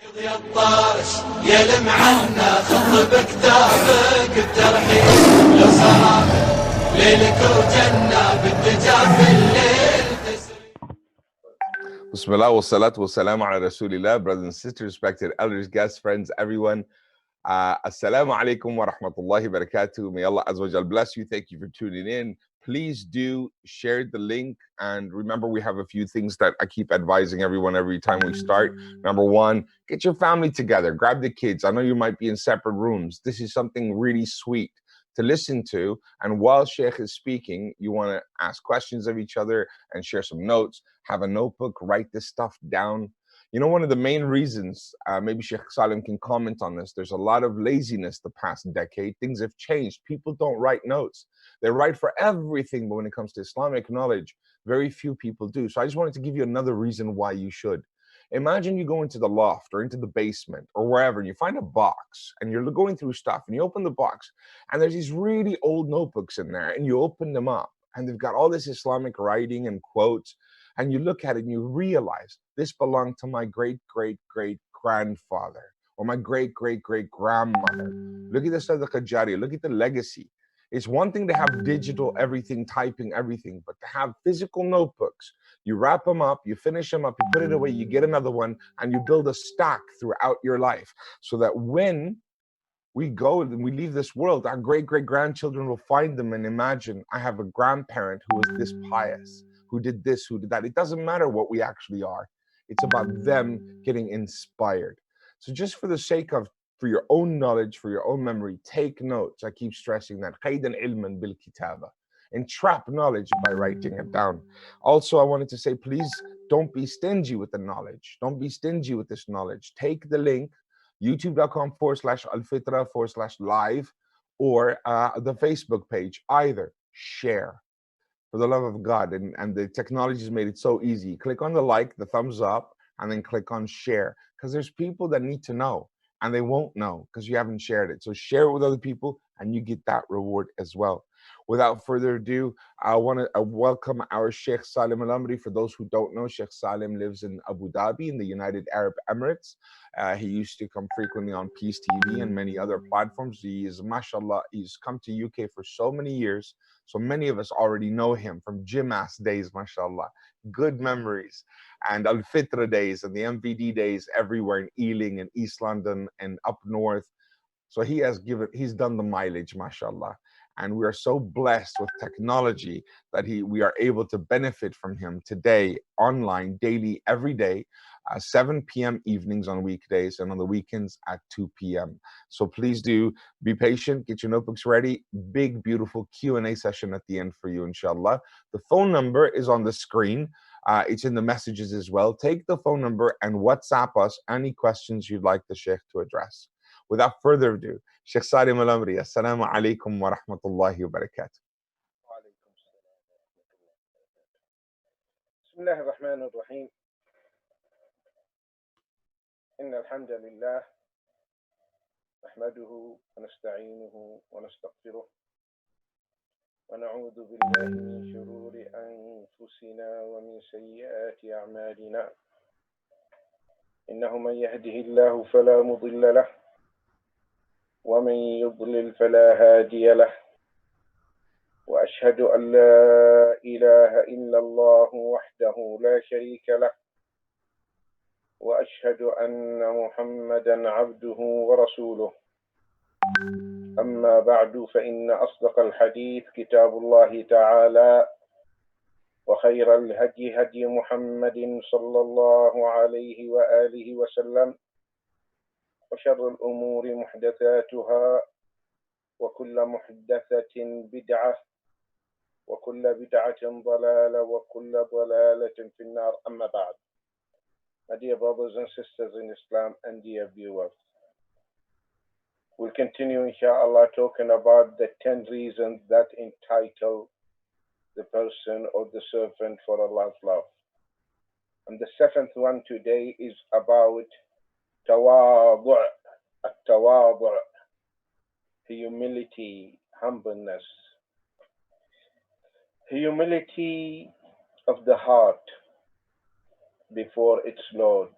يا الطارش يا المعنى خط بكتابك الترحيب لو صرافة ليلك وجنة بالدجا في الليل تسري. Bismillah wa salatu wa salam ala Rasulillah, brothers and sisters, respected elders, guests, friends, everyone. Assalamu alaikum wa rahmatullahi wa barakatuh. May Allah Azza wa Jal bless you. Thank you for tuning in. Please do share the link. And remember, we have a few things that I keep advising everyone every time we start. Number one, get your family together. Grab the kids. I know you might be in separate rooms. This is something really sweet to listen to. And while Sheikh is speaking, you want to ask questions of each other and share some notes. Have a notebook, write this stuff down. You know, one of the main reasons, maybe Sheikh Salim can comment on this, there's a lot of laziness the past decade. Things have changed. People don't write notes. They write for everything, but when it comes to Islamic knowledge, very few people do. So I just wanted to give you another reason why you should. Imagine you go into the loft or into the basement or wherever, and you find a box, and you're going through stuff, and you open the box, and there's these really old notebooks in there, and you open them up, and they've got all this Islamic writing and quotes, and you look at it and you realize this belonged to my great great great grandfather or my great great great grandmother. Look at the Sadaqah Jariyah, look at the legacy. It's one thing to have digital everything, typing everything, but to have physical notebooks, you wrap them up, you finish them up, you put it away, you get another one, and you build a stack throughout your life so that when we go and we leave this world, our great great grandchildren will find them and imagine, I have a grandparent who was this pious, who did this, who did that. It doesn't matter what we actually are. It's about them getting inspired. So just for the sake of, for your own knowledge, for your own memory, take notes. I keep stressing that. قَيْدًا عِلْمًا بِالْكِتَابَةِ. Entrap knowledge by writing it down. Also, I wanted to say, please don't be stingy with the knowledge. Don't be stingy with this knowledge. Take the link, youtube.com/alfitra/live, or the Facebook page. Either share, for the love of God. And the technology has made it so easy. Click on the like, the thumbs up, and then click on share. Because there's people that need to know, and they won't know because you haven't shared it. So share it with other people, and you get that reward as well. Without further ado, I want to welcome our Sheikh Salim Al-Amry. For those who don't know, Sheikh Salim lives in Abu Dhabi in the United Arab Emirates. He used to come frequently on Peace TV and many other platforms. He is, mashallah, he's come to UK for so many years. So many of us already know him from Gym-ass days, mashallah. Good memories. And Al-Fitra days and the MVD days everywhere in Ealing and East London and up north. So he's done the mileage, mashallah. And we are so blessed with technology that we are able to benefit from him today, online, daily, every day, 7 p.m. evenings on weekdays, and on the weekends at 2 p.m. So please do be patient, get your notebooks ready. Big, beautiful Q&A session at the end for you, inshallah. The phone number is on the screen. It's in the messages as well. Take the phone number and WhatsApp us any questions you'd like the Sheikh to address. Without further ado, Sheikh Salim Al-Amry, Assalamu alaikum wa rahmatullahi wa barakatuh. بسم الله الرحمن الرحيم. إن الحمد لله نحمده ونستعينه ونستغفره ونعوذ بالله من شرور أنفسنا ومن سيئات أعمالنا. إنه من يهده الله فلا مضل له ومن يضلل فلا هادي له. وأشهد أن لا إله إلا الله وحده لا شريك له. وأشهد أن محمدا عبده ورسوله. أما بعد فإن أصدق الحديث كتاب الله تعالى وخير الهدي هدي محمد صلى الله عليه وآله وسلم وشر الأمور محدثاتها وكل محدثة بدعة وكل بدعة ضلالة وكل ضلالة في النار. أما بعد. My dear brothers and sisters in Islam and dear viewers, we'll continue inshallah talking about the 10 reasons that entitle the person or the servant for Allah's love. And the 7th one today is about tawadu', at-tawadu', humility, humbleness. Humility of the heart before its Lord.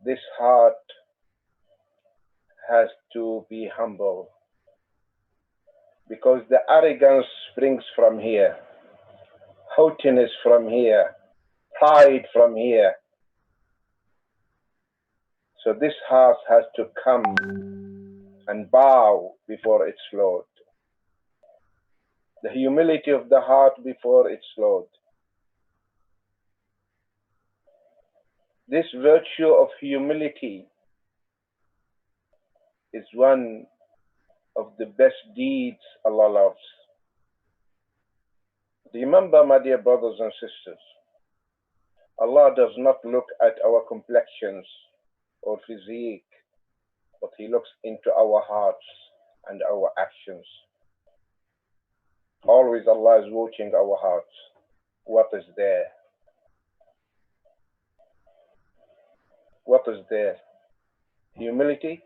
this heart has to be humble, because the arrogance springs from here, haughtiness from here, pride from here. So this heart has to come and bow before its Lord. The humility of the heart before its Lord. This virtue of humility is one of the best deeds Allah loves. Remember, my dear brothers and sisters, Allah does not look at our complexions or physique, but He looks into our hearts and our actions. Always Allah is watching our hearts. What is there? What is there? Humility?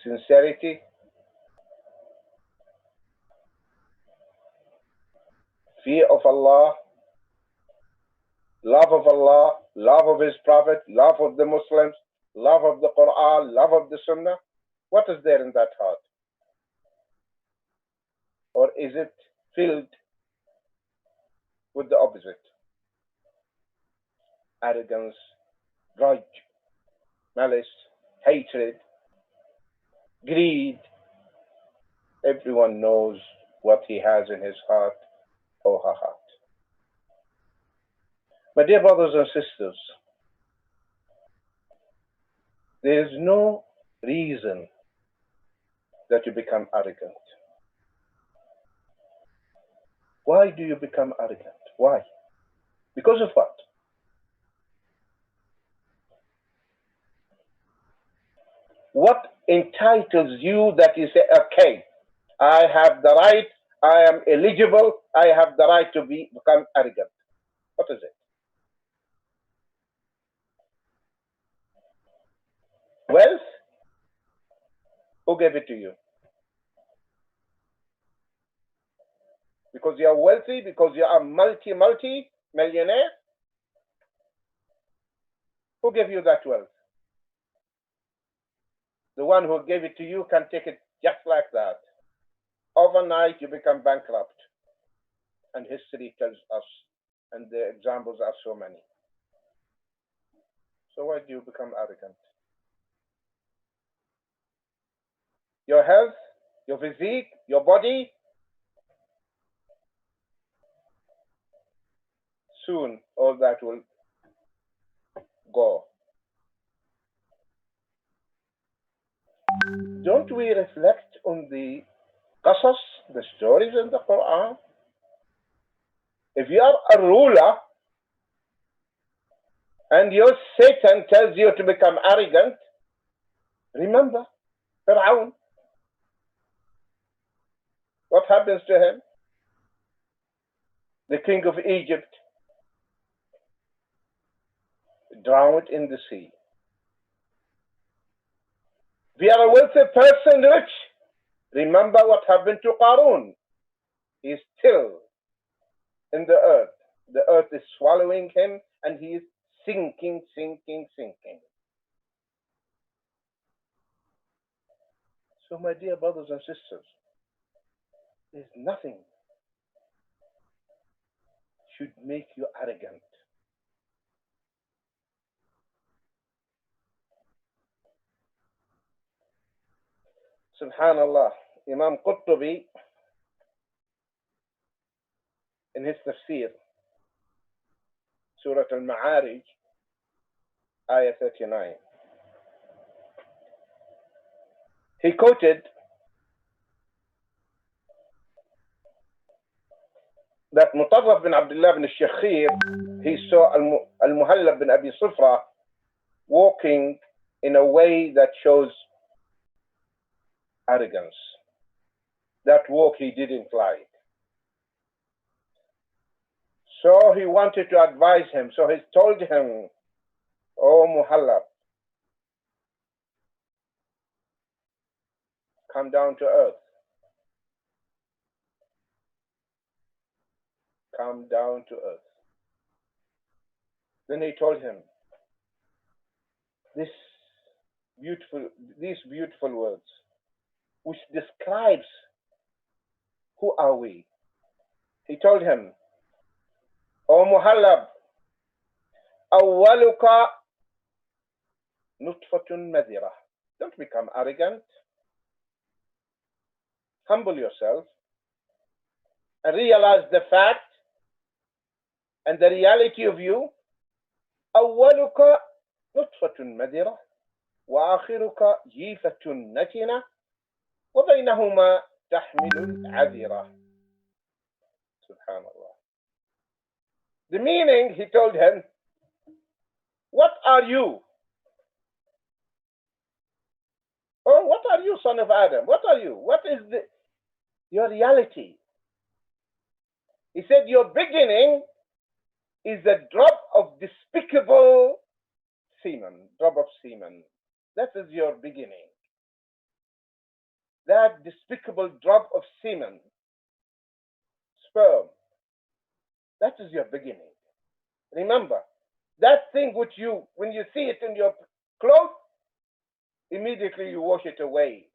Sincerity? Fear of Allah? Love of Allah? Love of His Prophet? Love of the Muslims? Love of the Quran? Love of the Sunnah? What is there in that heart? Or is it filled with the opposite? Arrogance, grudge, malice, hatred, greed. Everyone knows what he has in his heart or her heart. My dear brothers and sisters, there is no reason that you become arrogant. Why do you become arrogant? Why? Because of what? What entitles you that you say, okay, I have the right, I am eligible, I have the right to become arrogant? What is it? Wealth? Who gave it to you? Because you are wealthy, because you are multi-millionaire? Who gave you that wealth? The one who gave it to you can take it just like that. Overnight, you become bankrupt. And history tells us, and the examples are so many. So why do you become arrogant? Your health, your physique, your body, soon all that will go. Don't we reflect on the qasas, the stories in the Quran? If you are a ruler and your Satan tells you to become arrogant, remember Fir'aun. What happens to him? The king of Egypt, drowned in the sea. If you are a wealthy person, rich, remember what happened to Qarun. He is still in the earth. The earth is swallowing him and he is sinking. So my dear brothers and sisters, there's nothing should make you arrogant. Subhanallah, Imam Qurtubi in his tafsir, Surah Al-Ma'arij, Ayah 39, he quoted that Mutarraf bin Abdullah bin al-Shakhir, he saw Al-Muhallab bin Abi Sufra walking in a way that shows arrogance. That walk he didn't like. So he wanted to advise him. So he told him, "Oh Muhallab, come down to earth. Come down to earth. Then he told him these beautiful words, which describes who are we. He told him, O Muhallab, awwaluka nutfatun madira. Don't become arrogant. Humble yourself and realize the fact and the reality of you. أولك نطفة مذرة وآخرك جيفة نتنة وبينهما تحمل العذرة. Subhanallah. The meaning, he told him, what are you? Oh, what are you, son of Adam? What are you? What is your reality? He said, your beginning is a drop of despicable semen, drop of semen. That is your beginning. That despicable drop of semen, sperm, that is your beginning. Remember, that thing which you, when you see it in your clothes, immediately you wash it away.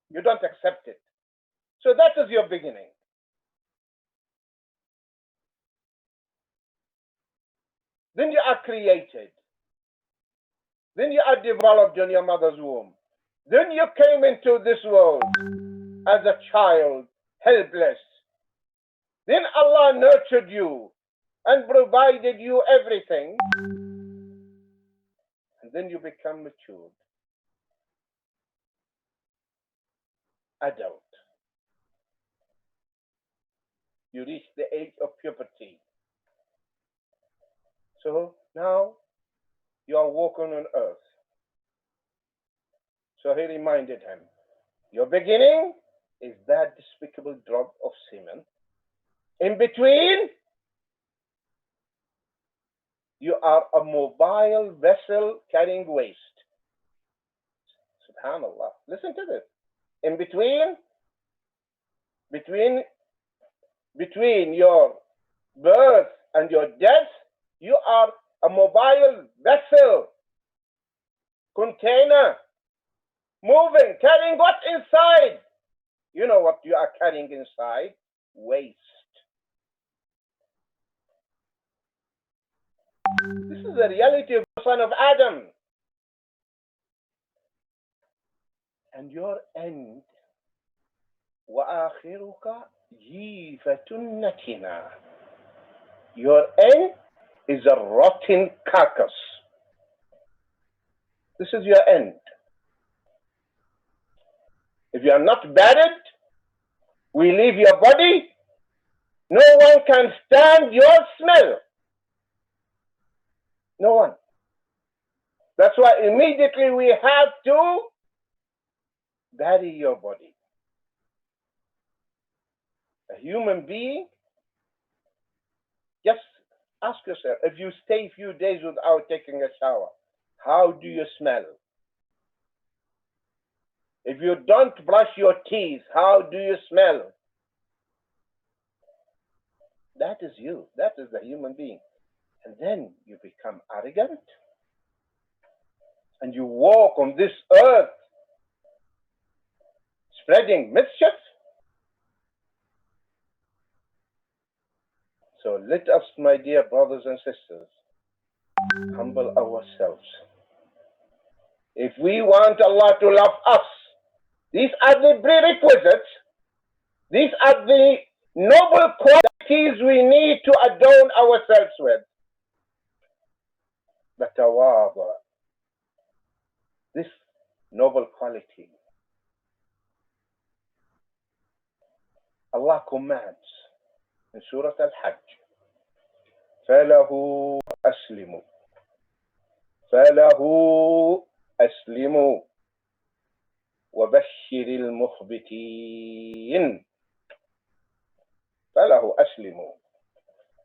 You don't accept it. So that is your beginning. Then you are created. Then you are developed in your mother's womb. Then you came into this world as a child, helpless. Then Allah nurtured you and provided you everything. And then you become matured, adult. You reach the age of puberty. So now you are walking on earth. So he reminded him, your beginning is that despicable drop of semen. In between, you are a mobile vessel carrying waste. Subhanallah. Listen to this. In between your birth and your death, you are a mobile vessel, container, moving, carrying what inside? You know what you are carrying inside? Waste. This is the reality of the son of Adam. And your end, وَآخِرُكَ جِيفَةٌ نَتِنَةٌ. Your end is a rotten carcass. This is your end. If you are not buried, we leave your body, no one can stand your smell. No one. That's why immediately we have to bury your body. A human being, just ask yourself, if you stay a few days without taking a shower, how do you smell? If you don't brush your teeth, how do you smell? That is you. That is the human being. And then you become arrogant and you walk on this earth spreading mischief. So let us, my dear brothers and sisters, humble ourselves. If we want Allah to love us, these are the prerequisites. These are the noble qualities we need to adorn ourselves with. The tawaba, this noble quality. Allah commands in Surah Al-Hajj, فَلَهُ أَسْلِمُوا فَلَهُ أَسْلِمُوا وَبَشِّرِ الْمُخْبِتِينَ. فَلَهُ أَسْلِمُوا.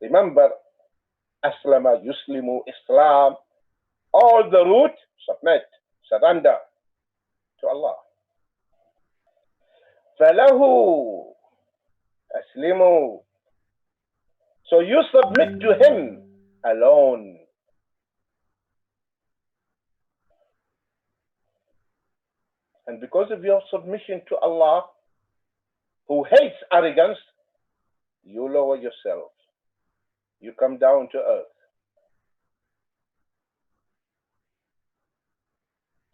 Remember, أسلم, يسلم, Islam, all the root, submit, surrender to Allah. فَلَهُ أَسْلِمُوا. So you submit to Him alone. And because of your submission to Allah, who hates arrogance, you lower yourself. You come down to earth.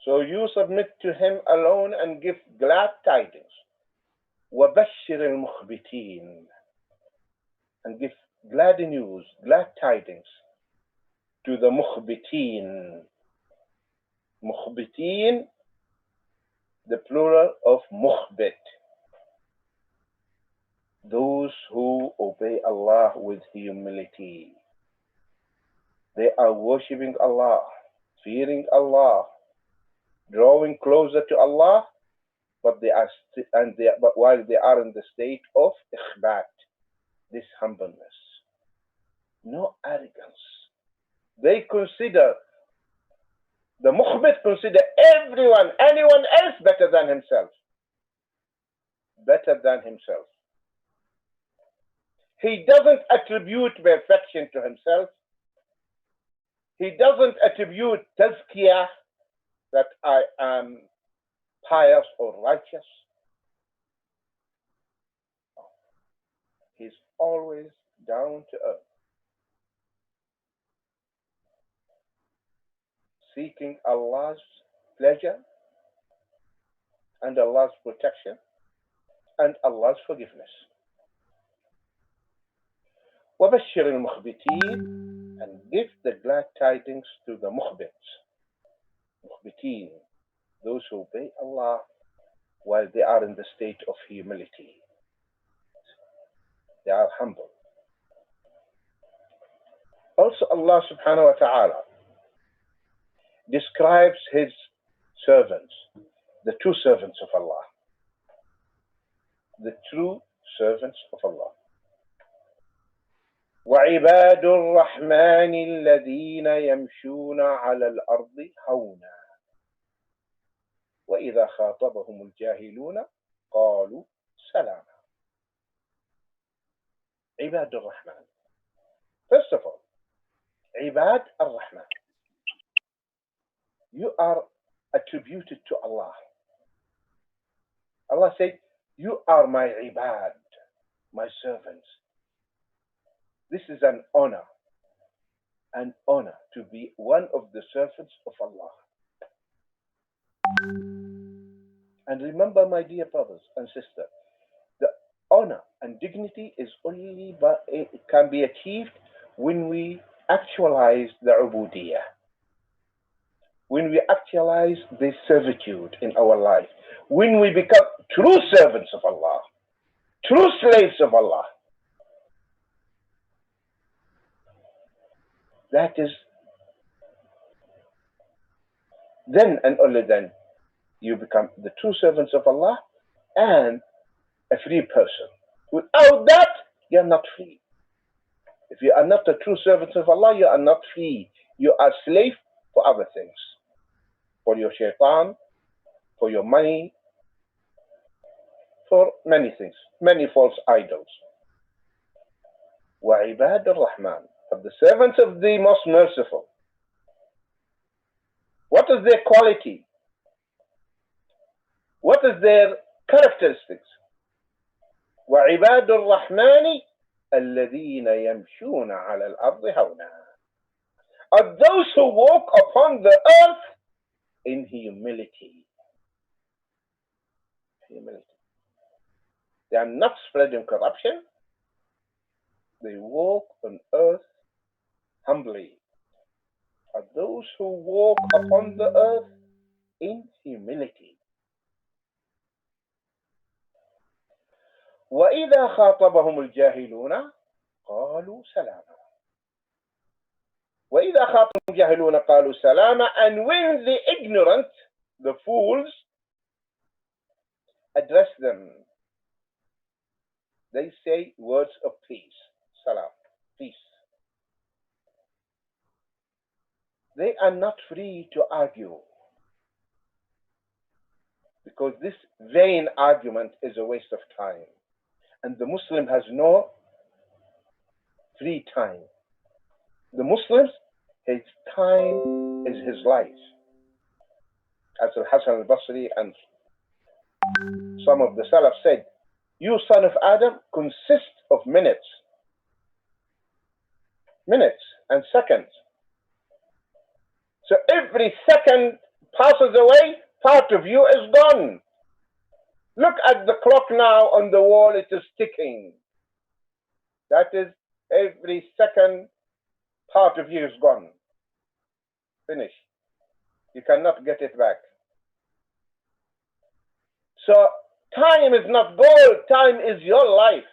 So you submit to Him alone and give glad tidings. وَبَشِّرِ الْمُخْبِتِينَ, and give glad news, glad tidings to the mukhbitin. Mukhbitin, the plural of mukhbit. Those who obey Allah with humility. They are worshipping Allah, fearing Allah, drawing closer to Allah, but while they are in the state of ikhbat, this humbleness, no arrogance. They consider, the mukhbit consider anyone else better than himself. Better than himself. He doesn't attribute perfection to himself. He doesn't attribute tazkiyah, that I am pious or righteous. He's always down to earth, seeking Allah's pleasure and Allah's protection and Allah's forgiveness. وَبَشِّرِ الْمُخْبِتِينَ, and give the glad tidings to the mukhbits. Mukhbitin, those who obey Allah while they are in the state of humility. They are humble. Also, Allah subhanahu wa ta'ala describes His servants, the true servants of Allah. The true servants of Allah. وَعِبَادُ الرَّحْمَنِ الَّذِينَ يَمْشُونَ عَلَى الْأَرْضِ هَوْنًا وَإِذَا خَاطَبَهُمُ الْجَاهِلُونَ قَالُوا سَلَامًا. عباد الرحمن. First of all, Ibad al-Rahman. You are attributed to Allah. Allah said, you are my ibad, my servants. This is an honor to be one of the servants of Allah. And remember, my dear brothers and sisters, the honor and dignity is only, it can be achieved when we actualize the ubudiyyah, when we actualize this servitude in our life, when we become true servants of Allah, true slaves of Allah. That is, then and only then you become the true servants of Allah and a free person. Without that, you are not free. If you are not a true servant of Allah, you are not free. You are slave for other things. For your shaitan, for your money, for many things, many false idols. وَعِبَادُ الرَّحْمَنِ, of the servants of the most merciful. What is their quality? What is their characteristics? وَعِبَادُ الرَّحْمَنِ الَّذِينَ يَمْشُونَ عَلَى الْأَرْضِ هَوْنًا, are those who walk upon the earth in humility. Humility. They are not spreading corruption. They walk on earth humbly. Are those who walk upon the earth in humility. وَإِذَا خَاطَبَهُمُ الْجَاهِلُونَ قَالُوا سَلَامًا. وَإِذَا خَاطَبَهُمُ الْجَاهِلُونَ قَالُوا سَلَامًا. And when the ignorant, the fools, address them, they say words of peace. Salam, peace. They are not free to argue, because this vain argument is a waste of time. And the Muslim has no free time. The Muslims, his time is his life. As Al-Hasan al-Basri and Some of the Salaf said, you son of Adam consist of minutes and seconds. So every second passes away, part of you is gone. Look at the clock now on the wall, it is ticking. That is, every second, part of you is gone. Finish. You cannot get it back. So time is not gold, time is your life.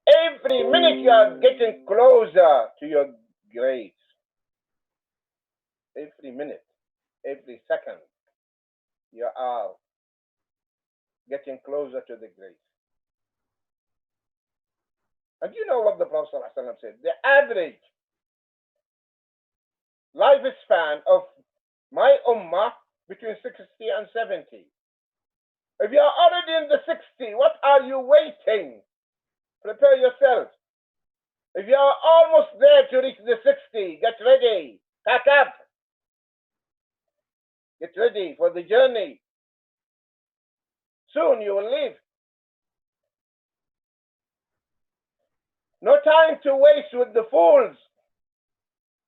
Every minute you are getting closer to your grave. Every minute, every second, you are getting closer to the grave. And you know what the Prophet ﷺ said? The average lifespan of my ummah between 60 and 70. If you are already in the 60, what are you waiting? Prepare yourself. If you are almost there to reach the 60, get ready, pack up. Get ready for the journey. Soon you will leave. No time to waste with the fools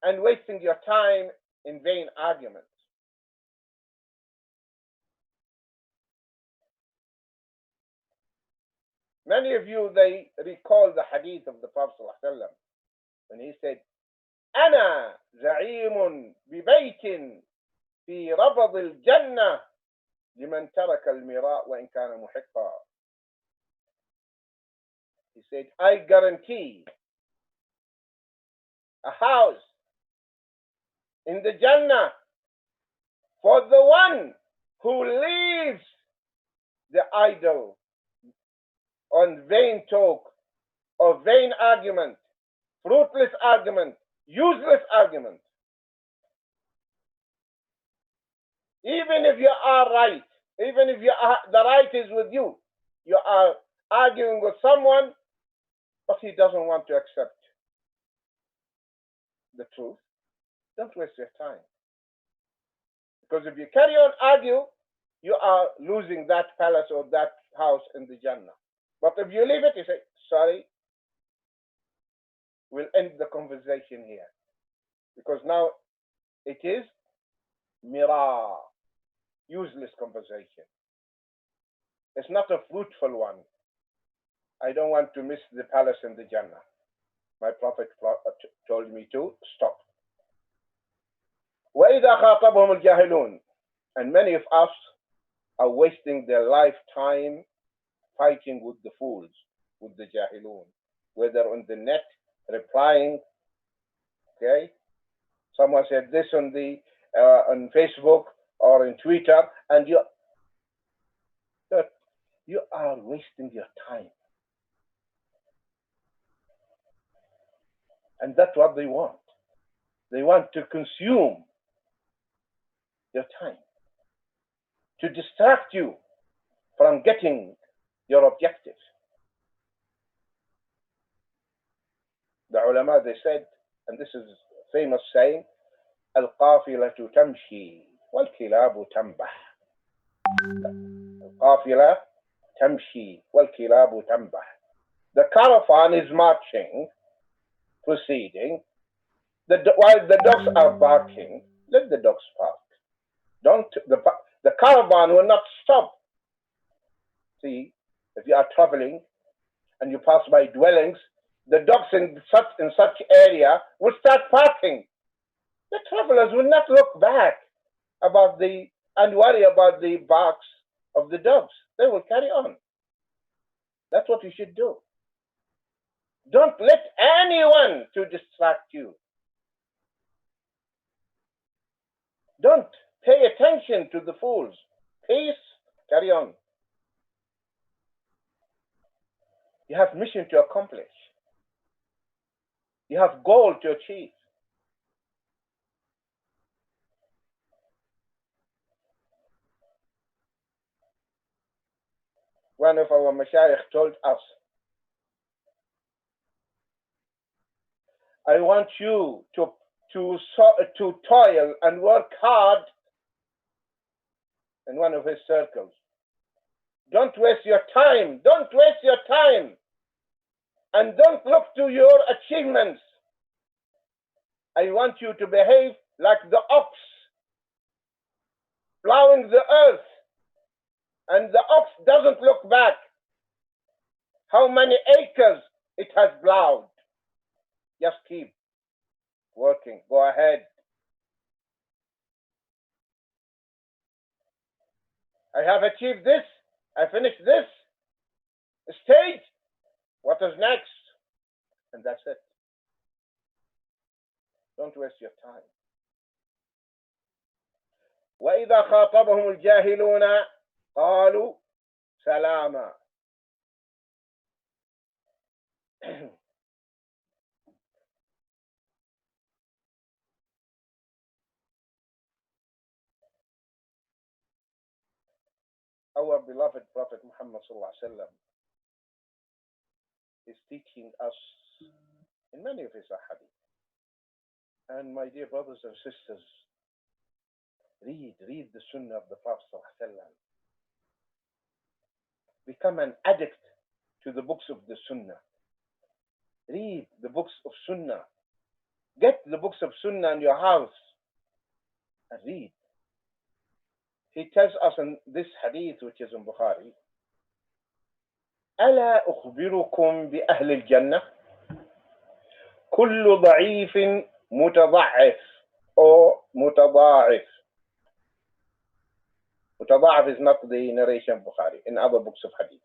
and wasting your time in vain arguments. Many of you, they recall the hadith of the Prophet ﷺ when he said, أنا زعيم ببيت في ربض الجنة لمن ترك المراء وإن كان محقا. He said, I guarantee a house in the Jannah for the one who leaves the idol on vain talk or vain argument, fruitless argument, useless argument. Even if you are right, even if the right is with you, you are arguing with someone, but he doesn't want to accept the truth, don't waste your time. Because if you carry on argue, you are losing that palace or that house in the Jannah. But if you leave it, you say, sorry, we'll end the conversation here. Because now it is mirah, useless conversation. It's not a fruitful one. I don't want to miss the palace in the Jannah. My Prophet told me to stop. وَإِذَا خَاطَبْهُمُ الْجَاهِلُونَ. And many of us are wasting their lifetime fighting with the fools, with the jahilun, whether on the net, replying, okay? Someone said this on on Facebook or in Twitter, and you are wasting your time. And that's what they want. They want to consume your time, to distract you from getting your objective. The ulama, they said, and this is a famous saying, القافلة تمشي والكلاب تنبح. القافلة تمشي والكلاب تنبح. The caravan is marching, proceeding. While the dogs are barking, let the dogs bark. The caravan will not stop. See, if you are traveling and you pass by dwellings, the dogs in such area will start barking. The travelers will not look back and worry about the barks of the dogs. They will carry on. That's what you should do. Don't let anyone to distract you. Don't pay attention to the fools. Peace, carry on. You have mission to accomplish. You have goal to achieve. One of our mashayikh told us, I want you to toil and work hard in one of his circles. Don't waste your time. Don't waste your time. And don't look to your achievements. I want you to behave like the ox plowing the earth. And the ox doesn't look back. How many acres it has plowed. Just keep working. Go ahead. I have achieved this. I finished this stage. What is next? And that's it. Don't waste your time. وإذا خاطبهم الجاهلون قالوا سلاما. Our beloved Prophet Muhammad sallallahu alaihi wasallam is teaching us in many of his ahadith. And my dear brothers and sisters, read the Sunnah of the Prophet sallallahu alaihi wasallam. Become an addict to the books of the Sunnah. Read the books of Sunnah. Get the books of Sunnah in your house and read. He tells us in this hadith, which is in Bukhari, ألا أخبركم بأهل الجنة كل ضعيف متضعف or متضاعف. متضاعف is not the narration of Bukhari, in other books of hadith.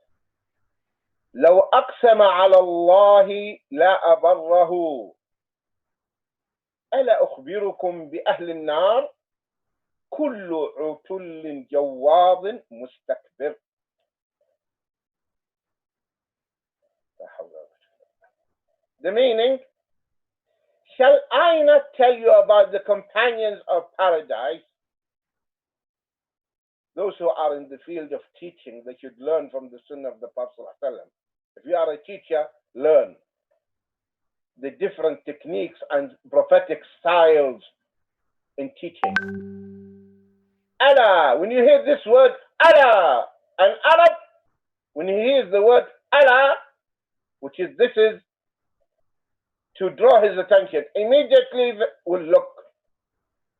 لو أقسم على الله لا أبره ألا أخبركم بأهل النار كل عتل جواظ مستكبر. The meaning, shall I not tell you about the companions of paradise? Those who are in the field of teaching, they should learn from the Sunnah of the Prophet ﷺ. If you are a teacher, learn the different techniques and prophetic styles in teaching. Allah, when you hear this word Allah, an Arab, when he hears the word Allah, which is this is to draw his attention, immediately will look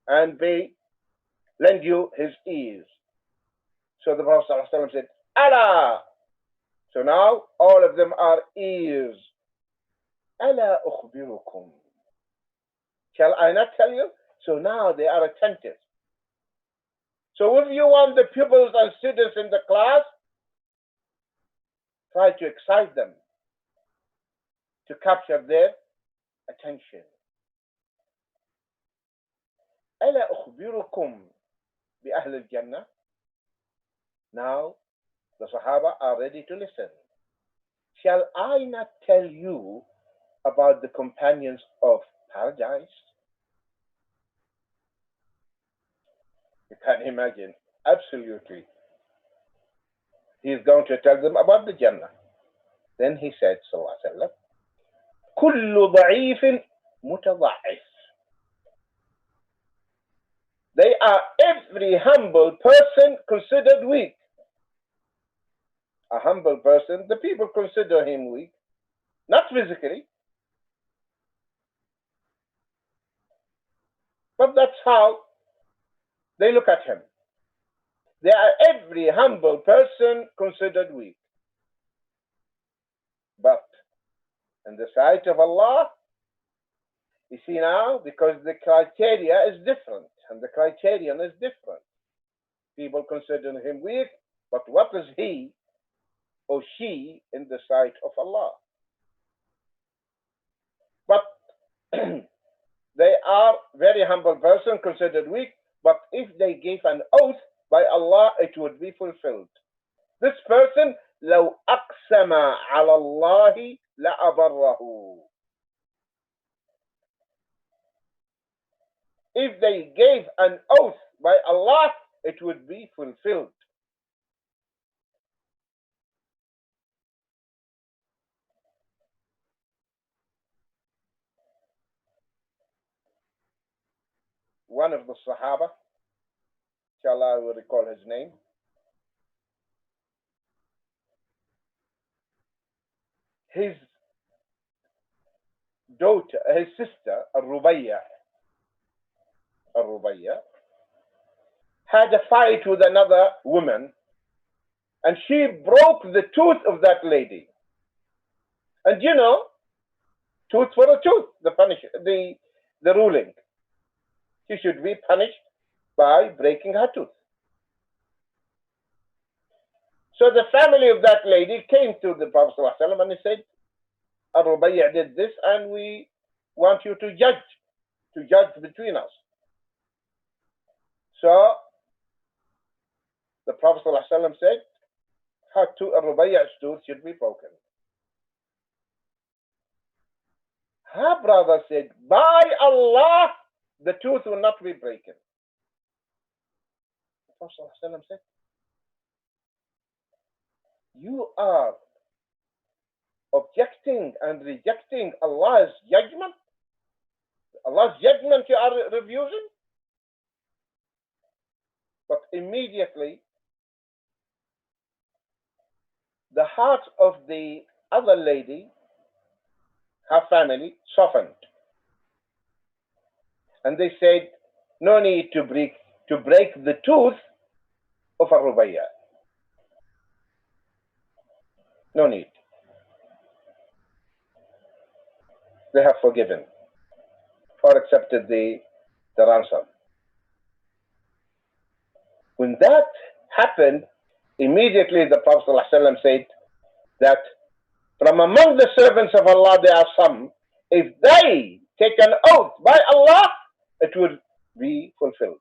and lend you his ears. So the Prophet ﷺ said, Allah. So now all of them are ears. Allah ukhbirukum. Shall I not tell you? So now they are attentive. So if you want the pupils and students in the class, try to excite them, to capture their attention. ألا أخبركم بأهل الجنة. Now the Sahaba are ready to listen. Shall I not tell you about the companions of paradise? You can imagine. Absolutely. He is going to tell them about the Jannah. Then he said, sallallahu alaihi wasallam, كل ضعيف متضعف. They are every humble person considered weak. A humble person, the people consider him weak, not physically, but that's how they look at him. They are every humble person considered weak. But in the sight of Allah, you see now, because the criteria is different, and the criterion is different. People consider him weak, but what is he or she in the sight of Allah? But they are very humble person considered weak, but if they gave an oath by Allah, it would be fulfilled. This person, لو أقسم على الله لأبره. If they gave an oath by Allah, it would be fulfilled. One of the Sahaba inshallah I will recall his name. His daughter, his sister, Al-Rubayya, had a fight with another woman, and she broke the tooth of that lady. And you know, tooth for a tooth, the ruling. She should be punished by breaking her tooth. So the family of that lady came to the Prophet ﷺ and he said, Al-Rubayya did this and we want you to judge between us. So the Prophet ﷺ said, Al-Rubayya's tooth should be broken. Her brother said, by Allah, the tooth will not be broken. The Prophet ﷺ said, you are objecting and rejecting Allah's judgment? Allah's judgment you are refusing? But immediately, the heart of the other lady, her family, softened. And they said, no need to break the tooth of Al-Rubayya. No need. They have forgiven or accepted the ransom. When that happened, immediately the Prophet ﷺ said that from among the servants of Allah there are some, if they take an oath by Allah, it will be fulfilled.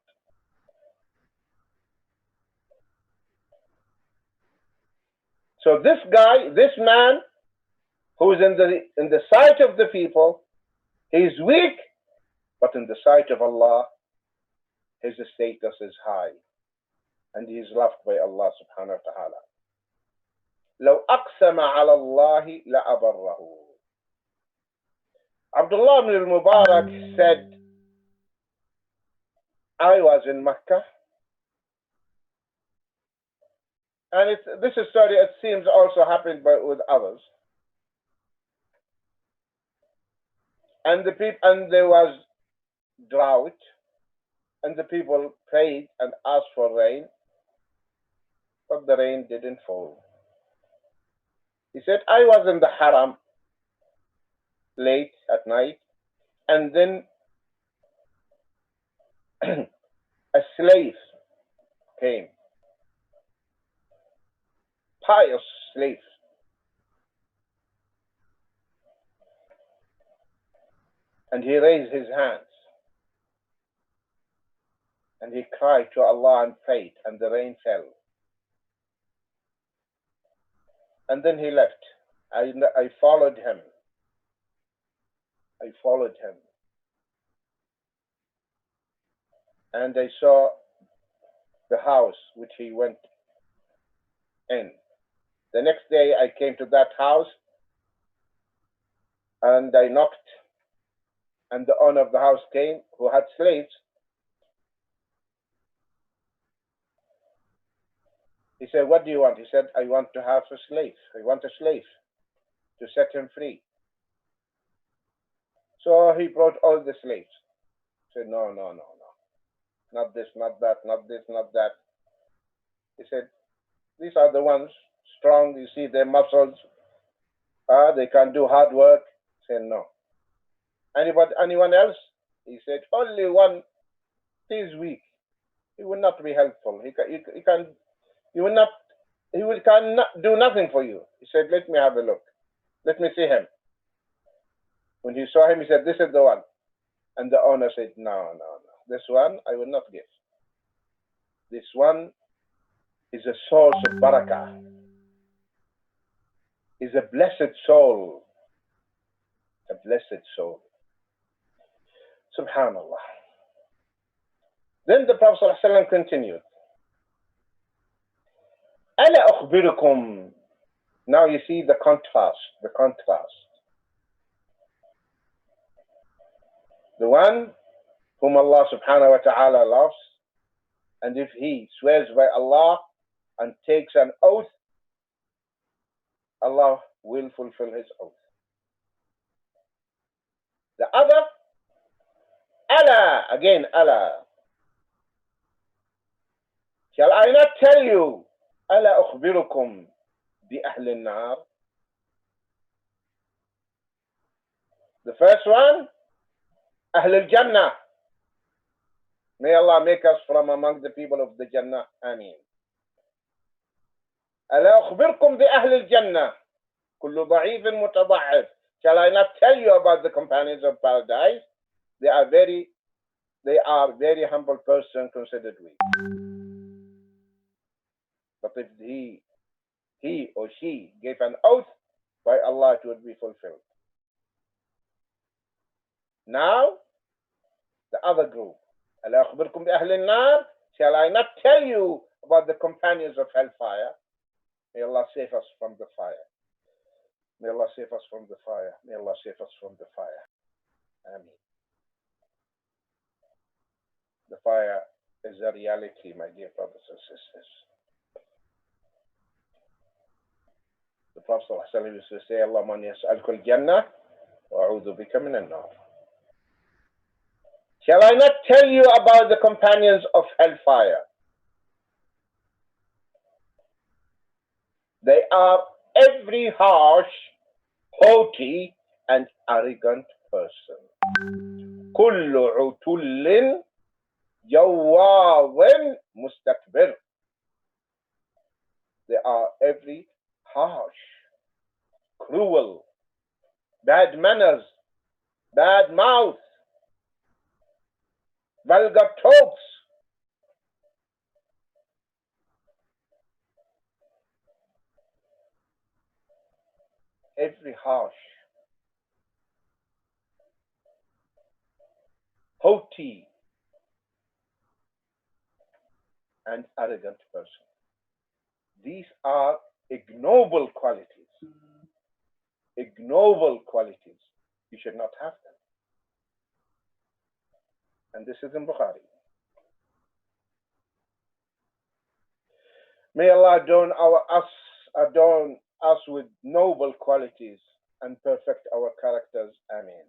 So this guy, this man, who is in the sight of the people, he is weak, but in the sight of Allah, his status is high, and he is loved by Allah subhanahu wa ta'ala. لو أقسم على الله لأبره. Abdullah ibn al-Mubarak said, I was in Mecca, and this story, it seems, also happened with others. And there was drought, and the people prayed and asked for rain, but the rain didn't fall. He said, I was in the haram late at night, and then a slave came, pious slave. And he raised his hands and he cried to Allah and prayed, and the rain fell. And then he left. I followed him. And I saw the house which he went in. The next day I came to that house and I knocked, and the owner of the house came, who had slaves. He said, what do you want? He said, I want to have a slave. I want a slave to set him free. So he brought all the slaves. He said, no. Not this, not that, not this, not that. He said, these are the ones, strong, you see their muscles. They can do hard work. He said, no. Anyone else? He said, only one. He is weak. He will not be helpful. He cannot do nothing for you. He said, let me have a look. Let me see him. When he saw him, he said, this is the one. And the owner said, no. This one I will not give. This one is a source of barakah. Is a blessed soul. A blessed soul. Subhanallah. Then the Prophet ﷺ continued. ألا أخبركم. Now you see the contrast. The one whom Allah subhanahu wa ta'ala loves, And if he swears by Allah and takes an oath, Allah will fulfill his oath. The other, Allah, again Allah. Shall I not tell you, ألا أخبركم بأهل النار? The first one, أهل الجنة. May Allah make us from among the people of the Jannah. Ameen. ألا أخبركم بأهل الجنة كل ضعيف متضعف. Shall I not tell you about the companions of paradise? They are very humble person considered weak. But if he or she gave an oath, by Allah it would be fulfilled. Now, the other group. ألا أخبركم بأهل النار? Shall I not tell you about the companions of hellfire? May Allah save us from the fire. May Allah save us from the fire. May Allah save us from the fire. Ameen. The fire is a reality, my dear brothers and sisters. The Prophet ﷺ used to say, Allahumma inni as'aluka al-jannah wa a'udhu bika min an-nar. Shall I not tell you about the companions of hellfire? They are every harsh, haughty, and arrogant person. كل عتل جواظ مستكبر. They are every harsh, cruel, bad manners, bad mouth, vulgar talks. Every harsh, haughty, and arrogant person. These are ignoble qualities. Ignoble qualities. You should not have them. And this is in Bukhari. May Allah adorn us with noble qualities and perfect our characters. Ameen.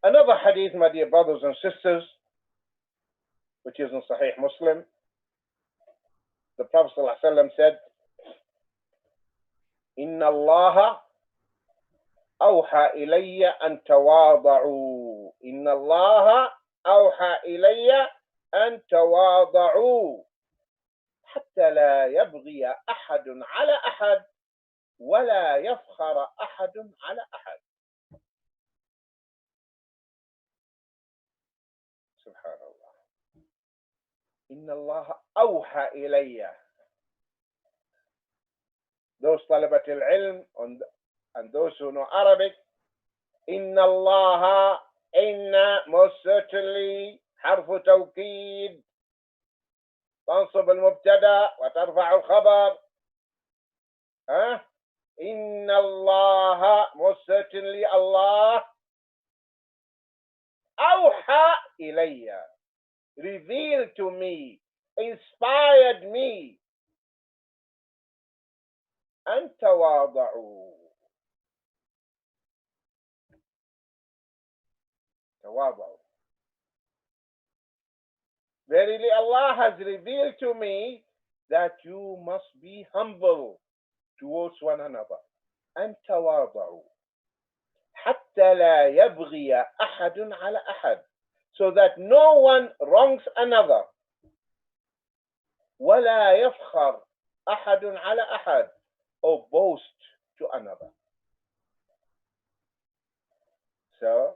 Another hadith, my dear brothers and sisters, which is in Sahih Muslim. The Prophet ﷺ said, إن الله أوحى إلي أن تواضعوا. إن الله أوحى إلي أن تواضعوا حتى لا يبغي أحد على أحد ولا يفخر أحد على أحد. سبحان الله. إن الله أوحى إلي. Those طلبة العلم and those who know Arabic, إن الله, إن most certainly حرف توكيد تنصب المبتدا وترفع الخبر. إن الله, most certainly Allah, أوحى إلي, revealed to me, inspired me, أن تواضعوا. تواضعوا. Verily Allah has revealed to me that you must be humble towards one another. أن تواضعوا حتى لا يبغي أحد على أحد, so that no one wrongs another. ولا يفخر أحد على أحد, or boast to another. So,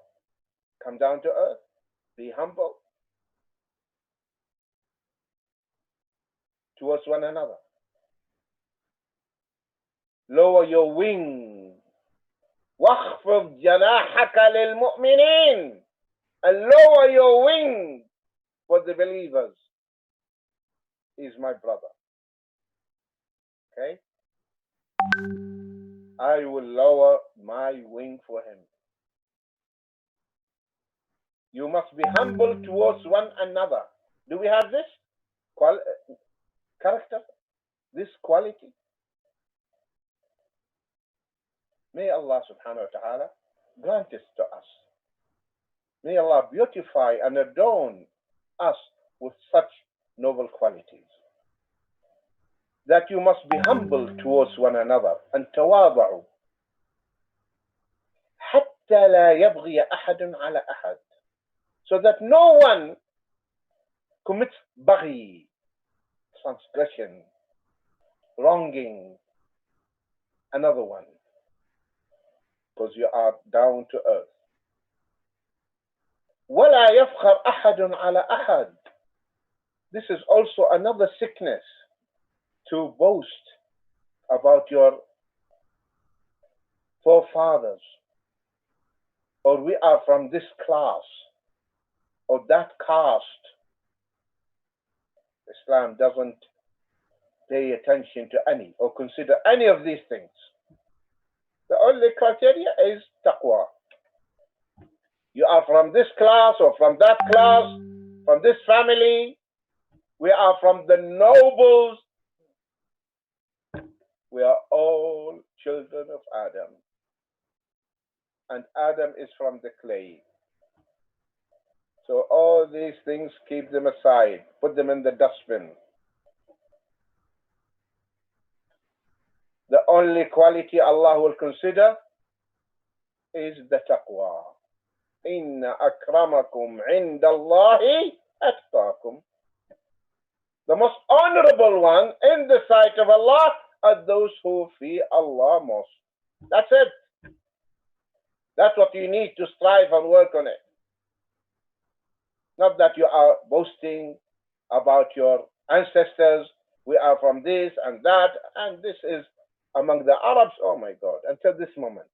come down to earth, be humble towards one another. Lower your wing. واخفض جناحك للمؤمنين, and lower your wing for the believers. He is my brother. Okay? I will lower my wing for him. You must be humble towards one another. Do we have this character, this quality? May Allah subhanahu wa ta'ala grant this to us. May Allah beautify and adorn us with such noble qualities. That you must be humble towards one another and تواضعوا حتى لا يبغي أحد على أحد, so that no one commits baghi, transgression, wronging another one, because you are down to earth. ولا يفخر أحد على أحد. This is also another sickness, to boast about your forefathers, or we are from this class or that caste. Islam doesn't pay attention to any or consider any of these things. The only criteria is taqwa. You are from this class or from that class, from this family. We are from the nobles. We are all children of Adam. And Adam is from the clay. So all these things, keep them aside. Put them in the dustbin. The only quality Allah will consider is the taqwa. Inna akramakum indallahi atqakum. The most honorable one in the sight of Allah are those who fear Allah most. That's it. That's what you need to strive and work on it. Not that you are boasting about your ancestors. We are from this and that, and this is among the Arabs. Oh my God, until this moment.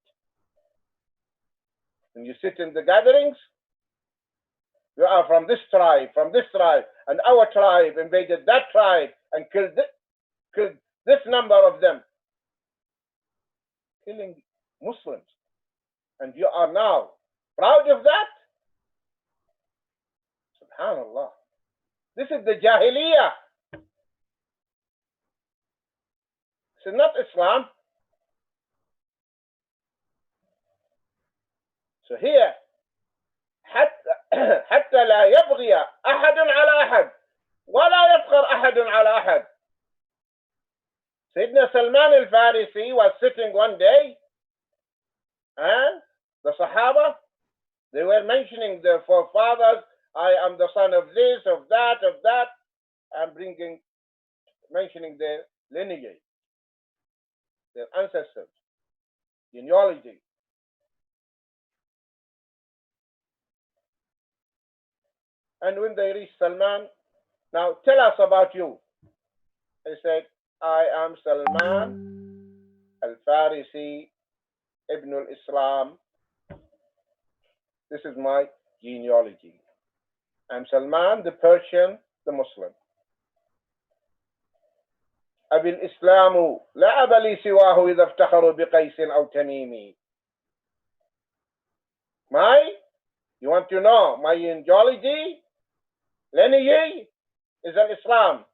When you sit in the gatherings, you are from this tribe, and our tribe invaded that tribe and killed this number of them. Killing Muslims. And you are now proud of that? Subhanallah. This is the Jahiliyyah. This is not Islam. So here, حتى لا يبغي أحد على أحد ولا يفخر أحد على أحد. Sayyidina Salman al-Farisi was sitting one day, and the Sahaba, they were mentioning their forefathers. I am the son of this, of that, and mentioning their lineage, their ancestors, genealogy. And when they reached Salman, now tell us about you. He said, I am Salman al-Farisi ibn al-Islam. This is my genealogy. I'm Salman, the Persian, the Muslim. أبي الإسلام لا أبا لي سواه إذا افتخروا بقيس أو تميمي. You want to know my genealogy? Lineage is an Islam.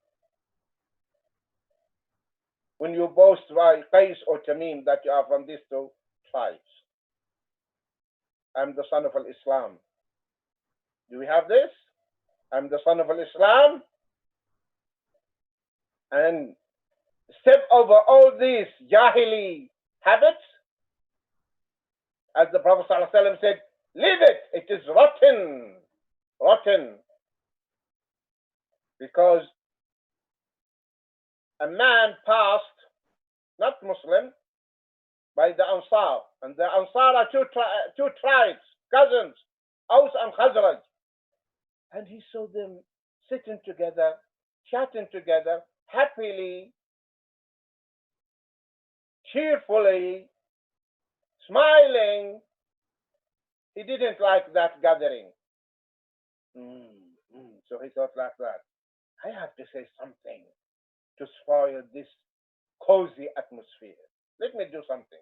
When you boast by Qais or Tamim that you are from these two tribes. I'm the son of Al-Islam. Do we have this? I'm the son of Al-Islam. And step over all these Jahili habits. As the Prophet ﷺ said, leave it. It is rotten. Rotten. Because a man passed, not Muslim, by the Ansar. And the Ansar are two tribes, cousins, Aus and Khazraj. And he saw them sitting together, chatting together, happily, cheerfully, smiling. He didn't like that gathering. So he thought like that. I have to say something to spoil this cozy atmosphere. Let me do something.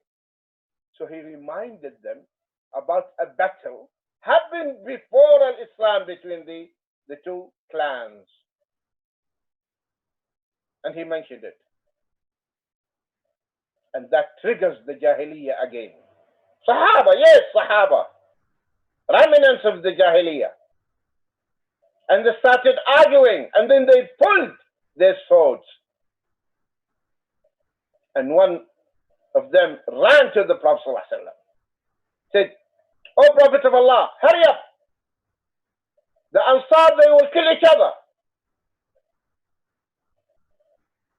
So he reminded them about a battle happened before Islam between the the two clans. And he mentioned it. And that triggers the Jahiliyyah again. Sahaba, yes, Sahaba. Remnants of the Jahiliyyah. And they started arguing, and then they pulled their swords. And one of them ran to the Prophet ﷺ, said, "O Prophet of Allah, hurry up. The Ansar, they will kill each other."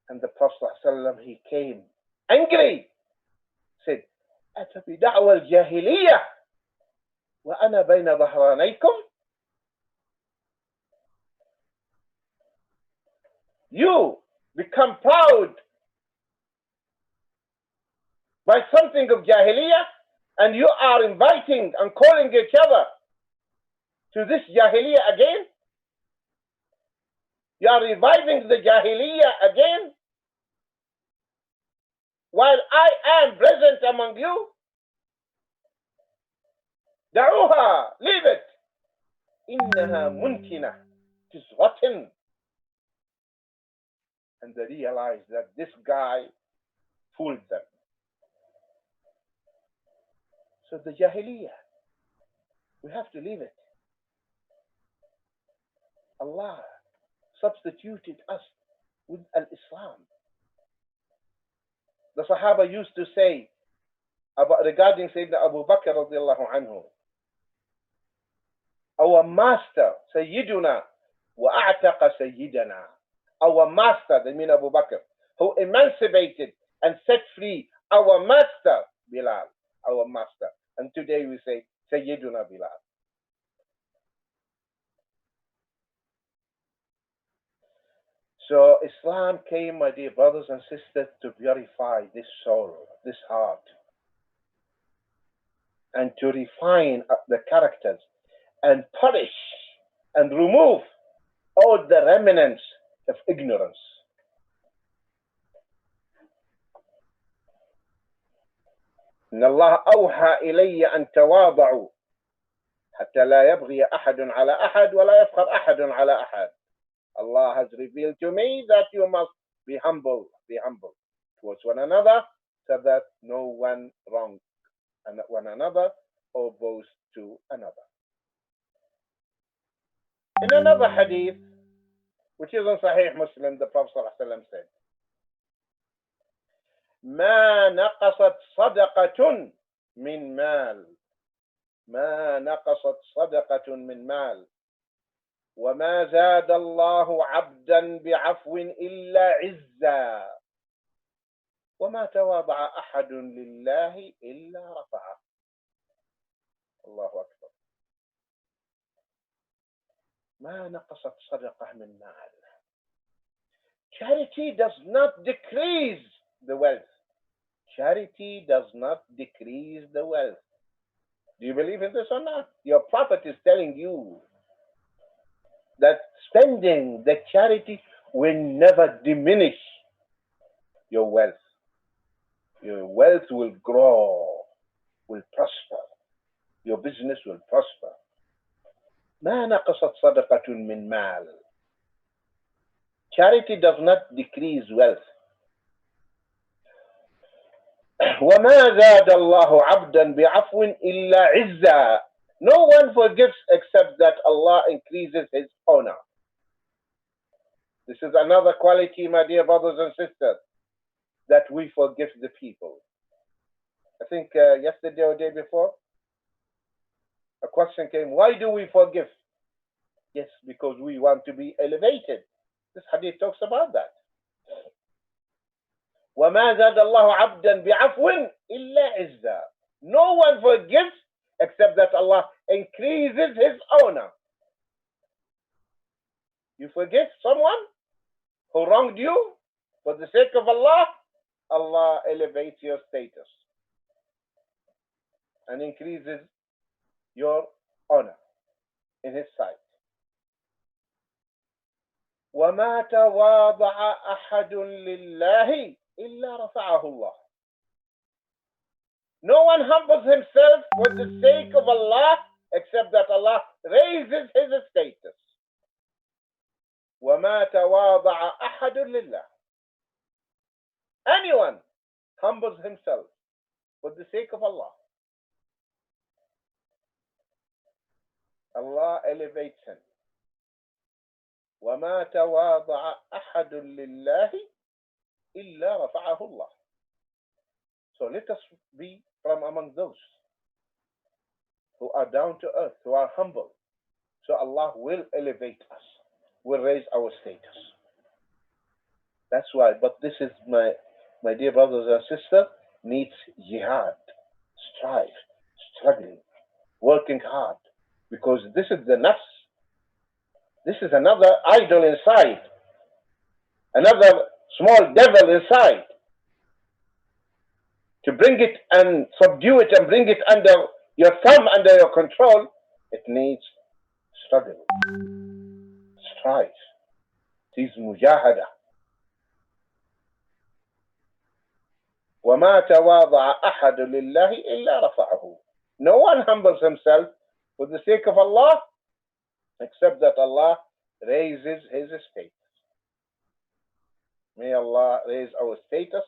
And the Prophet ﷺ, he came angry, said, "أتبدعوى الجاهلية وأنا بين ظهرانيكم?" You become proud by something of Jahiliyyah, and you are inviting and calling each other to this Jahiliyyah again? You are reviving the Jahiliyyah again while I am present among you? دعوها, leave it. إنها منتنة, it is rotten. And they realized that this guy fooled them. So the Jahiliyyah, we have to leave it. Allah substituted us with al-Islam. The Sahaba used to say about regarding Sayyidina Abu Bakr radiallahu anhu, our master, Sayyiduna, wa a'taqa Sayyidana. Our master, they mean Abu Bakr, who emancipated and set free our master, Bilal, our master. And today we say, Sayyiduna Bilal. So Islam came, my dear brothers and sisters, to purify this soul, this heart, and to refine the characters and punish and remove all the remnants of ignorance. إن الله أوحى إلي أن تواضعوا حتى لا يبغي أحد على أحد ولا يفخر أحد على أحد. Allah has revealed to me that you must be humble towards one another, so that no one wrongs one another or boasts to another. In another hadith, which is in Sahih Muslim, the Prophet ﷺ said, ما نقصت صدقة من مال ما نقصت صدقة من مال وما زاد الله عبدا بعفو إلا عزا وما تواضع أحد لله إلا رفعه. الله أكبر. ما نقصت صدقة من مال. Charity does not decrease the wealth. Charity does not decrease the wealth. Do you believe in this or not? Your prophet is telling you that spending the charity will never diminish your wealth. Your wealth will grow, will prosper. Your business will prosper. ما نقصت صدقة من مال. Charity does not decrease wealth. وما زاد الله عبدا بعفو إلا عزا. No one forgives except that Allah increases his honor. This is another quality, my dear brothers and sisters, that we forgive the people. I think yesterday or day before, a question came, why do we forgive? Yes, because we want to be elevated. This hadith talks about that. وَمَا زَادَ اللَّهُ عَبْدًا بِعَفْوٍ إِلَّا عِزًّا. No one forgives except that Allah increases his honor. You forgive someone who wronged you for the sake of Allah, Allah elevates your status and increases your honor in his sight. وَمَا تَوَاضَعَ أَحَدٌ لِلَّهِ إِلَّا رَفَعَهُ اللَّهُ. No one humbles himself for the sake of Allah except that Allah raises his status. وَمَا تَوَاضَعَ أَحَدٌ لِلَّهِ. Anyone humbles himself for the sake of Allah, Allah elevates him. وَمَا تَوَاضَعَ أَحَدٌ لِلَّهِ إِلَّا رَفَعَهُ اللَّهُ. So let us be from among those who are down to earth, who are humble. So Allah will elevate us, will raise our status. That's why, but this is my dear brothers and sisters, needs jihad, strive, struggling, working hard. Because this is the nafs. This is another idol inside, another small devil inside. To bring it and subdue it and bring it under your thumb, under your control, it needs struggle, strive. It is mujahada. وَمَا تَوَاضَعَ أَحَدٌ لِلَّهِ إِلَّا رَفَعَهُ. No one humbles himself for the sake of Allah, except that Allah raises his status. May Allah raise our status,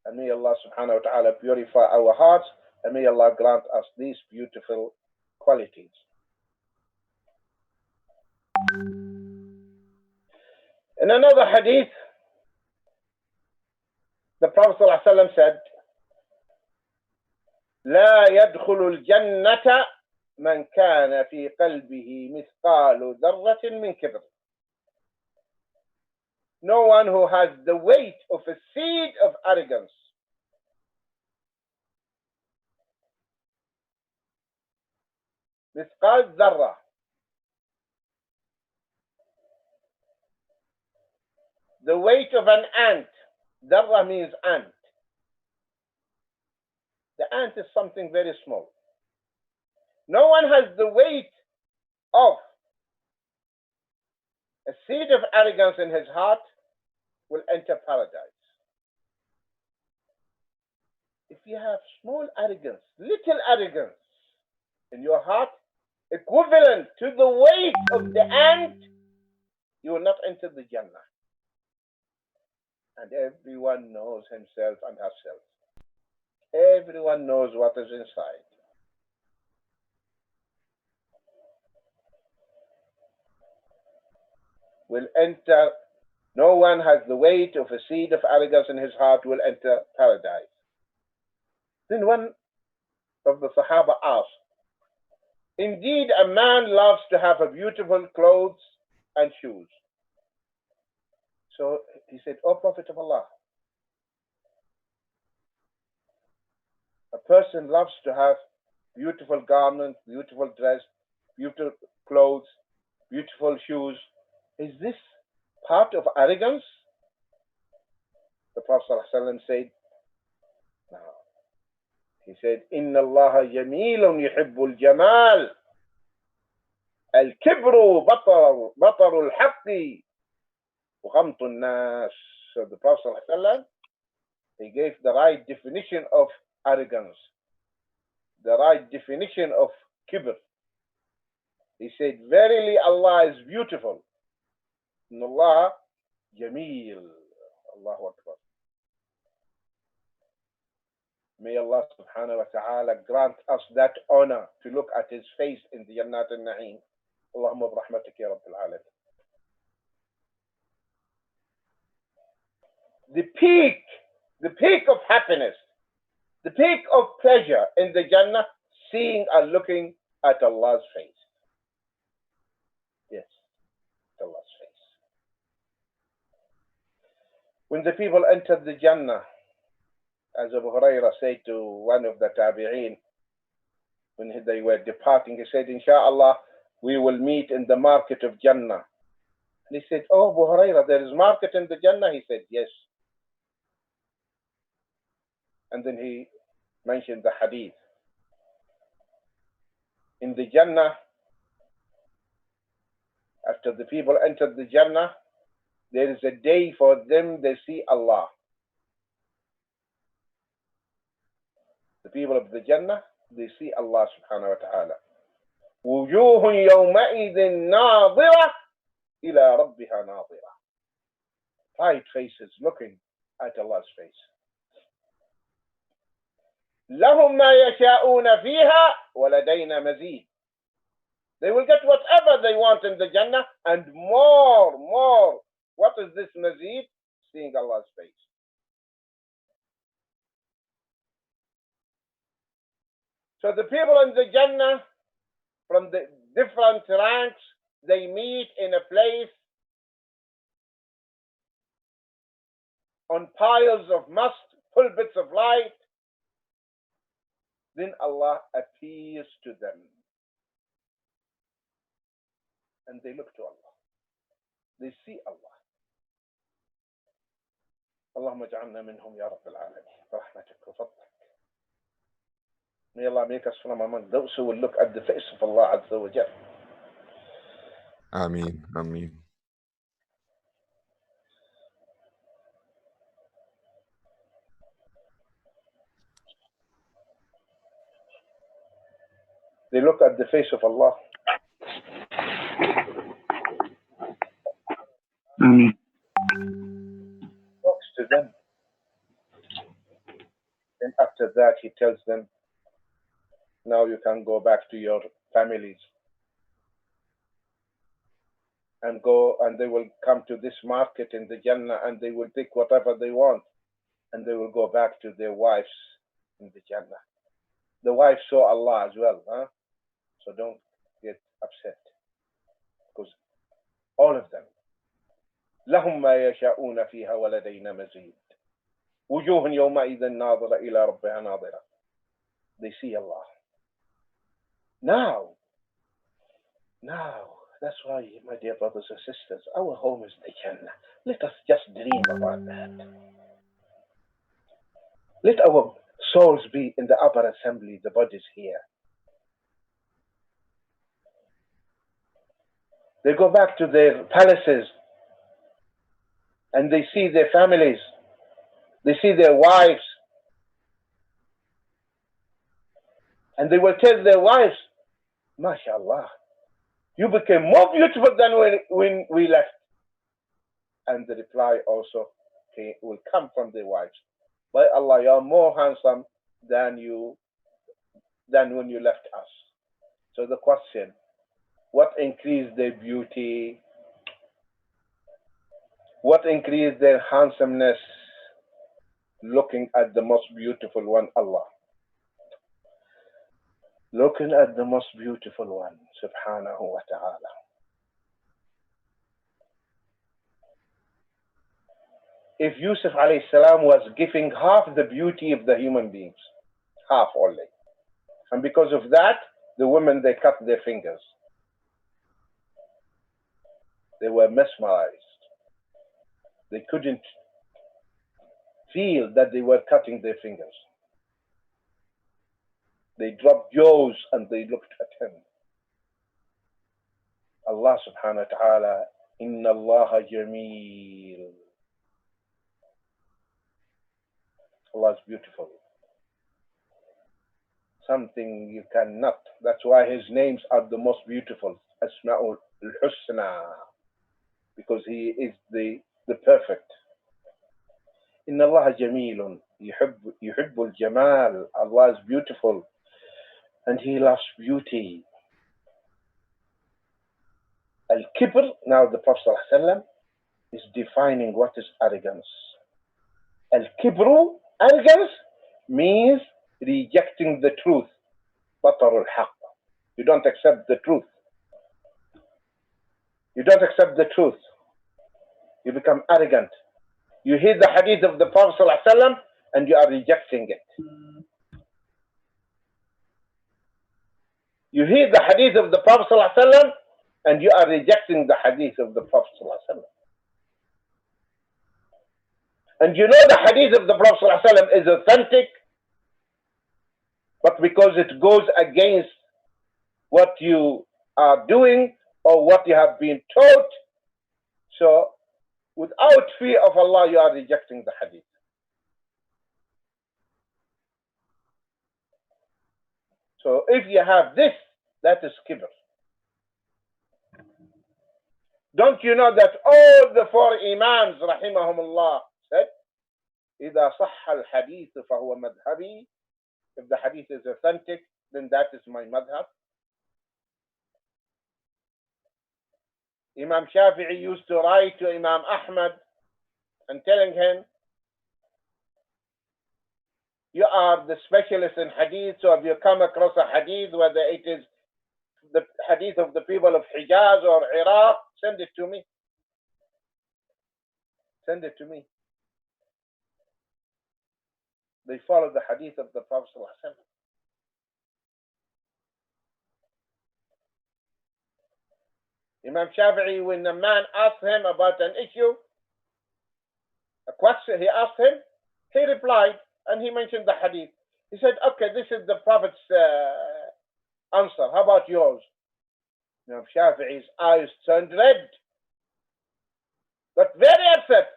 and may Allah subhanahu wa ta'ala purify our hearts, and may Allah grant us these beautiful qualities. In another hadith, the Prophet ﷺ said, لا يدخل الجنة من كان في قلبه مثقال ذرة من كبر. No one who has the weight of a seed of arrogance. مثقال ذرة. The weight of an ant. ذرة means ant. The ant is something very small. No one has the weight of a seed of arrogance in his heart will enter paradise. If you have small arrogance, little arrogance in your heart, equivalent to the weight of the ant, you will not enter the Jannah. And everyone knows himself and herself. Everyone knows what is inside. Will enter, no one has the weight of a seed of arrogance in his heart will enter paradise. Then one of the Sahaba asked, indeed a man loves to have a beautiful clothes and shoes. So he said, O Prophet of Allah, a person loves to have beautiful garments, beautiful dress, beautiful clothes, beautiful shoes. Is this part of arrogance? The Prophet ﷺ said, no. He said, إِنَّ اللَّهَ جَمِيلٌ يُحِبُّ الْجَمَالِ الْكِبْرُ بَطَرُ الْحَقِّ وَغَمْطُ النَّاسِ. So the Prophet ﷺ, he gave the right definition of arrogance, the right definition of kibr. He said, verily Allah is beautiful. إِنَّ اللَّهَ جَمِيلٌ. Allahu Akbar. May Allah subhanahu wa ta'ala grant us that honor to look at his face in the Jannat al-Na'im. Allahumma brahmatik ya Rabbil Alamin. The peak of happiness, the peak of pleasure in the Jannah, seeing and looking at Allah's face. Yes, Allah's face. When the people entered the Jannah, as Abu Hurairah said to one of the Tabi'een, when they were departing, he said, Insha'Allah, we will meet in the market of Jannah. And he said, oh, Abu Hurairah, there is market in the Jannah? He said, yes. And then he mentioned the hadith. In the Jannah, after the people entered the Jannah, there is a day for them they see Allah. The people of the Jannah, they see Allah subhanahu wa ta'ala. وُجُوهٌ يَوْمَئِذٍ نَاظِرَةٌ إلى ربها ناظرة. 5 faces looking at Allah's face. لهم ما يشاءون فيها ولدينا مزيد. They will get whatever they want in the Jannah and more. What is this mazid? Seeing Allah's face. So the people in the Jannah from the different ranks, they meet in a place on piles of must, pulpits of light. Then Allah appears to them. And they look to Allah. They see Allah. اللهم اجعلنا منهم يا رب العالمين برحمتك وفضلك. May Allah make us from among those who will look at the face of Allah Azza wa Jal. Ameen. Ameen. They look at the face of Allah. Ameen. Talks to them. And after that, He tells them, now you can go back to your families. And go, and they will come to this market in the Jannah and they will pick whatever they want. And they will go back to their wives in the Jannah. The wives saw Allah as well, huh? So don't get upset. Because all of them, لهم ما يشاءون فيها ولدينا مزيد. وجوه يومئذ ناظرة إلى ربها ناظرة. They see Allah. Now, that's why, my dear brothers and sisters, our home is the Jannah. Let us just dream about that. Let our souls be in the upper assembly, the bodies here. They go back to their palaces and they see their families. They see their wives. And they will tell their wives, MashaAllah, you became more beautiful than when we left. And the reply also will come from their wives. By Allah, you are more handsome than when you left us. So the question, what increased their beauty? What increased their handsomeness? Looking at the most beautiful one, Allah. Looking at the most beautiful one, subhanahu wa ta'ala. If Yusuf alayhi salam was giving half the beauty of the human beings, half only. And because of that, the women, they cut their fingers. They were mesmerized. They couldn't feel that they were cutting their fingers. They dropped jaws and they looked at him. Allah subhanahu wa ta'ala, Inna Allah Jameel. Allah is beautiful. Something you cannot. That's why His names are the most beautiful. Asma'ul Husna. Because He is the perfect. Inna Allah Jameelun. Yuhibbul Jamal. Allah is beautiful. And He loves beauty. Al-Kibr, now the Prophet ﷺ is defining what is arrogance. Al-Kibru, arrogance, means rejecting the truth. Batarul haqq. You don't accept the truth. You don't accept the truth. You become arrogant. You hear the hadith of the Prophet ﷺ and you are rejecting it. You hear the hadith of the Prophet ﷺ and you are rejecting the hadith of the Prophet ﷺ. And you know the hadith of the Prophet ﷺ is authentic, but because it goes against what you are doing or what you have been taught, so without fear of Allah, you are rejecting the hadith. So if you have this, that is kibr. Don't you know that all the four Imams, rahimahumullah, said, إِذَا صَحَّ الْحَدِيثُ فَهُوَ مَذْهَبِي. If the hadith is authentic, then that is my madhab. Imam Shafi'i used to write to Imam Ahmad and telling him, you are the specialist in hadith, so if you come across a hadith, whether it is the hadith of the people of Hijaz or Iraq, send it to me. Send it to me. They follow the hadith of the Prophet ﷺ. Imam Shafi'i, when a man asked him about an issue, a question he asked him, he replied and he mentioned the hadith. He said, okay, this is the Prophet's answer. How about yours? Imam Shafi'i's eyes turned red, but very upset.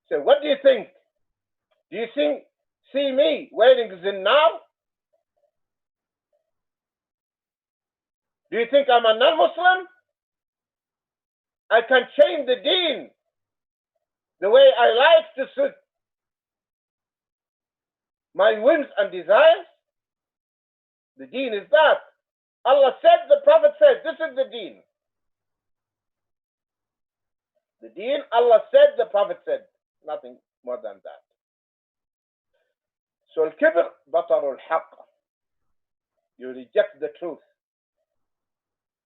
He said, what do you think? Do you see me wearing zinnar? Do you think I'm a non-Muslim? I can change the deen the way I like to suit my whims and desires. The deen is that. Allah said, the Prophet said, this is the deen. The deen, Allah said, the Prophet said, nothing more than that. So al-kibr batarul haqq. You reject the truth.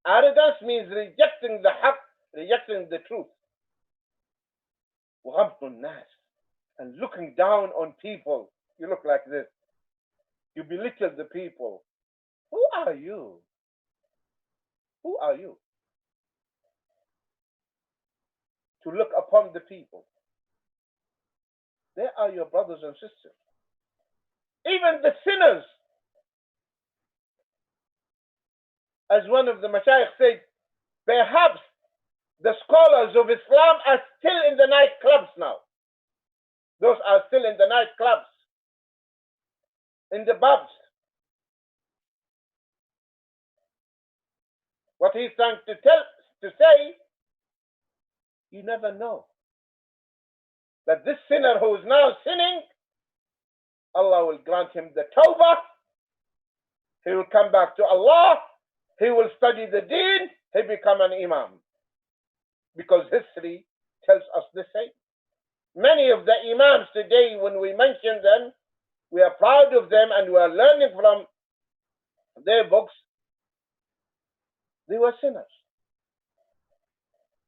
Arrogance means rejecting the haqq, rejecting the truth. وَغَمْطُ النَّاسِ. And looking down on people. You look like this. You belittle the people. Who are you? Who are you? To look upon the people. They are your brothers and sisters. Even the sinners. As one of the mashayikh said, perhaps the scholars of Islam are still in the nightclubs now. Those are still in the nightclubs, in the pubs. What he's trying to say, you never know that this sinner who is now sinning, Allah will grant him the tawbah. He will come back to Allah. He will study the deen. He become an imam. Because history tells us the same. Many of the imams today, when we mention them, we are proud of them and we are learning from their books. They were sinners.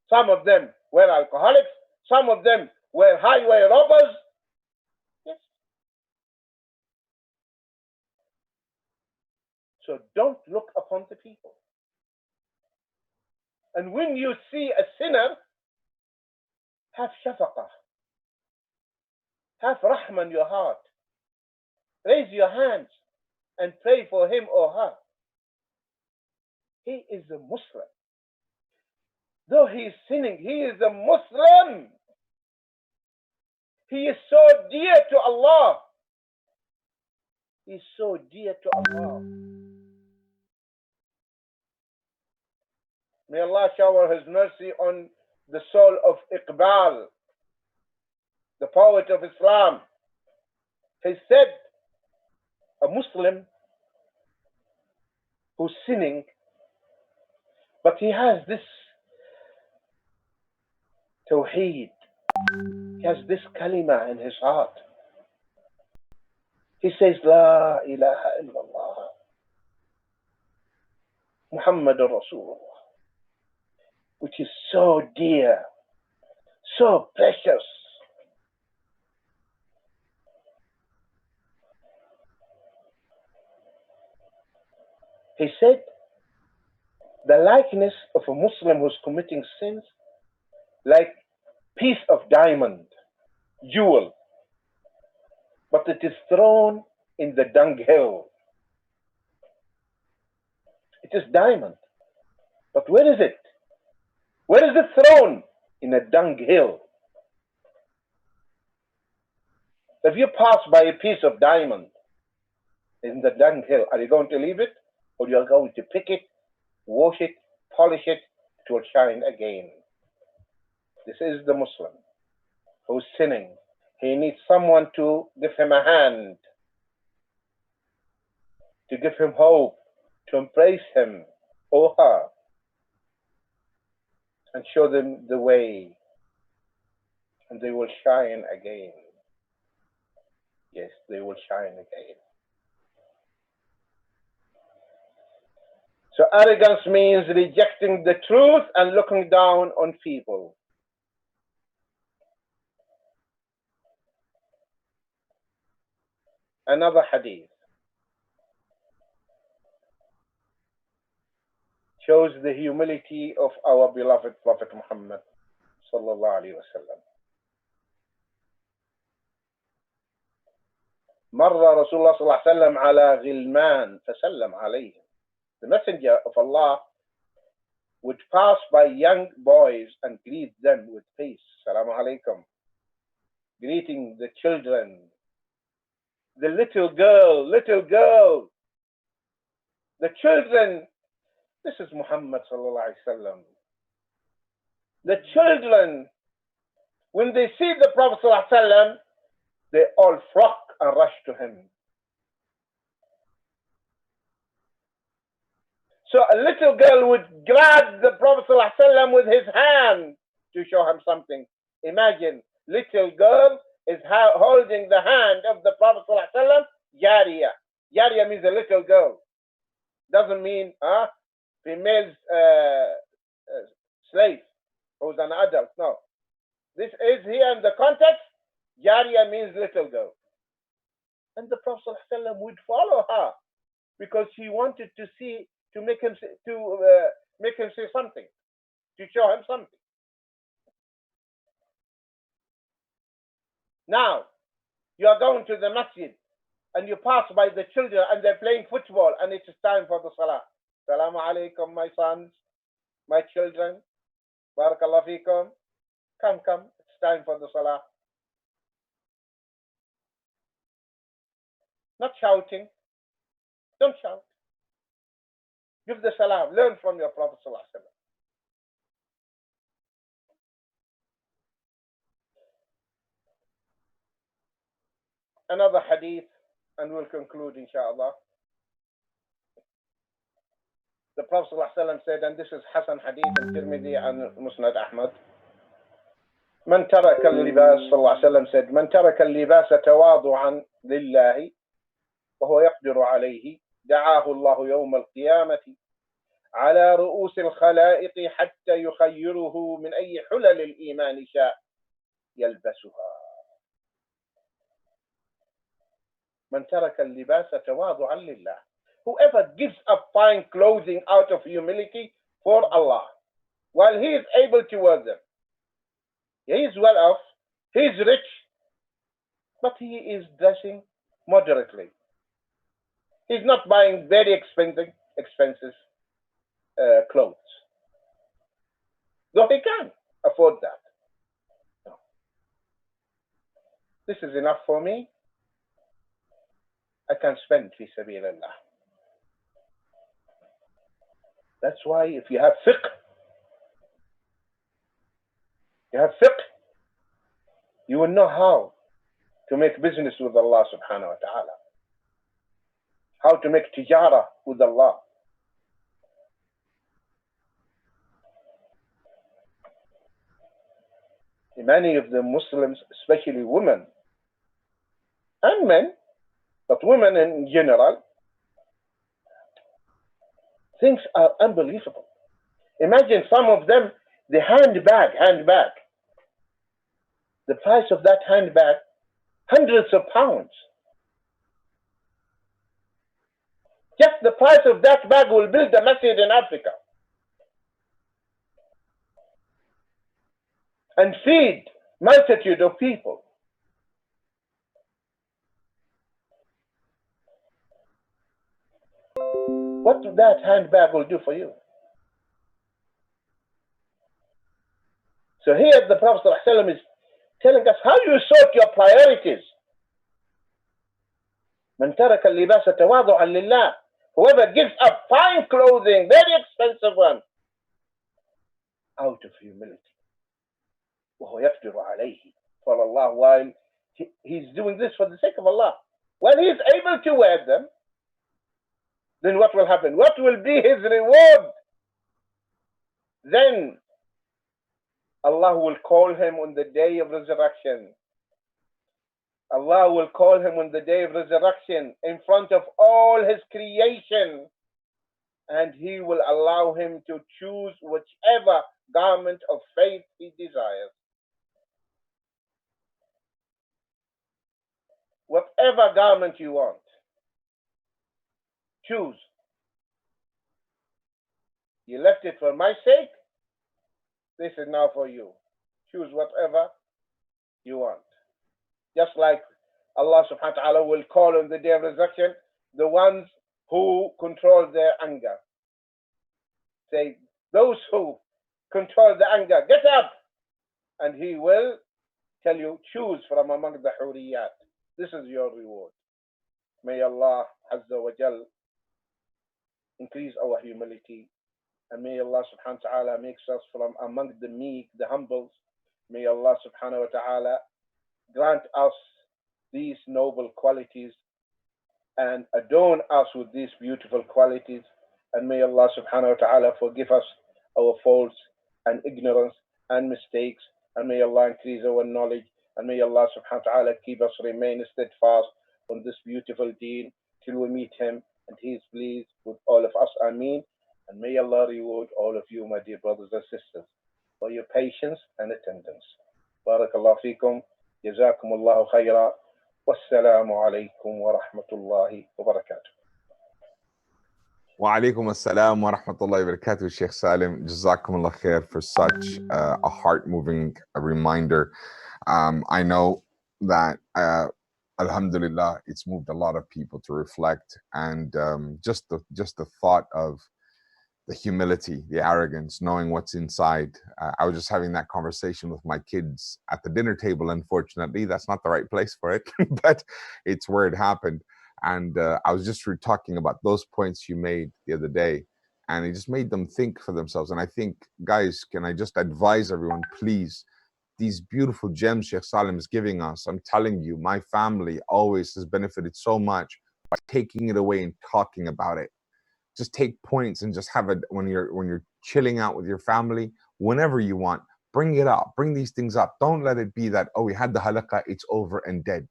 Some of them were alcoholics. Some of them were highway robbers. Yes. So don't look upon the people. And when you see a sinner, have shafaqah. Have rahmah in your heart. Raise your hands and pray for him or her. He is a Muslim. Though he is sinning, he is a Muslim. He is so dear to Allah. He is so dear to Allah. May Allah shower His mercy on the soul of Iqbal, the poet of Islam. He said, a Muslim who's sinning, but he has this tawheed, he has this kalima in his heart. He says, La ilaha illallah, Muhammadur Rasulullah, which is so dear, so precious. He said, the likeness of a Muslim who's committing sins, like piece of diamond, jewel, but it is thrown in the dunghill. It is diamond, but where is it? Where is it thrown? In a dunghill. If you pass by a piece of diamond in the dunghill, are you going to leave it? Or you are going to pick it, wash it, polish it, it will shine again. This is the Muslim who's sinning. He needs someone to give him a hand, to give him hope, to embrace him or her, and show them the way, and they will shine again. Yes, they will shine again. So arrogance means rejecting the truth and looking down on people. Another hadith shows the humility of our beloved Prophet Muhammad sallallahu alaihi wasallam. مر رسول الله صلى الله عليه وسلم على غلمان فسلم عليهم. The messenger of Allah would pass by young boys and greet them with peace. Assalamu alaikum. Greeting the children, the little girl, the children. This is Muhammad sallallahu alaihi wasallam. The children, when they see the Prophet sallallahu alaihi wasallam, they all flock and rush to him. So a little girl would grab the Prophet ﷺ with his hand to show him something. Imagine, little girl is holding the hand of the Prophet ﷺ, Jariya. Jariya means a little girl. Doesn't mean female slave who's an adult. No. This is here in the context, Jariya means little girl. And the Prophet ﷺ would follow her because he wanted to see, to make him say something, to show him something. Now, you are going to the masjid and you pass by the children and they're playing football and it is time for the salah. Assalamu alaikum, my sons, my children. Barakallahu feekum. Come, it's time for the salah. Not shouting. Don't shout. Give the salam. Learn from your Prophet sallallahu alaihi wasallam. Another hadith, and we'll conclude inshallah. The Prophet sallallahu alaihi wasallam said, and this is Hasan hadith in Tirmidhi and Musnad Ahmad. من ترك اللباس, sallallahu alaihi wasallam said, من ترك اللباس تواضعا لله وهو يقدر عليه دعاه الله يوم القيامة على رؤوس الخلائق حتى يخيره من أي حلل الإيمان شاء يلبسها. من ترك اللباس تواضعا لله. Whoever gives up fine clothing out of humility for Allah, while he is able to wear them. He is well off, he is rich, but he is dressing moderately. He's not buying very expensive clothes. Though he can afford that. No. This is enough for me. I can spend fi sabilillah. That's why if you have fiqh, you will know how to make business with Allah subhanahu wa ta'ala. How to make tijara with Allah. Many of the Muslims, especially women and men, but women in general, things are unbelievable. Imagine some of them, the handbag. The price of that handbag, hundreds of pounds. Just the price of that bag will build a masjid in Africa and feed multitude of people. What that handbag will do for you? So here the Prophet ﷺ is telling us how you sort your priorities. من ترك اللباس تواضعا لله. Whoever gives up fine clothing, very expensive one, out of humility. وهو يقدر عليه. For Allah, while he's doing this for the sake of Allah. When he's able to wear them, then what will happen? What will be his reward? Then Allah will call him on the day of resurrection. Allah will call him on the day of resurrection in front of all his creation, and he will allow him to choose whichever garment of faith he desires. Whatever garment you want, choose. You left it for my sake. This is now for you. Choose whatever you want. Just like Allah subhanahu wa ta'ala will call on the day of resurrection the ones who control their anger. Say, those who control the anger, get up! And he will tell you, choose from among the huriyat. This is your reward. May Allah Azza wa Jal increase our humility. And may Allah subhanahu wa ta'ala makes us from among the meek, the humbles. May Allah subhanahu wa ta'ala grant us these noble qualities and adorn us with these beautiful qualities. And may Allah subhanahu wa ta'ala forgive us our faults and ignorance and mistakes. And may Allah increase our knowledge. And may Allah subhanahu wa ta'ala keep us remain steadfast on this beautiful deen till we meet him and he is pleased with all of us. Ameen. And may Allah reward all of you, my dear brothers and sisters, for your patience and attendance. Barakallahu feekum. Jazakum Allahu khayra. Wassalamu alaikum wa rahmatullahi wa barakatuh. Wa alaikum assalam wa rahmatullahi wa barakatuh, Sheikh Salim. Jazakumullah khair for such a heart-moving reminder. I know that, alhamdulillah, it's moved a lot of people to reflect, and just the thought of the humility, the arrogance, knowing what's inside. I was just having that conversation with my kids at the dinner table. Unfortunately, that's not the right place for it, but it's where it happened. And I was just talking about those points you made the other day, and it just made them think for themselves. And I think, guys, can I just advise everyone, please, these beautiful gems Sheikh Salim is giving us, I'm telling you, my family always has benefited so much by taking it away and talking about it. Just take points and just have it when you're chilling out with your family, whenever you want, bring it up, bring these things up. Don't let it be that, oh, we had the halaqah, it's over and dead.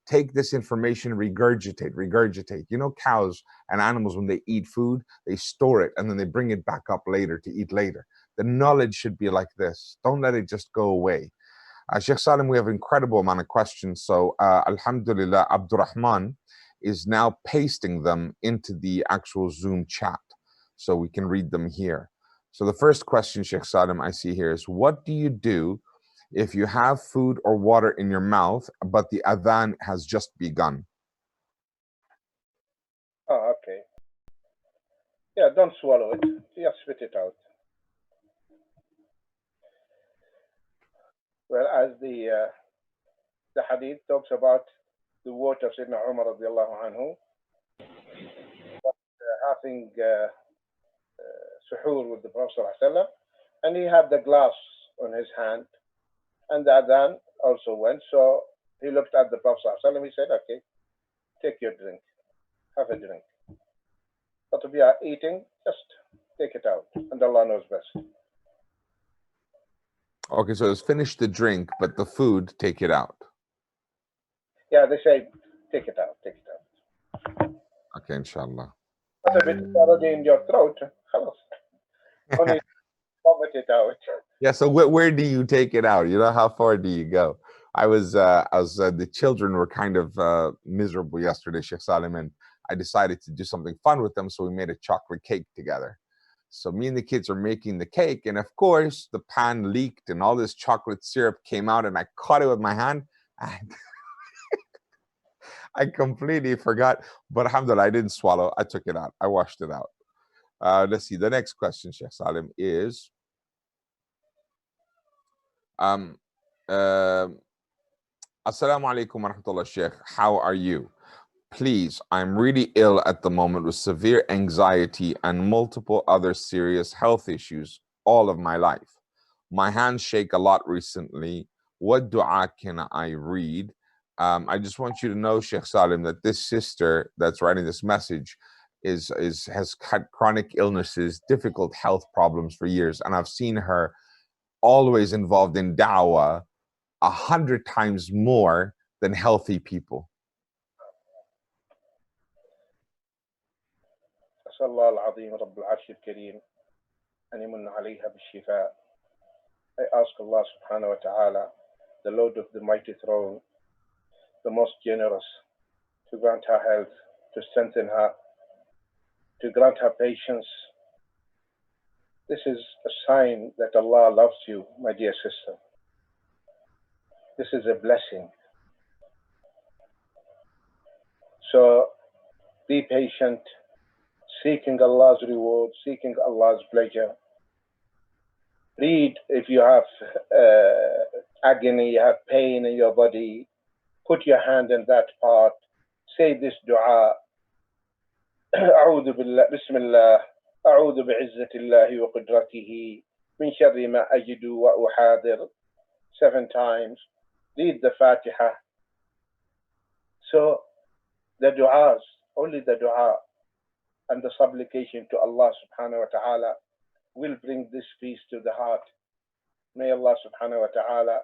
Take this information, regurgitate. You know, cows and animals, when they eat food, they store it and then they bring it back up later to eat later. The knowledge should be like this. Don't let it just go away. Sheikh Salim, we have an incredible amount of questions. So alhamdulillah, Abdurrahman is now pasting them into the actual Zoom chat so we can read them here. So the first question, Sheikh Salim, I see here is, what do you do if you have food or water in your mouth, but the adhan has just begun? Oh, okay. Yeah, don't swallow it. Just spit it out. Well, as the hadith talks about the water of Sayyidina Umar radiallahu anhu, having suhoor with the Prophet ﷺ, and he had the glass on his hand, and the adhan also went. So he looked at the Prophet ﷺ, he said, okay, take your drink, have a drink. But if you are eating, just take it out, and Allah knows best. Okay, so it's finish the drink, but the food, take it out. Yeah, they say, take it out, take it out. Okay, inshallah. But if it's already in your throat, only vomit it out. Yeah, so where do you take it out? You know, how far do you go? The children were kind of miserable yesterday, Sheikh Salim, and I decided to do something fun with them, so we made a chocolate cake together. So me and the kids are making the cake, and of course, the pan leaked and all this chocolate syrup came out, and I caught it with my hand, and I completely forgot. But alhamdulillah, I didn't swallow. I took it out. I washed it out. Let's see. The next question, Sheikh Salim, is Assalamu alaikum wa rahmatullah, Sheikh. How are you? Please, I'm really ill at the moment with severe anxiety and multiple other serious health issues all of my life. My hands shake a lot recently. What dua can I read? I just want you to know, Sheikh Salim, that this sister that's writing this message has had chronic illnesses, difficult health problems for years, and I've seen her always involved in da'wah 100 times more than healthy people. أسأل الله العظيم رب العرش الكريم أن يمن عليها بالشفاء. I ask Allah subhanahu wa ta'ala, the Lord of the mighty throne, the most generous, to grant her health, to strengthen her, to grant her patience. This is a sign that Allah loves you, my dear sister. This is a blessing. So be patient, seeking Allah's reward, seeking Allah's pleasure. Read if you have agony, you have pain in your body, put your hand in that part, say this dua. أعوذ بالله بسم الله أعوذ بعزة الله وقدرته من شر ما أجد وأحاذر 7 times. Read the Fatiha. So the du'as, only the dua and the supplication to Allah subhanahu wa ta'ala will bring this peace to the heart. May Allah subhanahu wa ta'ala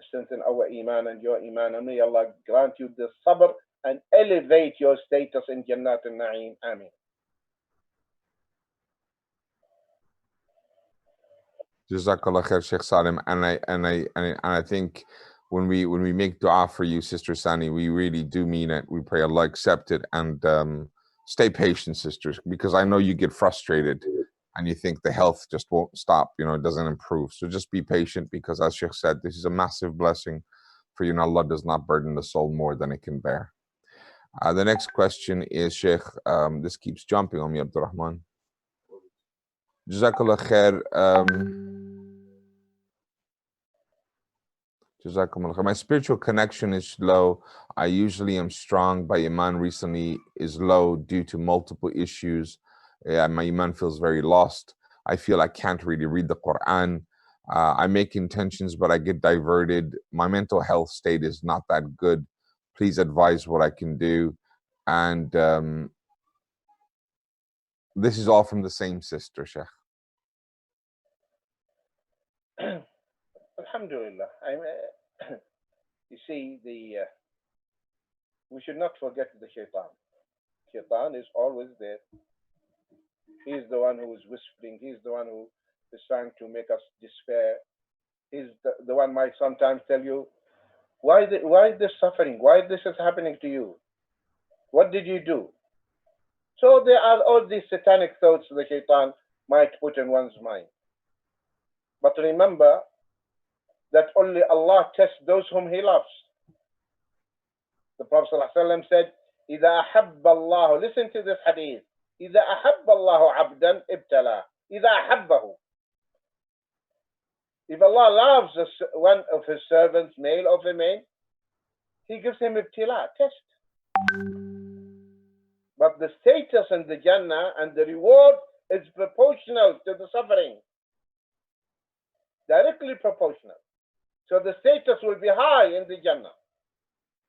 strengthen our iman and your iman, and may Allah grant you the sabr and elevate your status in Jannat al-Na'im. Ameen. Jazakallah khair, Sheikh Salim. And I think when we make dua for you, Sister Sani, we really do mean it. We pray Allah accept it, and stay patient, sisters, because I know you get frustrated and you think the health just won't stop, it doesn't improve. So just be patient, because as Sheikh said, this is a massive blessing for you, and Allah does not burden the soul more than it can bear. The next question is, Sheikh, this keeps jumping on me, Abdurrahman. Jazakallah khair. Jazakumullah khair. My spiritual connection is low. I usually am strong, but Iman recently is low due to multiple issues. My Iman feels very lost. I feel I can't really read the Quran. I make intentions, but I get diverted. My mental health state is not that good. Please advise what I can do. And this is all from the same sister, Sheikh. Alhamdulillah. You see, we should not forget the shaitan. Shaitan is always there. He's the one who is whispering. He's the one who is trying to make us despair. He's the one might sometimes tell you, why this suffering? Why this is happening to you? What did you do? So there are all these satanic thoughts the shaitan might put in one's mind. But remember that only Allah tests those whom He loves. The Prophet ﷺ said, إِذَا أَحَبَّ اللَّهُ, listen to this hadith, إِذَا أَحَبَّ اللَّهُ عَبْدًا ابْتَلَى, إِذَا أَحَبَّهُ. If Allah loves one of His servants, male or female, He gives him ibtila, test. But the status in the Jannah and the reward is proportional to the suffering. Directly proportional. So the status will be high in the Jannah.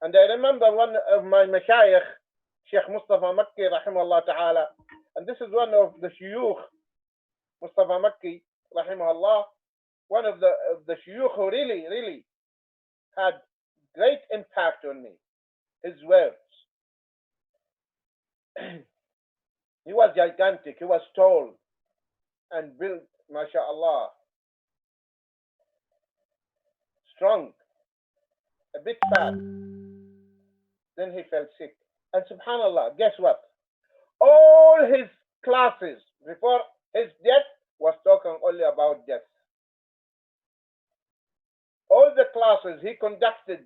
And I remember one of my mashayikh, Sheikh Mustafa Makki, rahimahullah ta'ala, and this is one of the shuyukh, Mustafa Makki, rahimahullah, one of the shuyukh who really had great impact on me. His words. He was gigantic, he was tall and built, mashallah, strong, a bit fat. Then he fell sick. And subhanallah, guess what? All his classes before his death was talking only about death. All the classes he conducted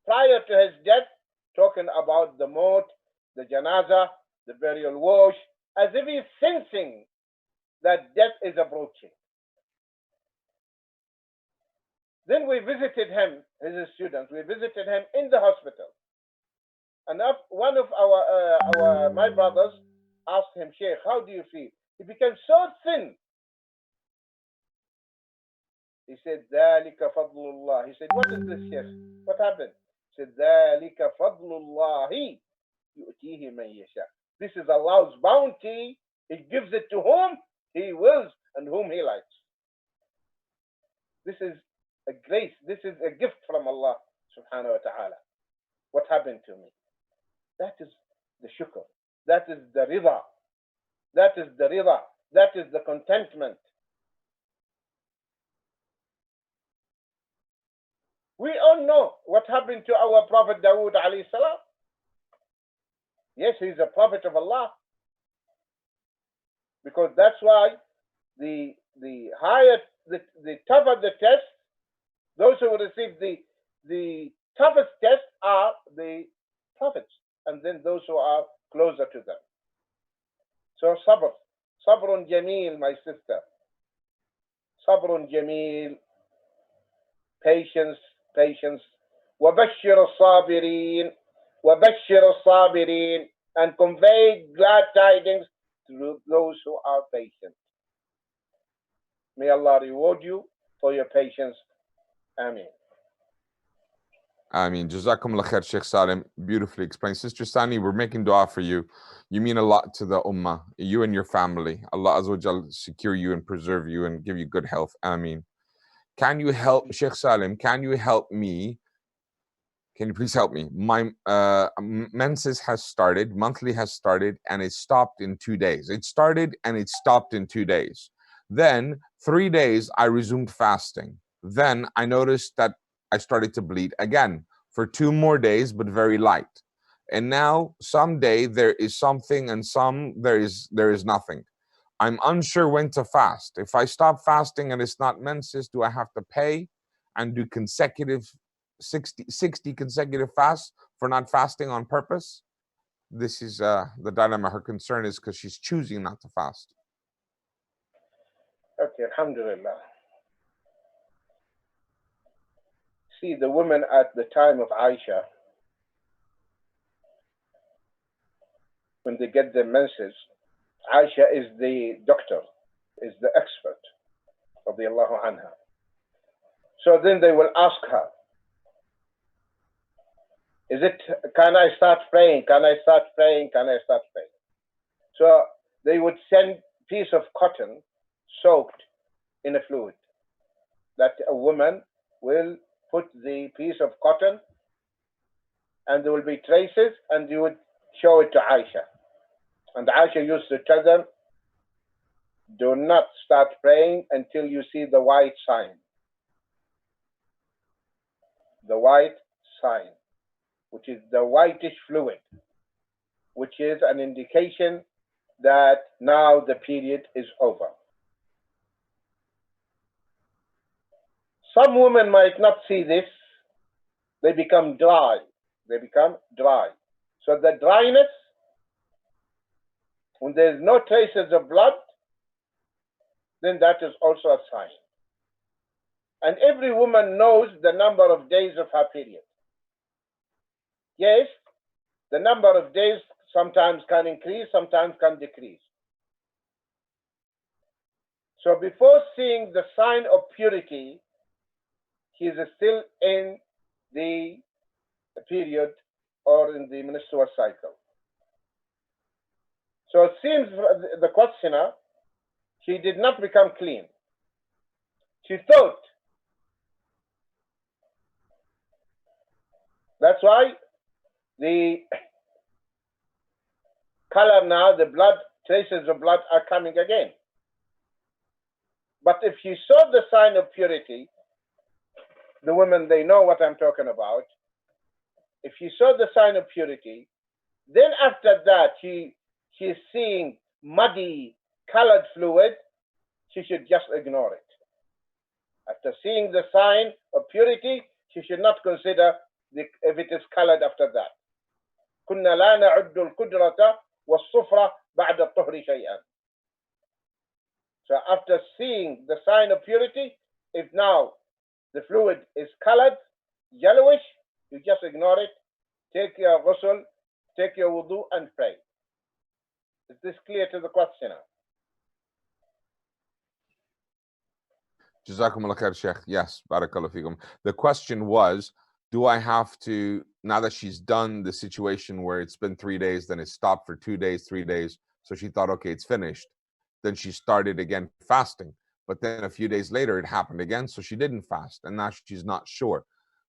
prior to his death talking about the maut, the janaza, the burial wash, as if he's sensing that death is approaching. Then we visited him, his students, we visited him in the hospital. And one of my brothers asked him, Sheikh, how do you feel? He became so thin. He said, ذَلِكَ فَضْلُ اللَّهِ. He said, what is this, Sheikh? What happened? He said, ذَلِكَ فَضْلُ اللَّهِ يُؤْتِيهِ مَنْ يَشَاءُ. This is Allah's bounty. He gives it to whom He wills and whom He likes. This is a grace. This is a gift from Allah subhanahu wa ta'ala. What happened to me? That is the shukr. That is the rida. That is the rida. That is the contentment. We all know what happened to our Prophet Dawood alayhi salam. Yes, he's a prophet of Allah. Because that's why the higher, the tougher the test, those who receive the toughest test are the prophets, and then those who are closer to them. So sabr, sabrun jameel, my sister. Sabrun jameel, patience, patience. وَبَشِّرُ الصَّابِرِينَ وَبَشِّرُ الصَّابِرِينَ, and convey glad tidings to those who are patient. May Allah reward you for your patience. Ameen. Ameen. Jazakumullah khair, Sheikh Salim. Beautifully explained. Sister Sani, we're making dua for you. You mean a lot to the ummah, you and your family. Allah Azza wa Jal secure you and preserve you and give you good health. Ameen. Can you help, Sheikh Salim, can you help me? Can you please help me? My menses has started, monthly has started, and it stopped in 2 days. It started and it stopped in 2 days. Then 3 days, I resumed fasting. Then I noticed that I started to bleed again for 2 more days, but very light. And now someday there is something and some there is nothing. I'm unsure when to fast. If I stop fasting and it's not menses, do I have to pay and do consecutive 60 consecutive fasts for not fasting on purpose? This is the dilemma. Her concern is because she's choosing not to fast. Okay, alhamdulillah. See, the women at the time of Aisha, when they get their menses, Aisha is the doctor, is the expert, radiyallahu anha. So then they will ask her, can I start praying? Can I start praying? Can I start praying? So they would send piece of cotton soaked in a fluid that a woman will put the piece of cotton and there will be traces, and you would show it to Aisha. And Aisha used to tell them, do not start praying until you see the white sign. The white sign, which is the whitish fluid, which is an indication that now the period is over. Some women might not see this. They become dry. They become dry. So the dryness, when there's no traces of blood, then that is also a sign. And every woman knows the number of days of her period. Yes, the number of days sometimes can increase, sometimes can decrease. So before seeing the sign of purity, he is still in the period or in the menstrual cycle. So it seems the questioner, she did not become clean. She thought. That's why the color now, the blood, traces of blood are coming again. But if she saw the sign of purity, the women, they know what I'm talking about. If she saw the sign of purity, then after that, she's seeing muddy colored fluid, she should just ignore it. After seeing the sign of purity, she should not consider if it is colored after that. كنا لا نعد القدرة والصفرة بعد الطهر شيئا. So after seeing the sign of purity, if now the fluid is colored yellowish, you just ignore it, take your ghusl, take your wudu and pray. Is this clear to the questioner? Jazakumullah khair, Sheikh. Yes, barakallah fikum. The question was, do I have to, now that she's done the situation where it's been 3 days, then it stopped for 2 days, 3 days, so she thought, okay, it's finished. Then she started again fasting. But then a few days later, it happened again, so she didn't fast, and now she's not sure.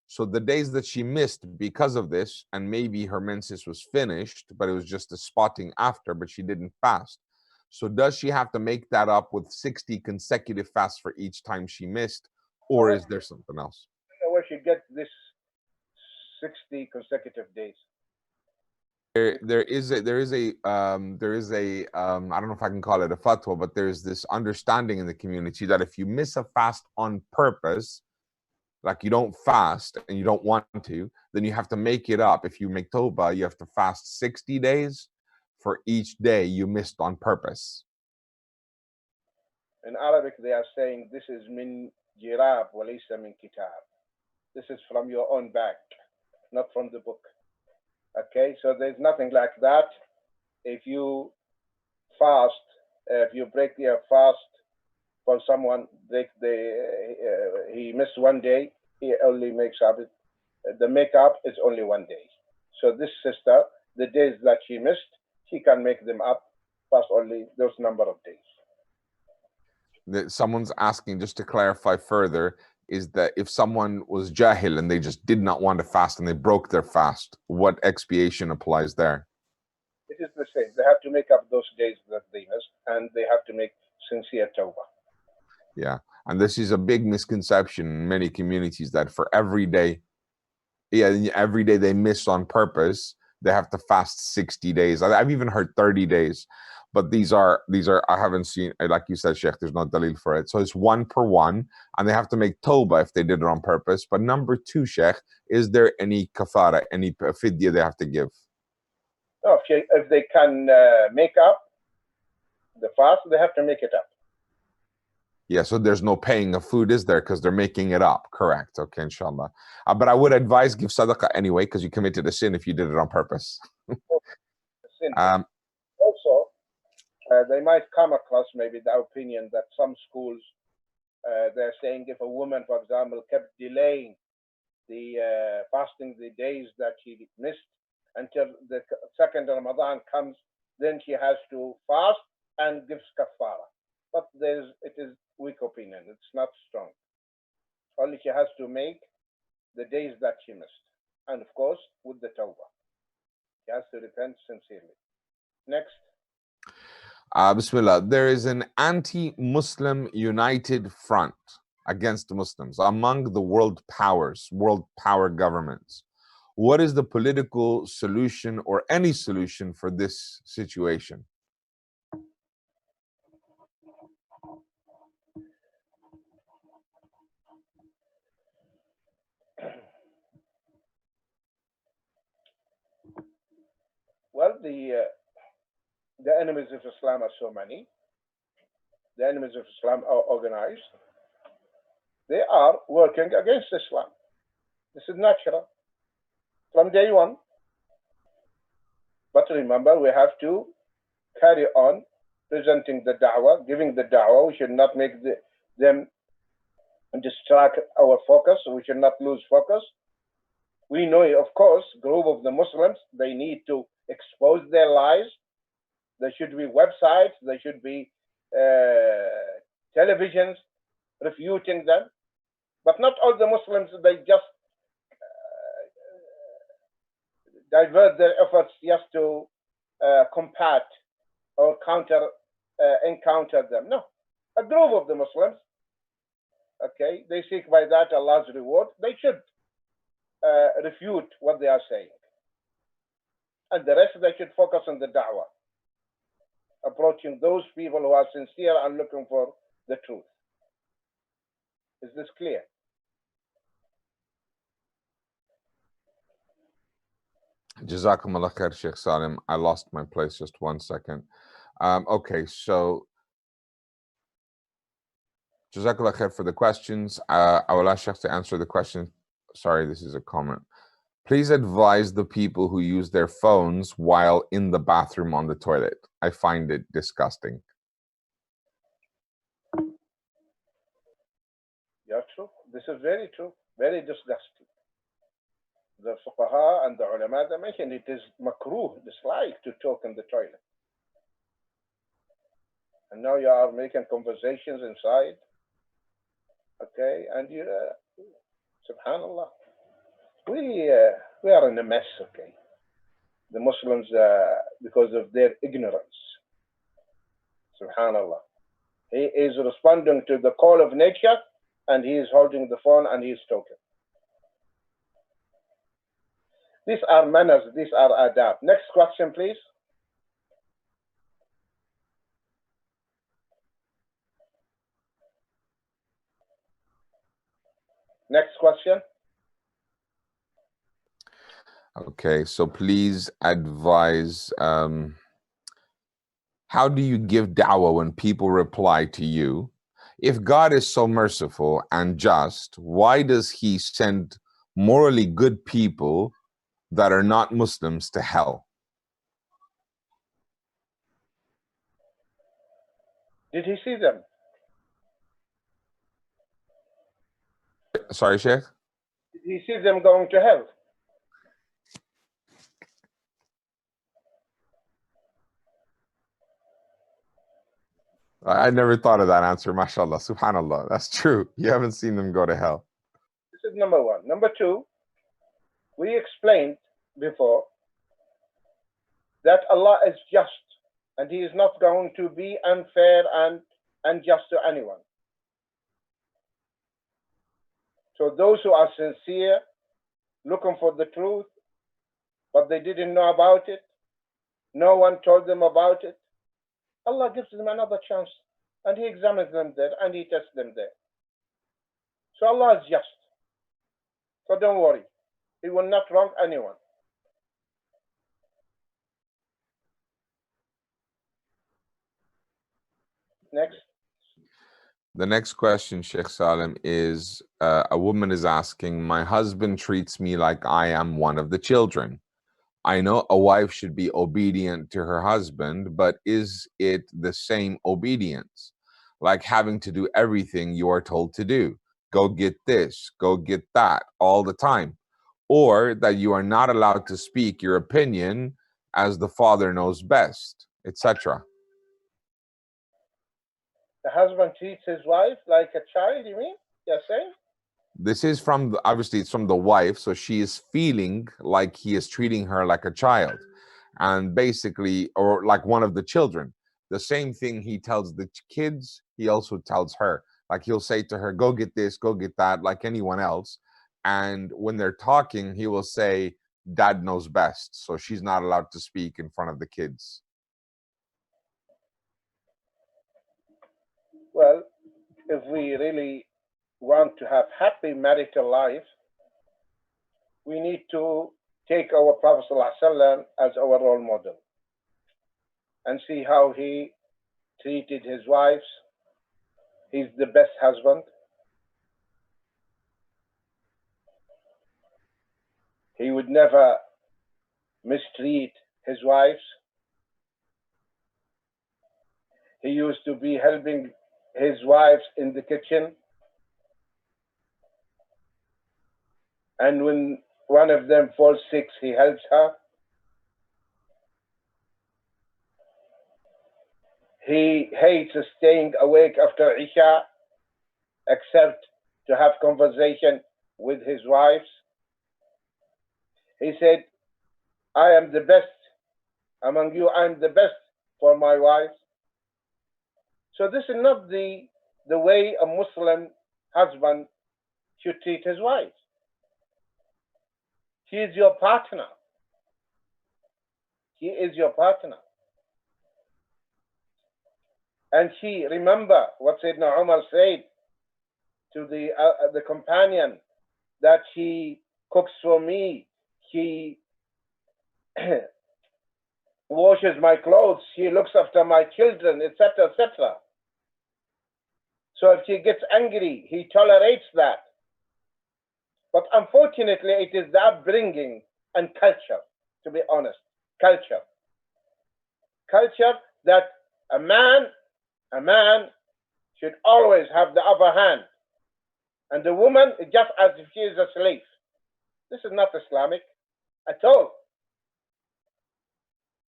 So the days that she missed because of this, and maybe her menses was finished, but it was just a spotting after, but she didn't fast. So does she have to make that up with 60 consecutive fasts for each time she missed, or is there something else? Where she gets this 60 consecutive days? There is a I don't know if I can call it a fatwa, but there's this understanding in the community that if you miss a fast on purpose, like you don't fast and you don't want to, then you have to make it up. If you make tawbah, you have to fast 60 days for each day you missed on purpose. In Arabic, they are saying this is min jirab wa laysa min kitab. This is from your own back, not from the book. Okay, so there's nothing like that. If you fast, if you break your fast for someone, he missed 1 day, he only makes up it. The makeup is only 1 day. So this sister, the days that she missed, she can make them up, fast only those number of days. Someone's asking, just to clarify further, is that if someone was jahil and they just did not want to fast and they broke their fast, what expiation applies there? It is the same. They have to make up those days that they missed, and they have to make sincere tawbah. Yeah, and this is a big misconception in many communities, that for every day, every day they miss on purpose, they have to fast 60 days. I've even heard 30 days. But these are I haven't seen, like you said, Sheikh, there's no dalil for it. So it's 1 per 1, and they have to make tawbah if they did it on purpose. But number 2, Sheikh, is there any kafara, any fidya they have to give? No, if they can make up the fast, they have to make it up. Yeah, so there's no paying of food, is there? Because they're making it up. Correct. Okay, inshallah. But I would advise give sadaqah anyway, because you committed a sin if you did it on purpose. Also, they might come across maybe the opinion that some schools, they're saying if a woman, for example, kept delaying the fasting the days that she missed until the second Ramadan comes, then she has to fast and gives kafara. But it is weak opinion. It's not strong. Only she has to make the days that she missed. And of course, with the tawbah. She has to repent sincerely. Next. Bismillah. There is an anti-Muslim united front against Muslims among the world powers, world power governments. What is the political solution or any solution for this situation? Well, the enemies of Islam are so many. The enemies of Islam are organized. They are working against Islam. This is natural from day one. But remember, we have to carry on presenting the da'wah, giving the da'wah. We should not make them distract our focus. We should not lose focus. We know, of course, group of the Muslims, they need to expose their lies. There should be websites, there should be televisions refuting them. But not all the Muslims, they just divert their efforts just to combat or encounter them. No, a group of the Muslims, okay, they seek by that Allah's reward. They should refute what they are saying. And the rest, they should focus on the da'wah, approaching those people who are sincere and looking for the truth. Is this clear? Jazakumullah khair, Sheikh Salim. I lost my place, just 1 second. Okay, so Jazakallah khair for the questions. I will ask Sheikh to answer the question. Sorry, this is a comment. Please advise the people who use their phones while in the bathroom on the toilet. I find it disgusting. That's true. This is very true. Very disgusting. The fuqaha and the ulama, they mentioned it is makruh, dislike to talk in the toilet. And now you are making conversations inside. Okay, and you, subhanallah, we are in a mess. Okay, the Muslims, because of their ignorance. Subhanallah, he is responding to the call of nature, and he is holding the phone and he is talking. These are manners. These are adab. Next question, please. Next question. Okay, so please advise, how do you give da'wah when people reply to you? If God is so merciful and just, why does he send morally good people that are not Muslims to hell? Did he see them? Sorry, Sheikh? Did he see them going to hell? I never thought of that answer, mashallah, subhanallah. That's true. You haven't seen them go to hell. This is number one. Number two, we explained before that Allah is just and he is not going to be unfair and unjust to anyone. So those who are sincere, looking for the truth, but they didn't know about it, no one told them about it, Allah gives them another chance and he examines them there and he tests them there. So Allah is just. So don't worry. He will not wrong anyone. Next. The next question, Sheikh Salim, is a woman is asking, my husband treats me like I am one of the children. I know a wife should be obedient to her husband, but is it the same obedience? Like having to do everything you are told to do. Go get this, go get that all the time. Or that you are not allowed to speak your opinion as the father knows best, etc. The husband treats his wife like a child, you mean? You're saying? This is from, obviously it's from the wife, so she is feeling like he is treating her like a child. And basically, or like one of the children. The same thing he tells the kids, he also tells her. Like he'll say to her, go get this, go get that, like anyone else. And when they're talking, he will say, dad knows best. So she's not allowed to speak in front of the kids. Well, if we really want to have happy marital life, we need to take our Prophet ﷺ as our role model and see how he treated his wives. He's the best husband. He would never mistreat his wives. He used to be helping his wives in the kitchen. And when one of them falls sick, he helps her. He hates staying awake after Isha, except to have conversation with his wives. He said, I am the best among you. I am the best for my wives. So this is not the way a Muslim husband should treat his wife. She is your partner. She is your partner. And she, remember what Sayyidina Umar said to the companion, that she cooks for me, she washes my clothes, she looks after my children, etc., etc. So if she gets angry, he tolerates that. But unfortunately, it is the upbringing and culture, to be honest, culture. Culture that a man should always have the upper hand. And the woman is just as if she is a slave. This is not Islamic at all.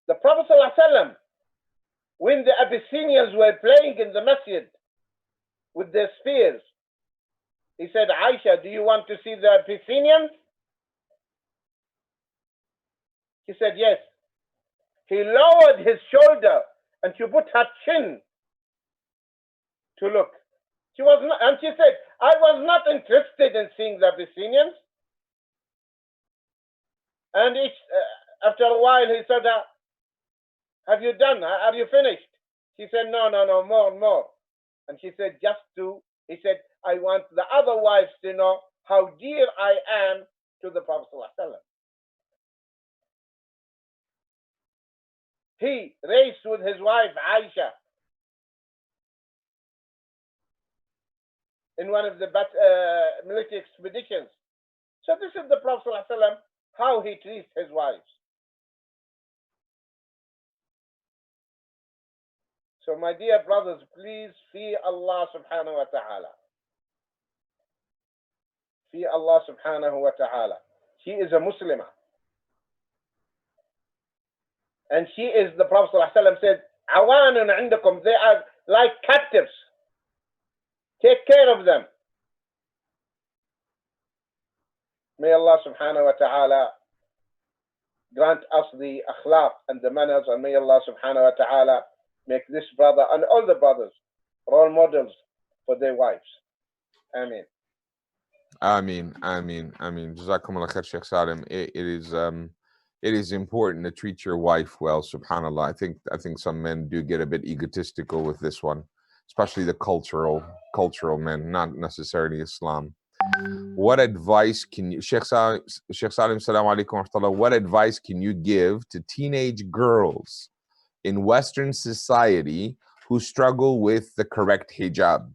The Prophet ﷺ, when the Abyssinians were playing in the masjid with their spears, he said, Aisha, do you want to see the Abyssinians? She said, yes. He lowered his shoulder and she put her chin to look. She was not, and she said, I was not interested in seeing the Abyssinians. And after a while, he said, have you done? Are you finished? She said, no, more. And she said, he said, I want the other wives to know how dear I am to the Prophet ﷺ. He raced with his wife Aisha in one of the military expeditions. So this is the Prophet ﷺ, how he treats his wives. So my dear brothers, please fear Allah subhanahu wa ta'ala. Fear Allah subhanahu wa ta'ala. She is a Muslimah. And she is, the Prophet ﷺ said, awanun indakum, they are like captives. Take care of them. May Allah subhanahu wa ta'ala grant us the akhlaq and the manners, and may Allah subhanahu wa ta'ala make this brother and all the brothers role models for their wives. Ameen. Ameen. Jazakumullah khair, Sheikh Salim. It is important to treat your wife well, subhanAllah. I think some men do get a bit egotistical with this one, especially the cultural men, not necessarily Islam. What advice can you, Sheikh Salim, salaam alaikum wa rahmatullah, what advice can you give to teenage girls in Western society who struggle with the correct hijab?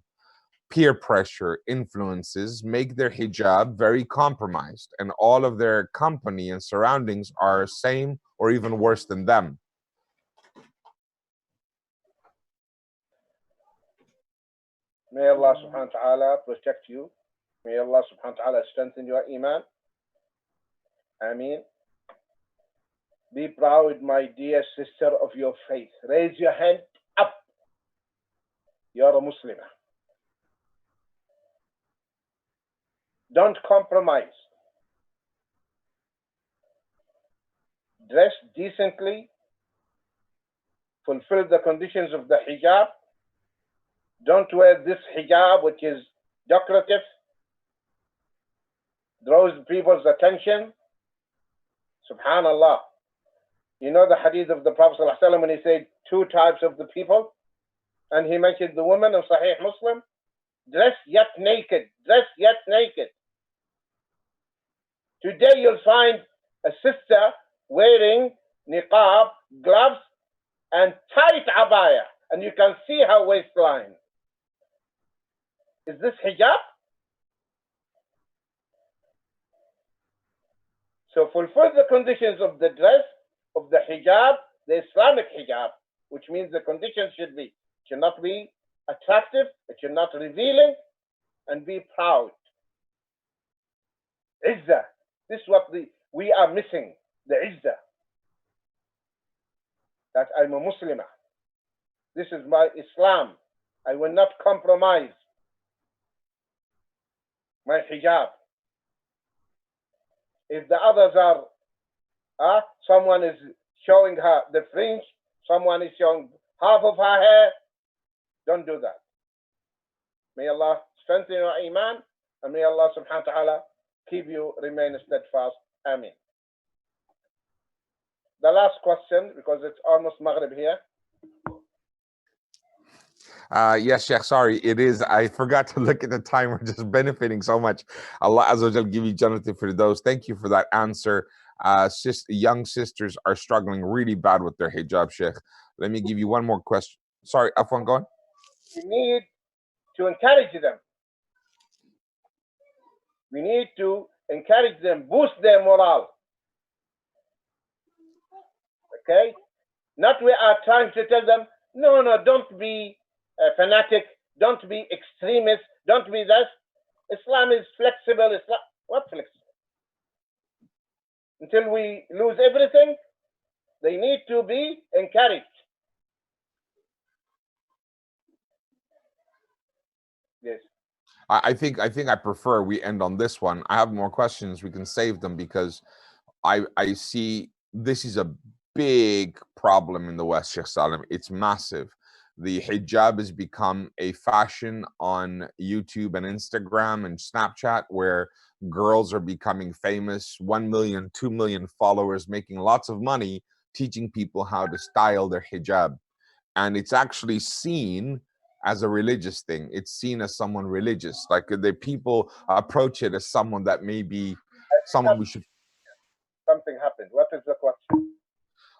Peer pressure influences make their hijab very compromised, and all of their company and surroundings are same or even worse than them. May Allah subhanahu wa ta'ala protect you. May Allah subhanahu wa ta'ala strengthen your iman. Ameen. Be proud, my dear sister, of your faith. Raise your hand up. You're a Muslimah. Don't compromise. Dress decently. Fulfill the conditions of the hijab. Don't wear this hijab which is decorative, draws people's attention. Subhanallah. You know the hadith of the Prophet ﷺ when he said two types of the people, and he mentioned the woman in Sahih Muslim, dress yet naked, dress yet naked. Today you'll find a sister wearing niqab, gloves, and tight abaya, and you can see her waistline. Is this hijab? So fulfill the conditions of the dress, of the hijab, the Islamic hijab, which means the conditions should be, it should not be attractive, it should not revealing, and be proud. Izzah. This is what we are missing, the izzah. That I'm a Muslimah. This is my Islam. I will not compromise my hijab. If the others are, someone is showing her the fringe, someone is showing half of her hair, don't do that. May Allah strengthen your iman, and may Allah subhanahu wa ta'ala keep you remain steadfast. Ameen. The last question, because it's almost Maghrib here. Yes, Sheikh, sorry, it is. I forgot to look at the time. We're just benefiting so much. Allah Azza wa Jal give you Jannah for those. Thank you for that answer. Young sisters are struggling really bad with their hijab, Sheikh. Let me give you one more question. Sorry, Afwan, go on. We need to encourage them. We need to encourage them, boost their morale. Okay? Not we are trying to tell them, no, don't be a fanatic, don't be extremist, don't be this. Islam is flexible. Islam, what flexible? Until we lose everything, they need to be encouraged. Yes. I think I prefer we end on this one. I have more questions. We can save them because I see this is a big problem in the West, Sheikh Salim. It's massive. The hijab has become a fashion on YouTube and Instagram and Snapchat, where girls are becoming famous, 1 million, 2 million followers, making lots of money, teaching people how to style their hijab. And it's actually seen as a religious thing. It's seen as someone religious. Like the people approach it as someone that may be someone we should. Something happened. What is the question?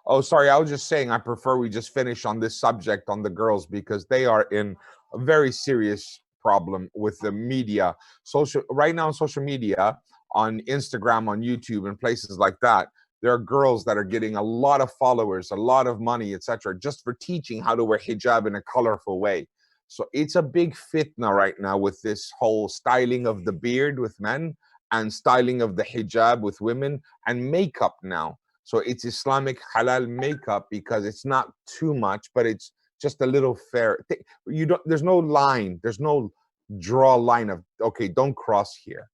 Oh, sorry. I was just saying I prefer we just finish on this subject on the girls because they are in a very serious problem with the media. Social right now on social media, on Instagram, on YouTube, and places like that, there are girls that are getting a lot of followers, a lot of money, etc., just for teaching how to wear hijab in a colorful way. So it's a big fitna right now with this whole styling of the beard with men and styling of the hijab with women and makeup now. So it's Islamic halal makeup because it's not too much, but it's just a little fair. You don't. There's no line. There's no draw line of okay. Don't cross here.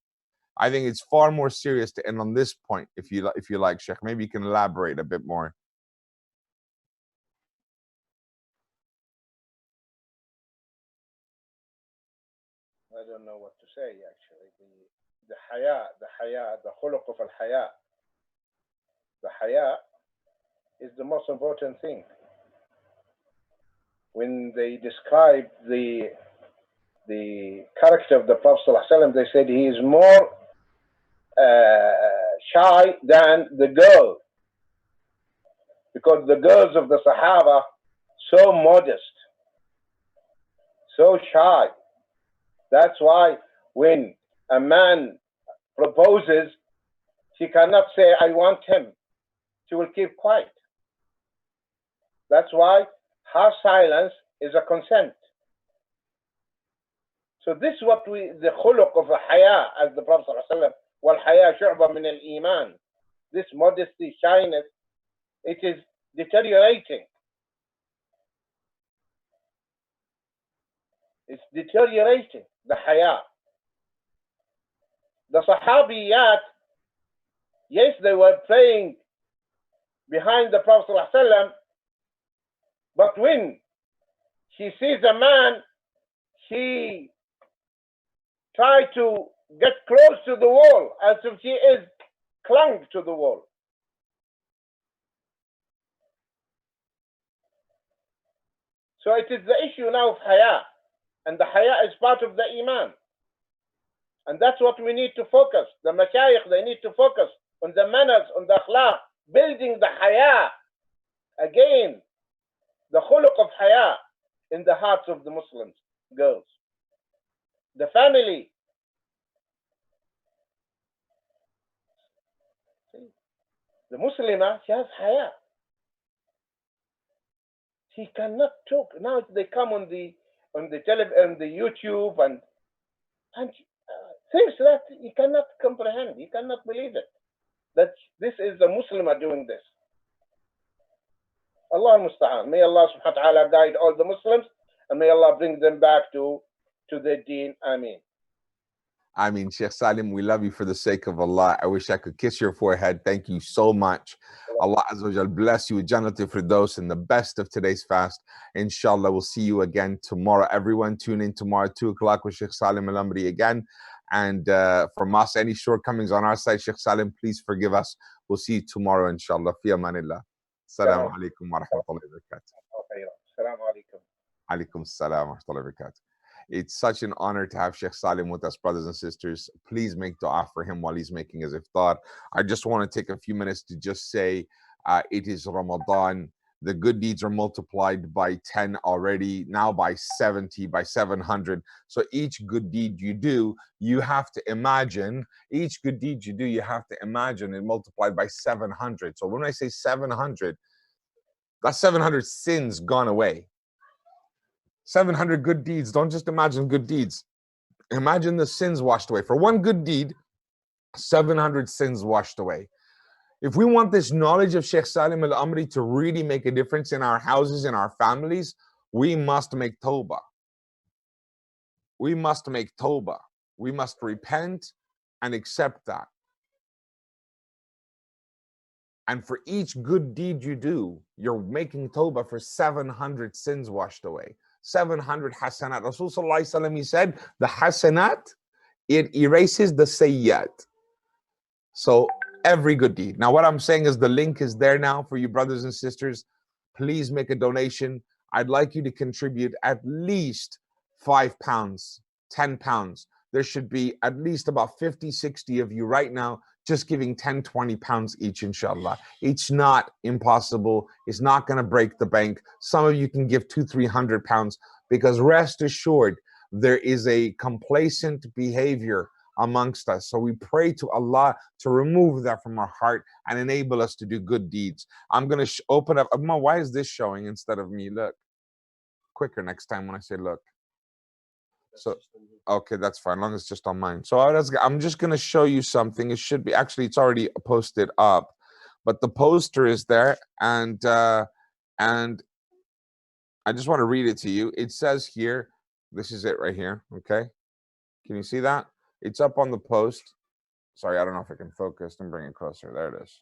I think it's far more serious to end on this point. If you like, Sheikh, maybe you can elaborate a bit more. I don't know what to say actually. The haya, the khuluq of al-haya. The haya is the most important thing. When they describe the character of the Prophet ﷺ, they said he is more shy than the girl, because the girls of the Sahaba so modest, so shy. That's why when a man proposes, she cannot say, I want him. She will keep quiet. That's why her silence is a consent. So this is what the khuluq of the haya, as the Prophet ﷺ, wal haya shu'ba min al-iman. This modesty, shyness, it is deteriorating. It's deteriorating, the haya. The Sahabiyat, yes, they were praying behind the Prophet ﷺ, but when she sees a man, she tried to get close to the wall as if she is clung to the wall. So it is the issue now of haya, and the haya is part of the iman. And that's what we need to focus. The mashayikh, they need to focus on the manners, on the akhlaq, building the haya. Again, the khuluq of haya in the hearts of the Muslims, girls. The family. See, the Muslimah, she has haya. She cannot talk. Now they come on the on the YouTube and things that you cannot comprehend. You cannot believe it. That this is the Muslimah doing this. Allah musta'an. May Allah subhanahu wa ta'ala guide all the Muslims, and may Allah bring them back to their deen. Ameen. I mean, Sheikh Salim, we love you for the sake of Allah. I wish I could kiss your forehead. Thank you so much. Allah Azza wa Jal bless you with Jannatul Firdaus and the best of today's fast. Inshallah, we'll see you again tomorrow. Everyone tune in tomorrow, 2 o'clock with Sheikh Salim Al-Amry again. And from us, any shortcomings on our side, Sheikh Salim, please forgive us. We'll see you tomorrow, inshallah. Fi amanillah. Assalamu alaikum wa rahmatullahi wa barakatuh. Assalamu alaikum. Alaikum assalam wa rahmatullahi wa barakatuh. It's such an honor to have Sheikh Salim with us, brothers and sisters. Please make dua for him while he's making his iftar. I just want to take a few minutes to just say it is Ramadan. The good deeds are multiplied by 10 already, now by 70, by 700. So each good deed you do, you have to imagine, each good deed you do, you have to imagine it multiplied by 700. So when I say 700, that's 700 sins gone away. 700 good deeds. Don't just imagine good deeds. Imagine the sins washed away. For one good deed, 700 sins washed away. If we want this knowledge of Sheikh Salim al-Amri to really make a difference in our houses, in our families, we must make tawbah. We must make tawbah. We must repent and accept that. And for each good deed you do, you're making tawbah for 700 sins washed away. 700 hasanat. Rasul sallallahu alaihi wasallam, he said, the hasanat, it erases the sayyat. So every good deed. Now what I'm saying is the link is there now for you brothers and sisters. Please make a donation. I'd like you to contribute at least £5, £10. There should be at least about 50, 60 of you right now just giving 10, 20 pounds each, inshallah. It's not impossible. It's not going to break the bank. Some of you can give 200, 300 pounds, because rest assured, there is a complacent behavior amongst us. So we pray to Allah to remove that from our heart and enable us to do good deeds. I'm going to open up. Amma, why is this showing instead of me? Look. Quicker next time when I say look. So, okay, that's fine, as long as it's just on mine. So I'm just going to show you something. It should be, actually, it's already posted up, but the poster is there, and I just want to read it to you. It says here, this is it right here, okay? Can you see that? It's up on the post. Sorry, I don't know if I can focus and bring it closer. There it is.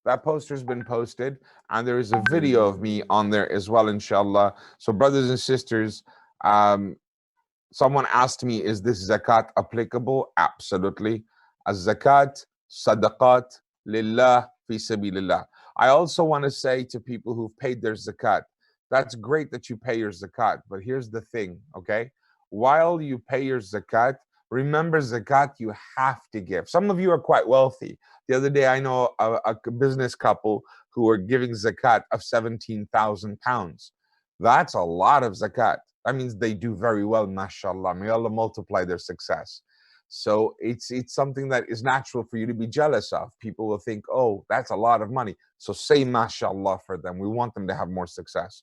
That poster's been posted, and there is a video of me on there as well, inshallah. So brothers and sisters, someone asked me, is this zakat applicable? Absolutely. Az-zakat, sadaqat, lillah, fi sabilillah. I also want to say to people who've paid their zakat, that's great that you pay your zakat, but here's the thing, okay? While you pay your zakat, remember zakat you have to give. Some of you are quite wealthy. The other day, I know a business couple who were giving zakat of 17,000 pounds. That's a lot of zakat. That means they do very well, mashallah. May Allah multiply their success. So it's something that is natural for you to be jealous of. People will think, oh, that's a lot of money. So say mashallah for them. We want them to have more success.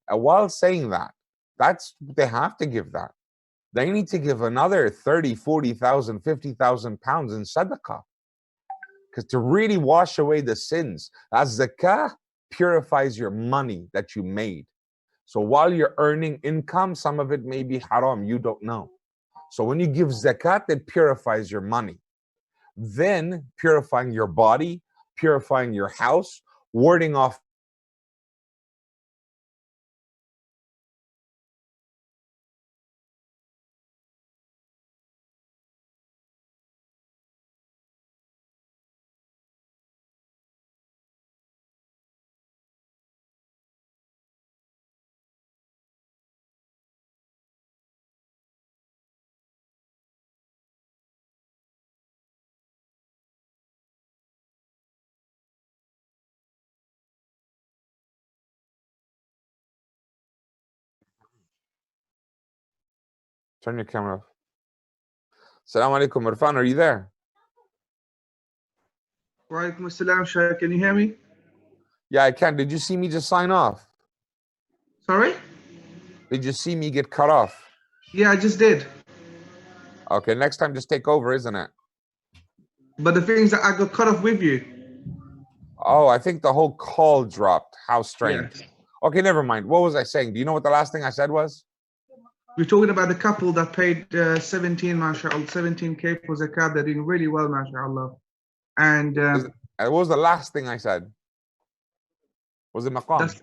And while saying that, they have to give that. They need to give another 30, 40,000, 50,000 pounds in sadaqah. Because to really wash away the sins, as zakah purifies your money that you made. So while you're earning income, some of it may be haram, you don't know. So when you give zakat, it purifies your money. Then purifying your body, purifying your house, warding off. Turn your camera off. Assalamu alaikum, Irfan, are you there? Walaikum assalam, Sheikh. Can you hear me? Yeah, I can. Did you see me just sign off? Sorry? Did you see me get cut off? Yeah, I just did. Okay, next time just take over, isn't it? But the thing is that I got cut off with you. Oh, I think the whole call dropped. How strange. Yes. Okay, never mind. What was I saying? Do you know what the last thing I said was? We're talking about the couple that paid 17K for zakat. They're doing really well, mashallah. And What was the last thing I said? Was it maqam?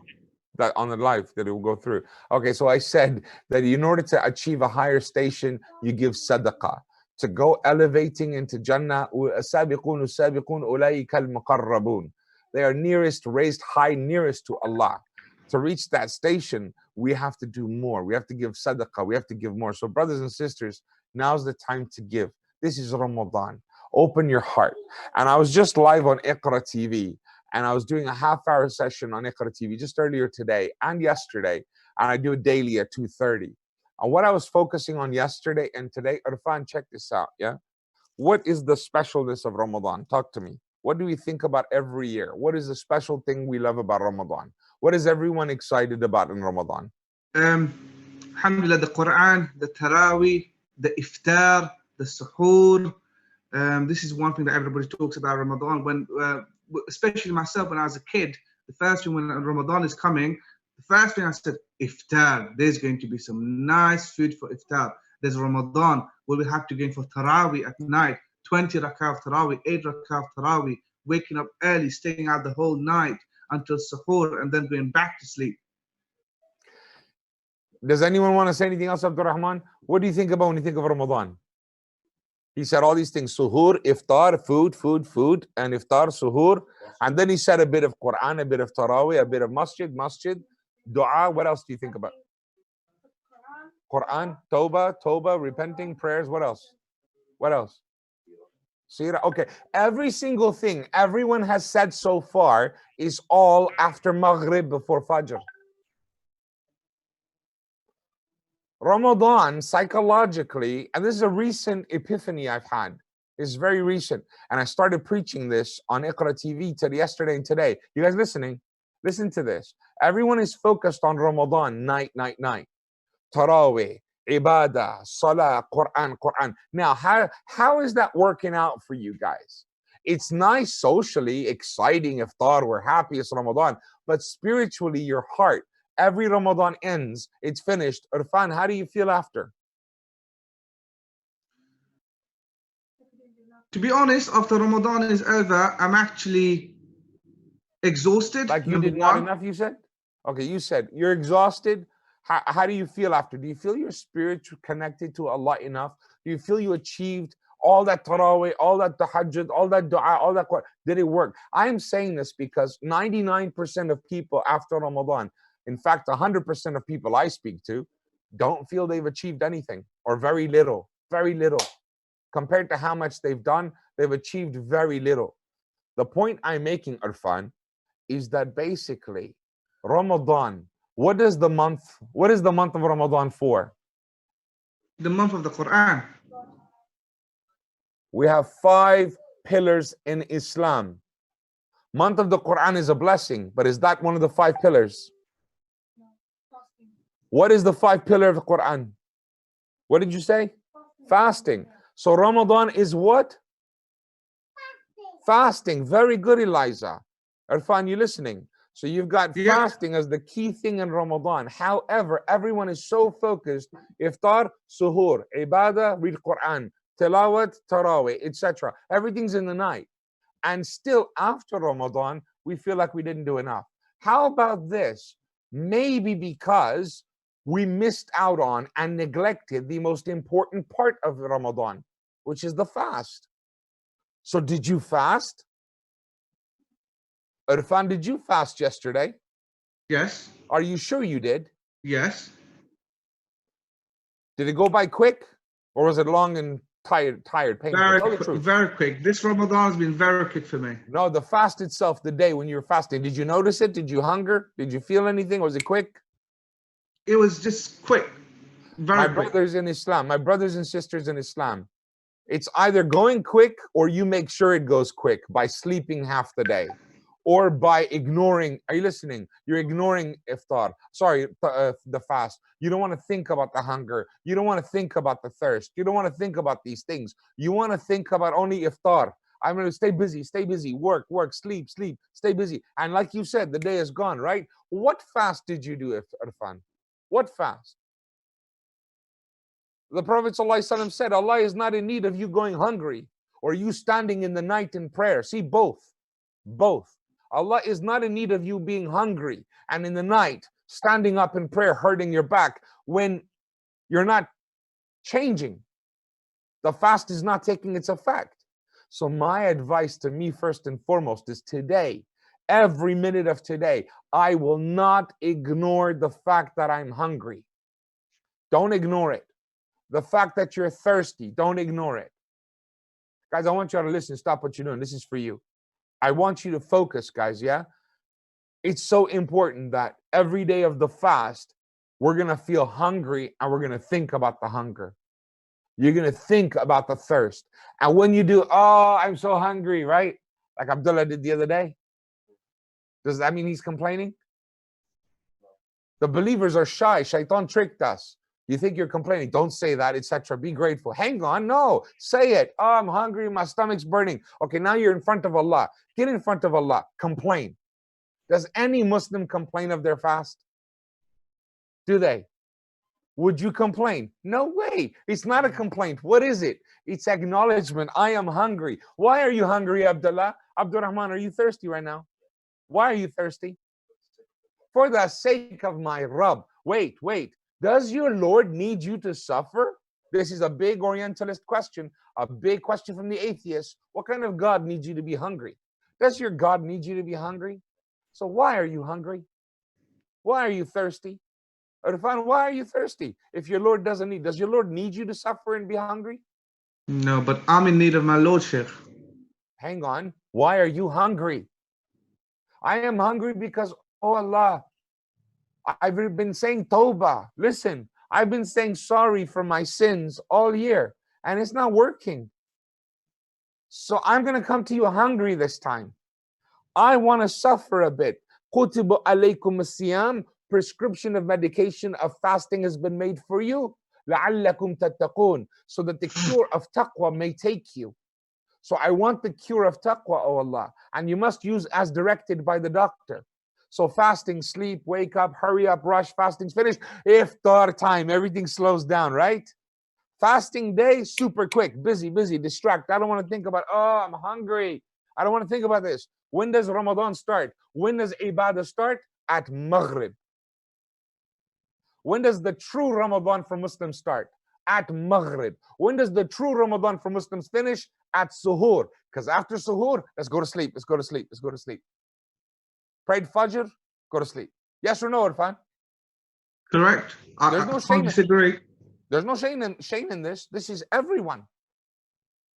That on the live that it will go through. Okay, so I said that in order to achieve a higher station, you give sadaqah. To go elevating into Jannah, they are nearest, raised high, nearest to Allah. To reach that station, we have to do more. We have to give sadaqah. We have to give more. So brothers and sisters, now's the time to give. This is Ramadan. Open your heart. And I was just live on Iqra TV, and I was doing a half-hour session on Iqra TV just earlier today and yesterday, and I do it daily at 2:30. And what I was focusing on yesterday and today, Irfan, check this out, yeah? What is the specialness of Ramadan? Talk to me. What do we think about every year? What is the special thing we love about Ramadan? What is everyone excited about in Ramadan? Alhamdulillah, the Quran, the Taraweeh, the Iftar, the Suhoor. This is one thing that everybody talks about Ramadan. When, especially myself, when I was a kid, the first thing when Ramadan is coming, the first thing I said, Iftar. There's going to be some nice food for Iftar. There's Ramadan. We'll have to go in for Taraweeh at night, 20 rakah of Taraweeh, 8 rakah of Taraweeh, waking up early, staying out the whole night until Suhoor, and then going back to sleep. Does anyone want to say anything else, Abdul Rahman? What do you think about when you think of Ramadan? He said all these things: suhoor, iftar, food, and iftar, suhoor. And then he said a bit of Quran, a bit of Taraweeh, a bit of masjid, dua. What else do you think about? Quran, Tawbah, repenting, prayers. What else? What else? Seerah. Okay. Every single thing everyone has said so far is all after Maghrib before Fajr. Ramadan, psychologically, and this is a recent epiphany I've had. It's very recent. And I started preaching this on Iqra TV yesterday and today. You guys listening? Listen to this. Everyone is focused on Ramadan, night. Taraweeh, Ibadah, Salah, Quran. Now, how is that working out for you guys? It's nice socially, exciting, iftar, we're happy, it's Ramadan. But spiritually, your heart, every Ramadan ends, it's finished. Irfan, how do you feel after? To be honest, after Ramadan is over, I'm actually exhausted. Like you did not enough, you said? Okay, you said you're exhausted. How do you feel after? Do you feel your spirit connected to Allah enough? Do you feel you achieved all that Taraweeh, all that tahajjud, all that dua, all that? Did it work? I am saying this because 99% of people after Ramadan, in fact, 100% of people I speak to, don't feel they've achieved anything or very little. Compared to how much they've done, they've achieved very little. The point I'm making, Irfan, is that basically Ramadan, what is the month of Ramadan for? The month of the Quran. We have 5 pillars in Islam. Month of the Quran is a blessing, but is that one of the 5 pillars? What is the 5 pillar of the Quran? What did you say? Fasting. So Ramadan is what? Fasting. Very good, Eliza. Irfan, you listening? So you've got fasting as the key thing in Ramadan. However, everyone is so focused. Iftar, suhoor, ibadah, read Quran, tilawat, tarawih, etc. Everything's in the night. And still after Ramadan, we feel like we didn't do enough. How about this? Maybe because we missed out on and neglected the most important part of Ramadan, which is the fast. So did you fast? Irfan, did you fast yesterday? Yes. Are you sure you did? Yes. Did it go by quick? Or was it long and tired, painful? Tell the truth. Very quick. This Ramadan has been very quick for me. No, the fast itself, the day when you were fasting, did you notice it? Did you hunger? Did you feel anything? Was it quick? It was just quick. Very quick. Brothers in Islam, my brothers and sisters in Islam, it's either going quick or you make sure it goes quick by sleeping half the day or by ignoring. Are you listening? You're ignoring iftar. Sorry, the fast. You don't want to think about the hunger. You don't want to think about the thirst. You don't want to think about these things. You want to think about only iftar. I'm going to stay busy, work, sleep, stay busy. And like you said, the day is gone, right? What fast did you do, Irfan? What fast? The Prophet ﷺ said, Allah is not in need of you going hungry or you standing in the night in prayer. See, both. Allah is not in need of you being hungry and in the night standing up in prayer, hurting your back when you're not changing. The fast is not taking its effect. So my advice to me first and foremost is today, every minute of today, I will not ignore the fact that I'm hungry. Don't ignore it. The fact that you're thirsty, don't ignore it. Guys, I want you to listen. Stop what you're doing. This is for you. I want you to focus, guys, yeah? It's so important that every day of the fast, we're going to feel hungry and we're going to think about the hunger. You're going to think about the thirst. And when you do, oh, I'm so hungry, right? Like Abdullah did the other day. Does that mean he's complaining? The believers are shy. Shaitan tricked us. You think you're complaining. Don't say that, etc. Be grateful. Hang on. No, say it. Oh, I'm hungry. My stomach's burning. Okay, now you're in front of Allah. Get in front of Allah. Complain. Does any Muslim complain of their fast? Do they? Would you complain? No way. It's not a complaint. What is it? It's acknowledgement. I am hungry. Why are you hungry, Abdullah? Abdurrahman, are you thirsty right now? Why are you thirsty? For the sake of my Rabb. Wait. Does your Lord need you to suffer? This is a big Orientalist question, a big question from the atheist. What kind of God needs you to be hungry? Does your God need you to be hungry? So why are you hungry? Why are you thirsty? Irfan, why are you thirsty? If your Lord doesn't need, does your Lord need you to suffer and be hungry? No, but I'm in need of my Lord, Sheikh. Hang on. Why are you hungry? I am hungry because, oh Allah, I've been saying tawbah. Listen, I've been saying sorry for my sins all year, and it's not working. So I'm going to come to you hungry this time. I want to suffer a bit. Kutiba alaykum as-siyam, prescription of medication of fasting has been made for you. لَعَلَّكُمْ تَتَّقُونَ, so that the cure of taqwa may take you. So I want the cure of taqwa, oh Allah, and you must use as directed by the doctor. So fasting, sleep, wake up, hurry up, rush, fasting's finished. Iftar time, everything slows down, right? Fasting day, super quick, busy, distract. I don't want to think about, oh, I'm hungry. I don't want to think about this. When does Ramadan start? When does Ibadah start? At Maghrib. When does the true Ramadan for Muslims start? At Maghrib. When does the true Ramadan for Muslims finish? At Suhoor. Because after Suhoor, let's go to sleep. Prayed Fajr, go to sleep. Yes or no, Irfan? Correct. There's no I disagree. There's no shame in this. This is everyone.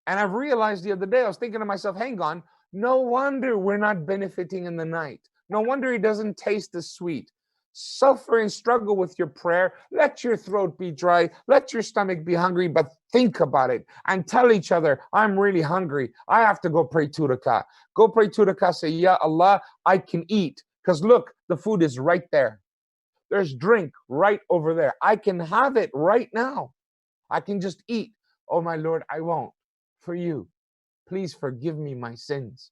And I've realized the other day, I was thinking to myself, hang on, no wonder we're not benefiting in the night. No wonder it doesn't taste as sweet. Suffer and struggle with your prayer. Let your throat be dry. Let your stomach be hungry, but think about it and tell each other, I'm really hungry. I have to go pray 2 rakah. Go pray 2 rakah. Say, Ya Allah, I can eat. Because look, the food is right there. There's drink right over there. I can have it right now. I can just eat. Oh, my Lord, I won't. For you, please forgive me my sins.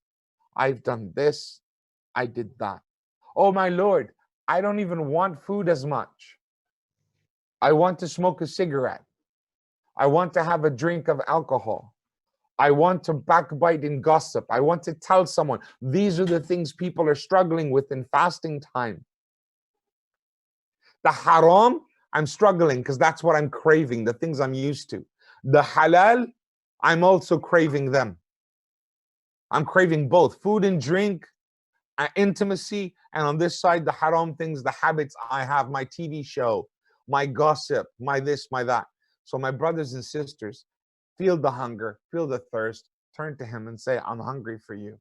I've done this. I did that. Oh, my Lord, I don't even want food as much. I want to smoke a cigarette. I want to have a drink of alcohol. I want to backbite and gossip. I want to tell someone. These are the things people are struggling with in fasting time. The haram, I'm struggling because that's what I'm craving, the things I'm used to. The halal, I'm also craving them. I'm craving both food and drink, intimacy, and on this side, the haram things, the habits I have, my TV show, my gossip, my this, my that. So my brothers and sisters, feel the hunger, feel the thirst, turn to him and say, I'm hungry for you.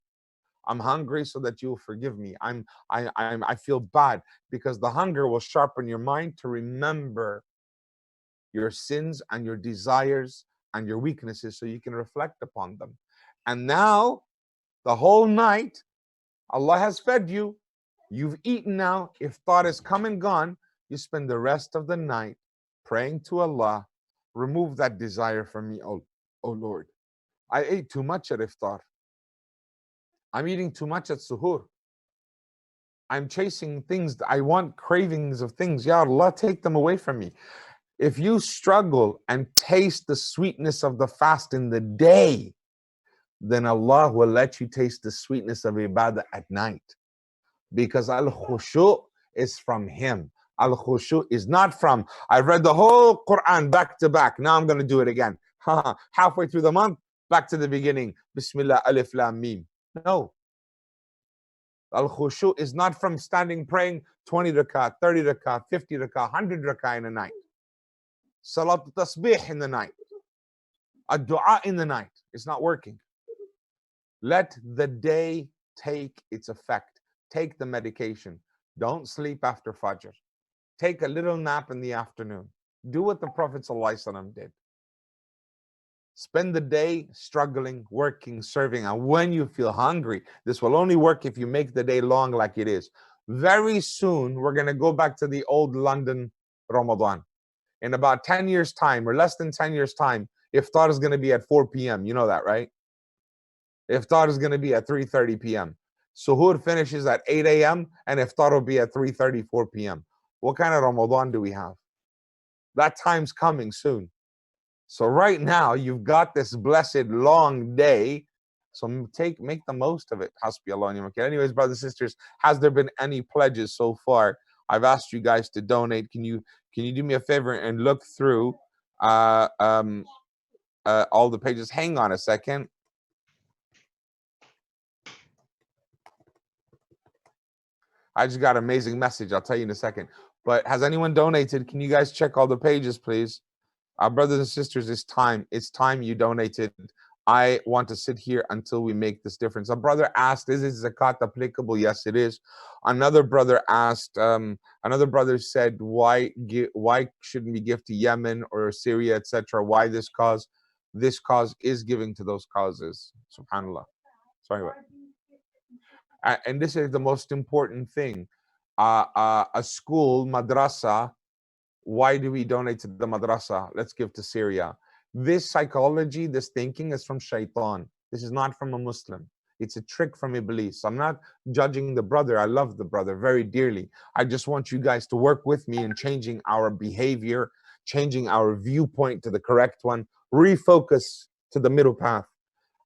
I'm hungry so that you'll forgive me. I feel bad, because the hunger will sharpen your mind to remember your sins and your desires and your weaknesses so you can reflect upon them. And now, the whole night, Allah has fed you. You've eaten now. If thought is come and gone, you spend the rest of the night praying to Allah, remove that desire from me, oh Lord. I ate too much at iftar. I'm eating too much at suhoor. I'm chasing things. I want cravings of things. Ya Allah, take them away from me. If you struggle and taste the sweetness of the fast in the day, then Allah will let you taste the sweetness of ibadah at night. Because al-khushu' is from Him. Al-khushu' is not from, I read the whole Quran back to back. Now I'm going to do it again. Halfway through the month, back to the beginning. Bismillah, alif, lam, mim. No. Al-khushu' is not from standing praying 20 rakah, 30 rakah, 50 rakah, 100 rakah in a night. Salat tasbih in the night. A dua in the night. It's not working. Let the day take its effect. Take the medication. Don't sleep after Fajr. Take a little nap in the afternoon. Do what the Prophet ﷺ did. Spend the day struggling, working, serving. And when you feel hungry, this will only work if you make the day long like it is. Very soon, we're going to go back to the old London Ramadan. in about 10 years time or less than 10 years time, iftar is going to be at 4 p.m. You know that, right? Iftar is going to be at 3:30 p.m. Suhoor finishes at 8 a.m. and iftar will be at 3:30, 4 p.m. What kind of Ramadan do we have? That time's coming soon. So right now you've got this blessed long day. So make the most of it. Hasbi Allah wa ni'mal wakeel. Anyways, brothers and sisters, has there been any pledges so far? I've asked you guys to donate. Can you do me a favor and look through all the pages? Hang on a second. I just got an amazing message. I'll tell you in a second. But has anyone donated? Can you guys check all the pages, please? Our brothers and sisters, it's time. It's time you donated. I want to sit here until we make this difference. A brother asked, is zakat applicable? Yes, it is. Another brother asked, another brother said, why shouldn't we give to Yemen or Syria, etc.? Why this cause? This cause is giving to those causes. SubhanAllah. Sorry, what? And this is the most important thing. A school, madrasa, why do we donate to the madrasa? Let's give to Syria. This psychology, this thinking is from shaitan. This is not from a Muslim. It's a trick from Iblis. I'm not judging the brother. I love the brother very dearly. I just want you guys to work with me in changing our behavior, changing our viewpoint to the correct one, refocus to the middle path,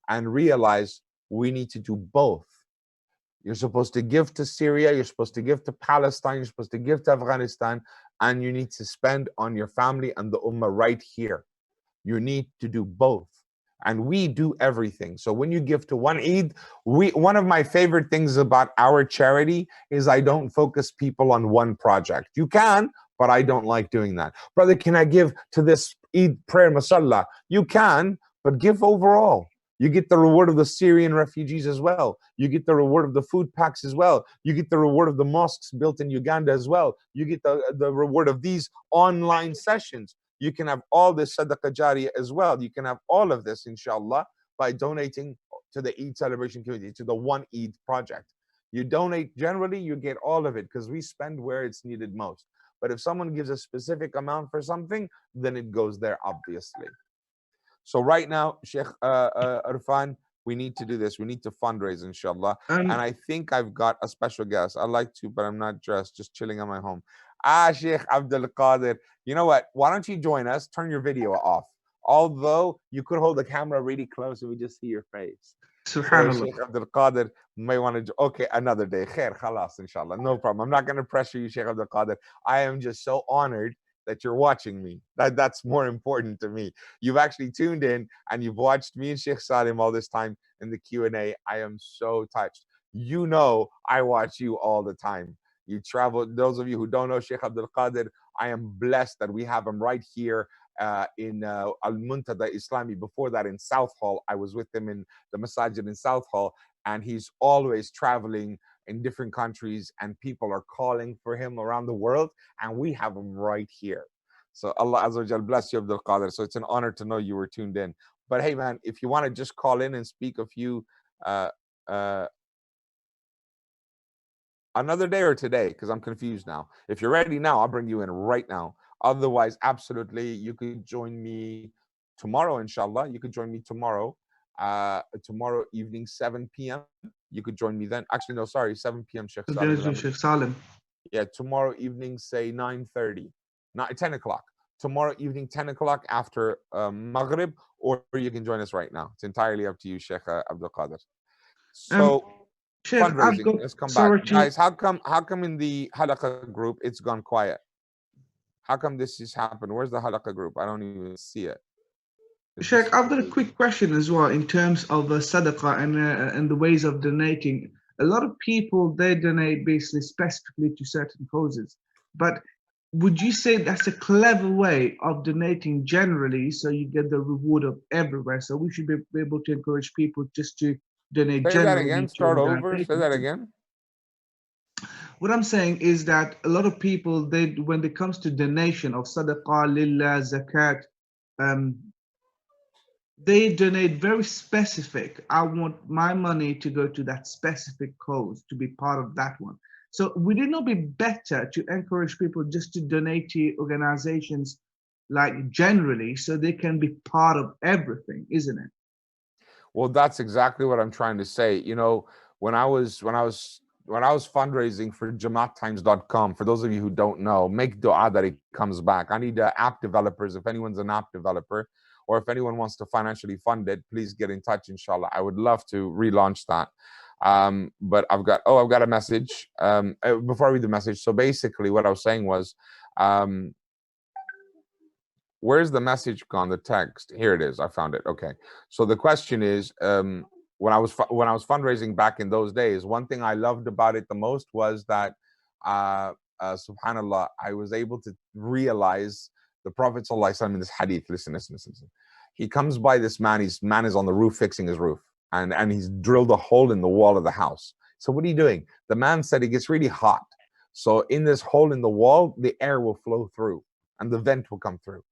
and realize we need to do both. You're supposed to give to Syria, you're supposed to give to Palestine, you're supposed to give to Afghanistan, and you need to spend on your family and the ummah right here. You need to do both. And we do everything. So when you give to one Eid, one of my favorite things about our charity is I don't focus people on one project. You can, but I don't like doing that. Brother, can I give to this Eid prayer masalla? You can, but give overall. You get the reward of the Syrian refugees as well. You get the reward of the food packs as well. You get the reward of the mosques built in Uganda as well. You get the reward of these online sessions. You can have all this sadaqah jariyah as well. You can have all of this, inshallah, by donating to the Eid celebration committee, to the One Eid project. You donate generally, you get all of it because we spend where it's needed most. But if someone gives a specific amount for something, then it goes there, obviously. So right now, Sheikh Irfan, we need to do this. We need to fundraise, inshallah. And I think I've got a special guest. I'd like to, but I'm not dressed, just chilling at my home. Sheikh Abdul Qadir. You know what? Why don't you join us? Turn your video off. Although you could hold the camera really close and we just see your face. Subhanallah. So Sheikh Abdul Qadir may want to, okay, another day. Khair, khalas, inshallah. No problem. I'm not going to pressure you, Sheikh Abdul Qadir. I am just so honored that you're watching me. That's more important to me. You've actually tuned in and you've watched me and Sheikh Salim all this time in the Q&A. I am so touched. You know I watch you all the time. You travel. Those of you who don't know Sheikh Abdul Qadir, I am blessed that we have him right here in Al-Muntada Islami. Before that in South Hall, I was with him in the masajid in South Hall, and he's always traveling in different countries, and people are calling for him around the world, and we have him right here. So Allah Azza wa Jal bless you, Abdul Qadir. So it's an honor to know you were tuned in. But hey, man, if you want to just call in and speak a few another day or today, because I'm confused now. If you're ready now, I'll bring you in right now. Otherwise, absolutely, you could join me tomorrow, inshallah. You could join me tomorrow, tomorrow evening, 7 p.m. You could join me then. Actually, no, sorry, 7 p.m. Sheikh Salim. Sheikh Salim. Yeah, tomorrow evening, say 9:30, not 10 o'clock. Tomorrow evening, 10 o'clock after Maghrib, or you can join us right now. It's entirely up to you, Sheikh Abdul Qadir. So, Sheikh, fundraising. Let's come back, guys. How come in the halaqah group it's gone quiet? How come this has happened? Where's the halaqah group? I don't even see it. Sheikh, I've got a quick question as well in terms of sadaqah and the ways of donating. A lot of people, they donate basically specifically to certain causes, but would you say that's a clever way of donating generally, so you get the reward of everywhere? So we should be able to encourage people just to donate generally. Say that again. Start over. Say that again. What I'm saying is that a lot of people, when it comes to donation of sadaqah, lillah, zakat, they donate very specific. I want my money to go to that specific cause, to be part of that one. So would it not be better to encourage people just to donate to organizations like generally, so they can be part of everything, isn't it? Well, that's exactly what I'm trying to say. You know, when I was fundraising for jamaattimes.com, for those of you who don't know, make dua that it comes back. I need app developers. If anyone's an app developer, or if anyone wants to financially fund it, please get in touch, inshallah. I would love to relaunch that. But I've got a message. Before I read the message, so basically what I was saying was, where's the message gone? The text, here it is. I found it. Okay. So the question is, when I was fundraising back in those days, one thing I loved about it the most was that, subhanallah, I was able to realize the Prophet ﷺ in this hadith. Listen. He comes by this man. Man is on the roof fixing his roof, and he's drilled a hole in the wall of the house. So what are you doing? The man said it gets really hot. So in this hole in the wall, the air will flow through and the vent will come through,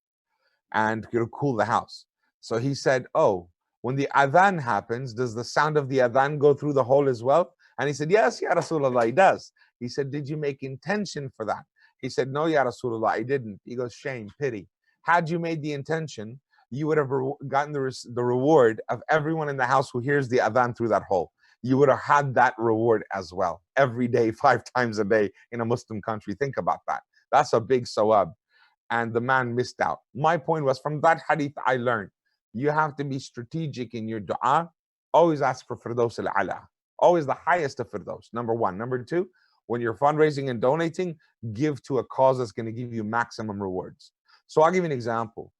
and it'll cool the house. So he said, oh, when the adhan happens, does the sound of the adhan go through the hole as well? And he said, yes, Ya Rasulullah, it does. He said, did you make intention for that? He said, no, Ya Rasulullah, I didn't. He goes, shame, pity. Had you made the intention, you would have gotten the reward of everyone in the house who hears the adhan through that hole. You would have had that reward as well, every day, 5 times a day in a Muslim country. Think about that. That's a big sawab. And the man missed out. My point was, from that hadith, I learned you have to be strategic in your dua. Always ask for firdaus al-ala. Always the highest of firdaus, number one. Number two, when you're fundraising and donating, give to a cause that's going to give you maximum rewards. So I'll give you an example.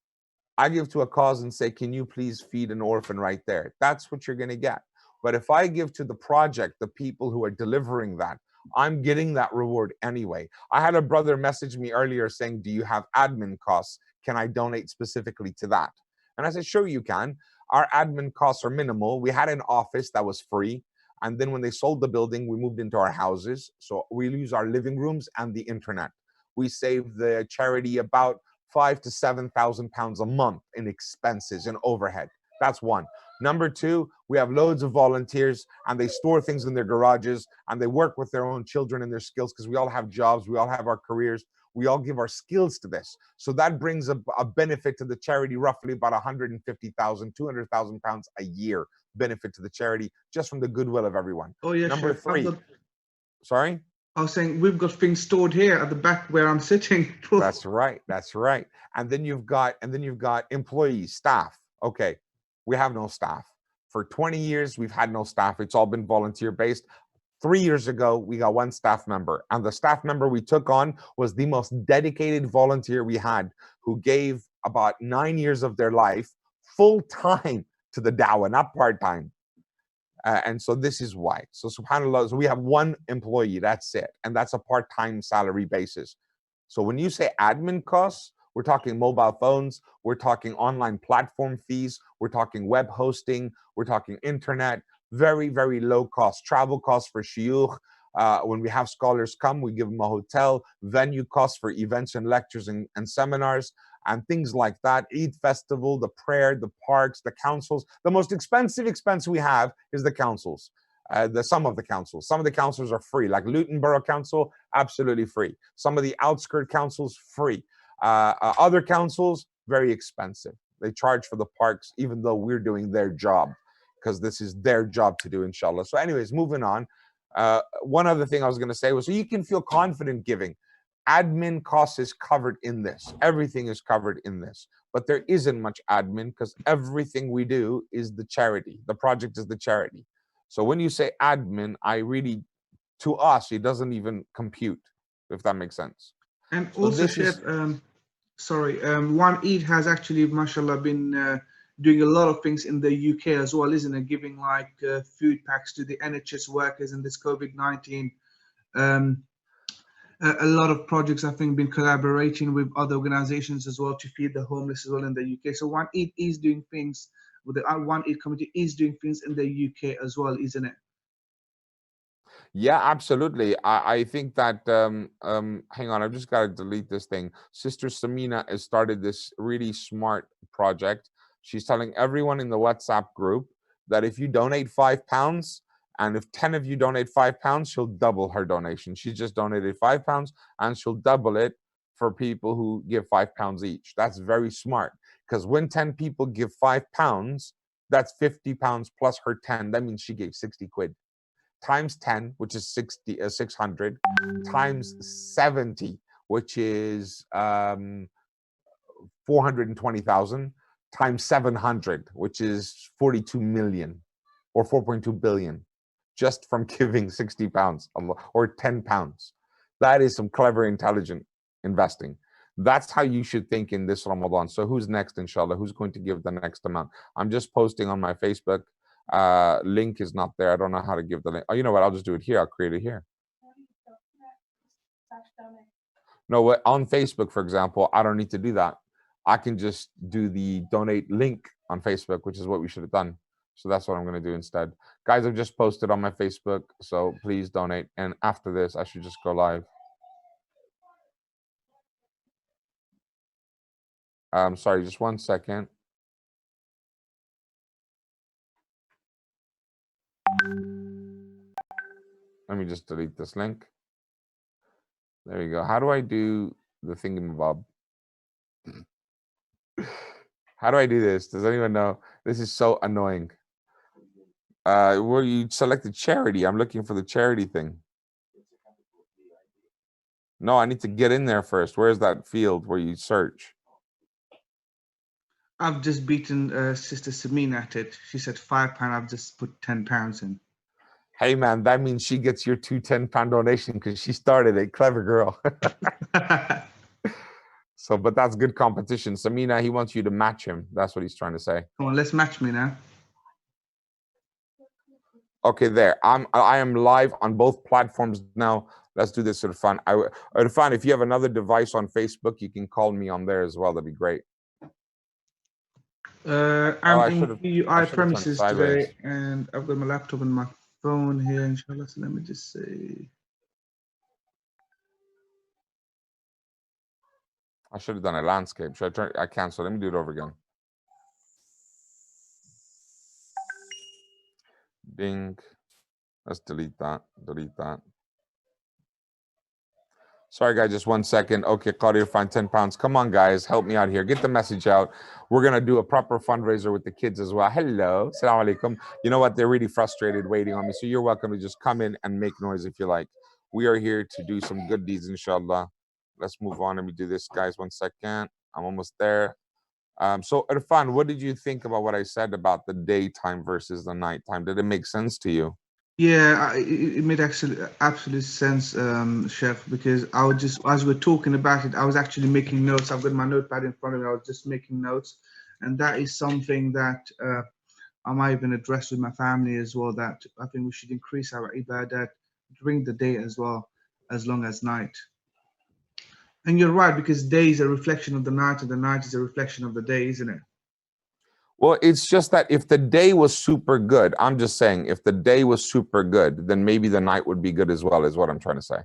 I give to a cause and say, can you please feed an orphan right there? That's what you're going to get. But if I give to the project, the people who are delivering that, I'm getting that reward anyway. I had a brother message me earlier saying, do you have admin costs? Can I donate specifically to that? And I said, sure you can. Our admin costs are minimal. We had an office that was free. And then when they sold the building, we moved into our houses. So we use our living rooms and the internet. We saved the charity about £5,000 to £7,000 a month in expenses and overhead. That's one. Number two, we have loads of volunteers and they store things in their garages and they work with their own children and their skills, because we all have jobs, we all have our careers, we all give our skills to this. So that brings a benefit to the charity, roughly about £150,000, £200,000 a year benefit to the charity, just from the goodwill of everyone. Oh yeah. Number three. Sorry? I was saying, we've got things stored here at the back where I'm sitting. That's right. That's right. And then you've got employees, staff. Okay, we have no staff. For 20 years, we've had no staff. It's all been volunteer based. 3 years ago, we got 1 staff member, and the staff member we took on was the most dedicated volunteer we had, who gave about 9 years of their life full time to the dawah, not part time. And so this is why. So subhanAllah, so we have 1 employee, that's it. And that's a part-time salary basis. So when you say admin costs, we're talking mobile phones, we're talking online platform fees, we're talking web hosting, we're talking internet, very, very low cost. Travel costs for Sheikh. When we have scholars come, we give them a hotel, venue costs for events and lectures and seminars, and things like that. Eid festival, the prayer, the parks, the councils. The most expensive expense we have is the councils. Some of the councils. Some of the councils are free, like Luton Borough Council, absolutely free. Some of the outskirt councils, free. Other councils, very expensive. They charge for the parks, even though we're doing their job, because this is their job to do, inshallah. So anyways, moving on. One other thing I was going to say was, so you can feel confident giving. Admin costs is covered in this. Everything is covered in this. But there isn't much admin, because everything we do is the charity. The project is the charity. So when you say admin, to us, it doesn't even compute, if that makes sense. And so also, Sheikh, One Eid has actually, mashallah, been doing a lot of things in the UK as well, isn't it? Giving like food packs to the NHS workers in this COVID-19. A lot of projects, I think, been collaborating with other organizations as well to feed the homeless as well in the UK. So One Eid is doing things with the One Eid committee is doing things in the UK as well, isn't it? Yeah, absolutely. I think that, hang on, I've just got to delete this thing. Sister Samina has started this really smart project. She's telling everyone in the WhatsApp group that if you donate £5, and if 10 of you donate £5, she'll double her donation. She just donated £5 and she'll double it for people who give £5 each. That's very smart, because when 10 people give £5, that's £50 plus her 10. That means she gave 60 quid. Times 10, which is 600, times 70, which is 420,000, times 700, which is 42 million or 4.2 billion, just from giving £60 or £10. That is some clever, intelligent investing. That's how you should think in this Ramadan. So who's next, inshallah? Who's going to give the next amount? I'm just posting on my Facebook. Link is not there. I don't know how to give the link. Oh, you know what? I'll just do it here. I'll create it here. No, on Facebook, for example, I don't need to do that. I can just do the donate link on Facebook, which is what we should have done. So that's what I'm going to do instead. Guys, I've just posted on my Facebook, so please donate. And after this, I should just go live. Sorry, just 1 second. Let me just delete this link. There we go. How do I do the thingamabob? How do I do this? Does anyone know? This is so annoying. Where you selected charity. I'm looking for the charity thing. No, I need to get in there first. Where's that field where you search? I've just beaten Sister Samin at it. She said £5. I've just put £10 in. Hey, man, that means she gets your two £10 donation because she started it. Clever girl. So, but that's good competition. Samina, he wants you to match him. That's what he's trying to say. Come on, let's match me now. Okay, there. I am live on both platforms now. Let's do this, Irfan. Irfan, if you have another device on Facebook, you can call me on there as well. That'd be great. I'm in VUI premises today, and I've got my laptop and my phone here, inshallah. So let me just say. I should have done a landscape. Should I turn? I can't. So let me do it over again. Ding. Let's delete that. Delete that. Sorry, guys, just 1 second. Okay, Claudia, find £10. Come on, guys, help me out here. Get the message out. We're going to do a proper fundraiser with the kids as well. Hello. Assalamu alaikum. You know what? They're really frustrated waiting on me. So you're welcome to just come in and make noise if you like. We are here to do some good deeds, inshallah. Let's move on. Let me do this, guys. 1 second. I'm almost there. So, Irfan, what did you think about what I said about the daytime versus the nighttime? Did it make sense to you? Yeah, it made absolute sense, Sheikh, because I was just, as we're talking about it, I was actually making notes. I've got my notepad in front of me. I was just making notes. And that is something that I might even address with my family as well, that I think we should increase our ibadat during the day as well, as long as night. And you're right, because day is a reflection of the night, and the night is a reflection of the day, isn't it? Well, it's just that if the day was super good, I'm just saying, if the day was super good, then maybe the night would be good as well, is what I'm trying to say.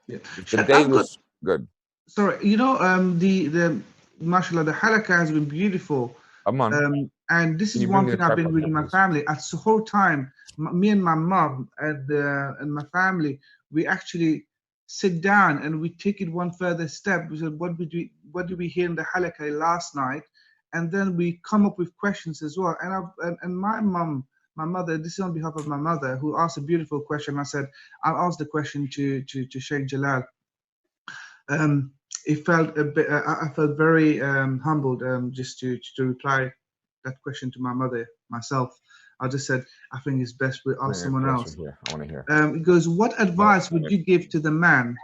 Yeah. If the day was good. Sorry, you know, the mashallah, the halaqah has been beautiful. And this is one thing I've been reading my family. At suhoor time, me and my mom and my family, we actually sit down and we take it one further step. We said, what did we hear in the halaqah last night? And then we come up with questions as well. And my mother, this is on behalf of my mother, who asked a beautiful question. I said, I'll ask the question to Sheikh Jalal. It felt a bit. I felt very humbled just to reply that question to my mother myself. I just said, I think it's best we ask someone else. Here. I want to hear. It goes, what advice would you give to the man?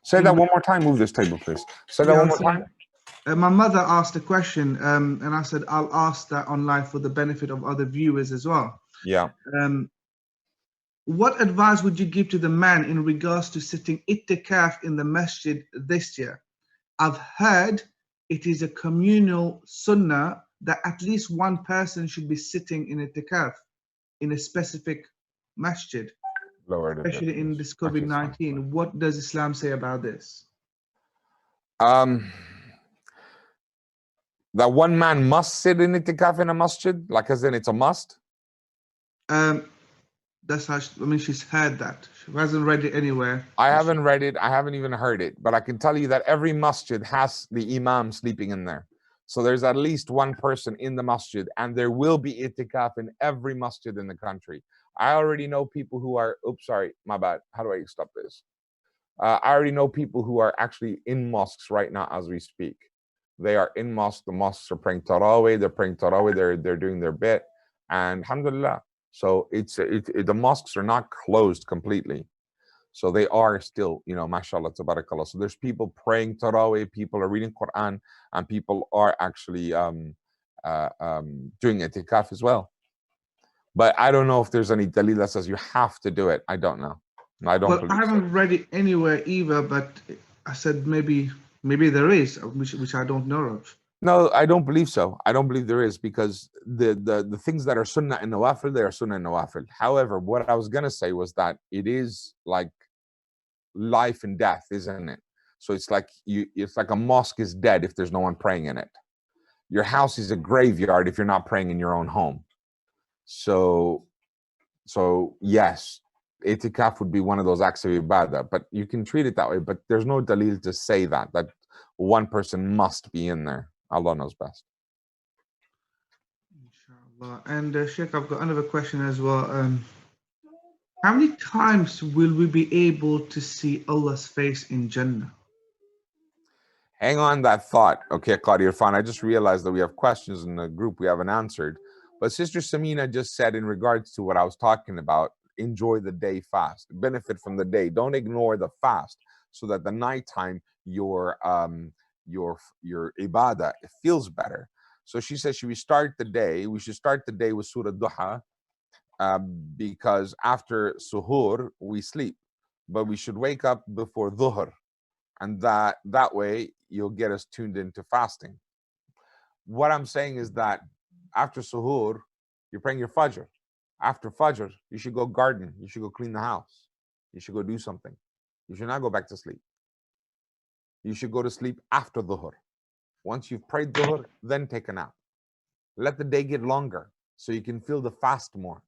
Say that one more time. Move this table, please. Say that one more time. My mother asked a question, and I said, I'll ask that on live for the benefit of other viewers as well. Yeah. What advice would you give to the man in regards to sitting ittikaf in the masjid this year? I've heard it is a communal sunnah that at least one person should be sitting in ittikaf in a specific masjid, especially in this COVID-19. What does Islam say about this? That one man must sit in ittikaf in a masjid, like as in it's a must? That's how I mean, she's heard that. She hasn't read it anywhere. I haven't read it. I haven't even heard it. But I can tell you that every masjid has the imam sleeping in there. So there's at least one person in the masjid, and there will be itikaf in every masjid in the country. I already know people who are, oops, sorry, my bad. How do I stop this? I already know people who are actually in mosques right now as we speak. They are in mosques. The mosques are praying tarawih. They're praying tarawih. They're doing their bit, and alhamdulillah. So the mosques are not closed completely. So they are still, mashallah, tabarakallah. So there's people praying tarawih, people are reading Quran, and people are actually doing itikaf as well. But I don't know if there's any dalil that says you have to do it. I don't know. I don't. Well, I haven't read it anywhere either, but I said maybe there is, which I don't know of. No, I don't believe so. I don't believe there is, because the things that are sunnah and nawafil, they are sunnah and nawafil. However, what I was gonna say was that it is like life and death, isn't it? So it's like a mosque is dead if there's no one praying in it. Your house is a graveyard if you're not praying in your own home. So yes, itikaf would be one of those acts of ibadah, but you can treat it that way. But there's no dalil to say that one person must be in there. Allah knows best. Inshallah. And Sheikh, I've got another question as well. How many times will we be able to see Allah's face in Jannah? Hang on that thought. Okay, Qadi Irfan, I just realized that we have questions in the group we haven't answered. But Sister Samina just said, in regards to what I was talking about, enjoy the day fast, benefit from the day. Don't ignore the fast, so that the nighttime your ibadah, it feels better. So she says, we should start the day with Surah Duha, because after suhoor we sleep, but we should wake up before dhuhr, and that way you'll get us tuned into fasting. What I'm saying is that after suhoor, you're praying your fajr. After fajr, you should go garden. You should go clean the house. You should go do something. You should not go back to sleep. You should go to sleep after dhuhr. Once you've prayed dhuhr, then take a nap. Let the day get longer so you can feel the fast more.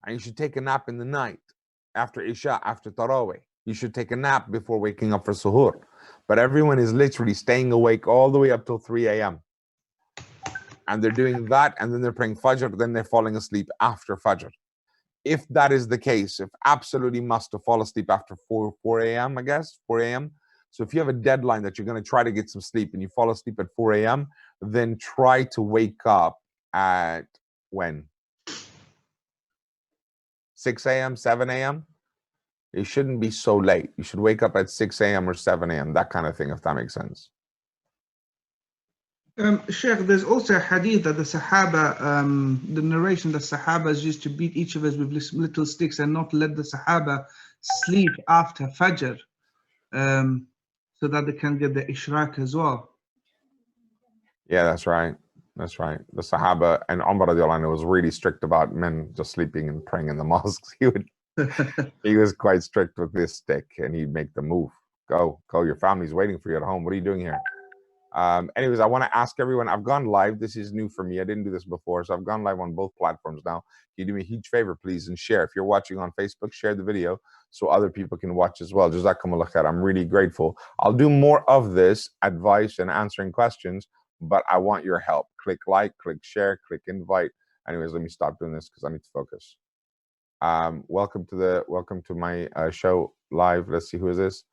And you should take a nap in the night after Isha, after Tarawih. You should take a nap before waking up for suhoor. But everyone is literally staying awake all the way up till 3 a.m. And they're doing that, and then they're praying Fajr, then they're falling asleep after Fajr. If that is the case, if absolutely must to fall asleep after 4 a.m., I guess, 4 a.m. So if you have a deadline that you're going to try to get some sleep and you fall asleep at 4 a.m., then try to wake up at when? 6 a.m., 7 a.m.? It shouldn't be so late. You should wake up at 6 a.m. or 7 a.m., that kind of thing, if that makes sense. Sheikh, there's also a hadith that the Sahaba, the narration that Sahabas used to beat each of us with little sticks and not let the Sahaba sleep after Fajr, so that they can get the Ishraq as well. Yeah, that's right. That's right. The Sahaba and Umar radiallahu anhu was really strict about men just sleeping and praying in the mosques. He was quite strict with this stick, and he'd make them move. Go, your family's waiting for you at home. What are you doing here? Anyways, I want to ask everyone, I've gone live. This is new for me. I didn't do this before, so I've gone live on both platforms now. Can you do me a huge favor, please, and share? If you're watching on Facebook, share the video so other people can watch as well. Jazakumullah khair. I'm really grateful. I'll do more of this advice and answering questions, but I want your help. Click like, click share, click invite. Anyways, let me stop doing this because I need to focus. Welcome to my show live. Let's see, who is this?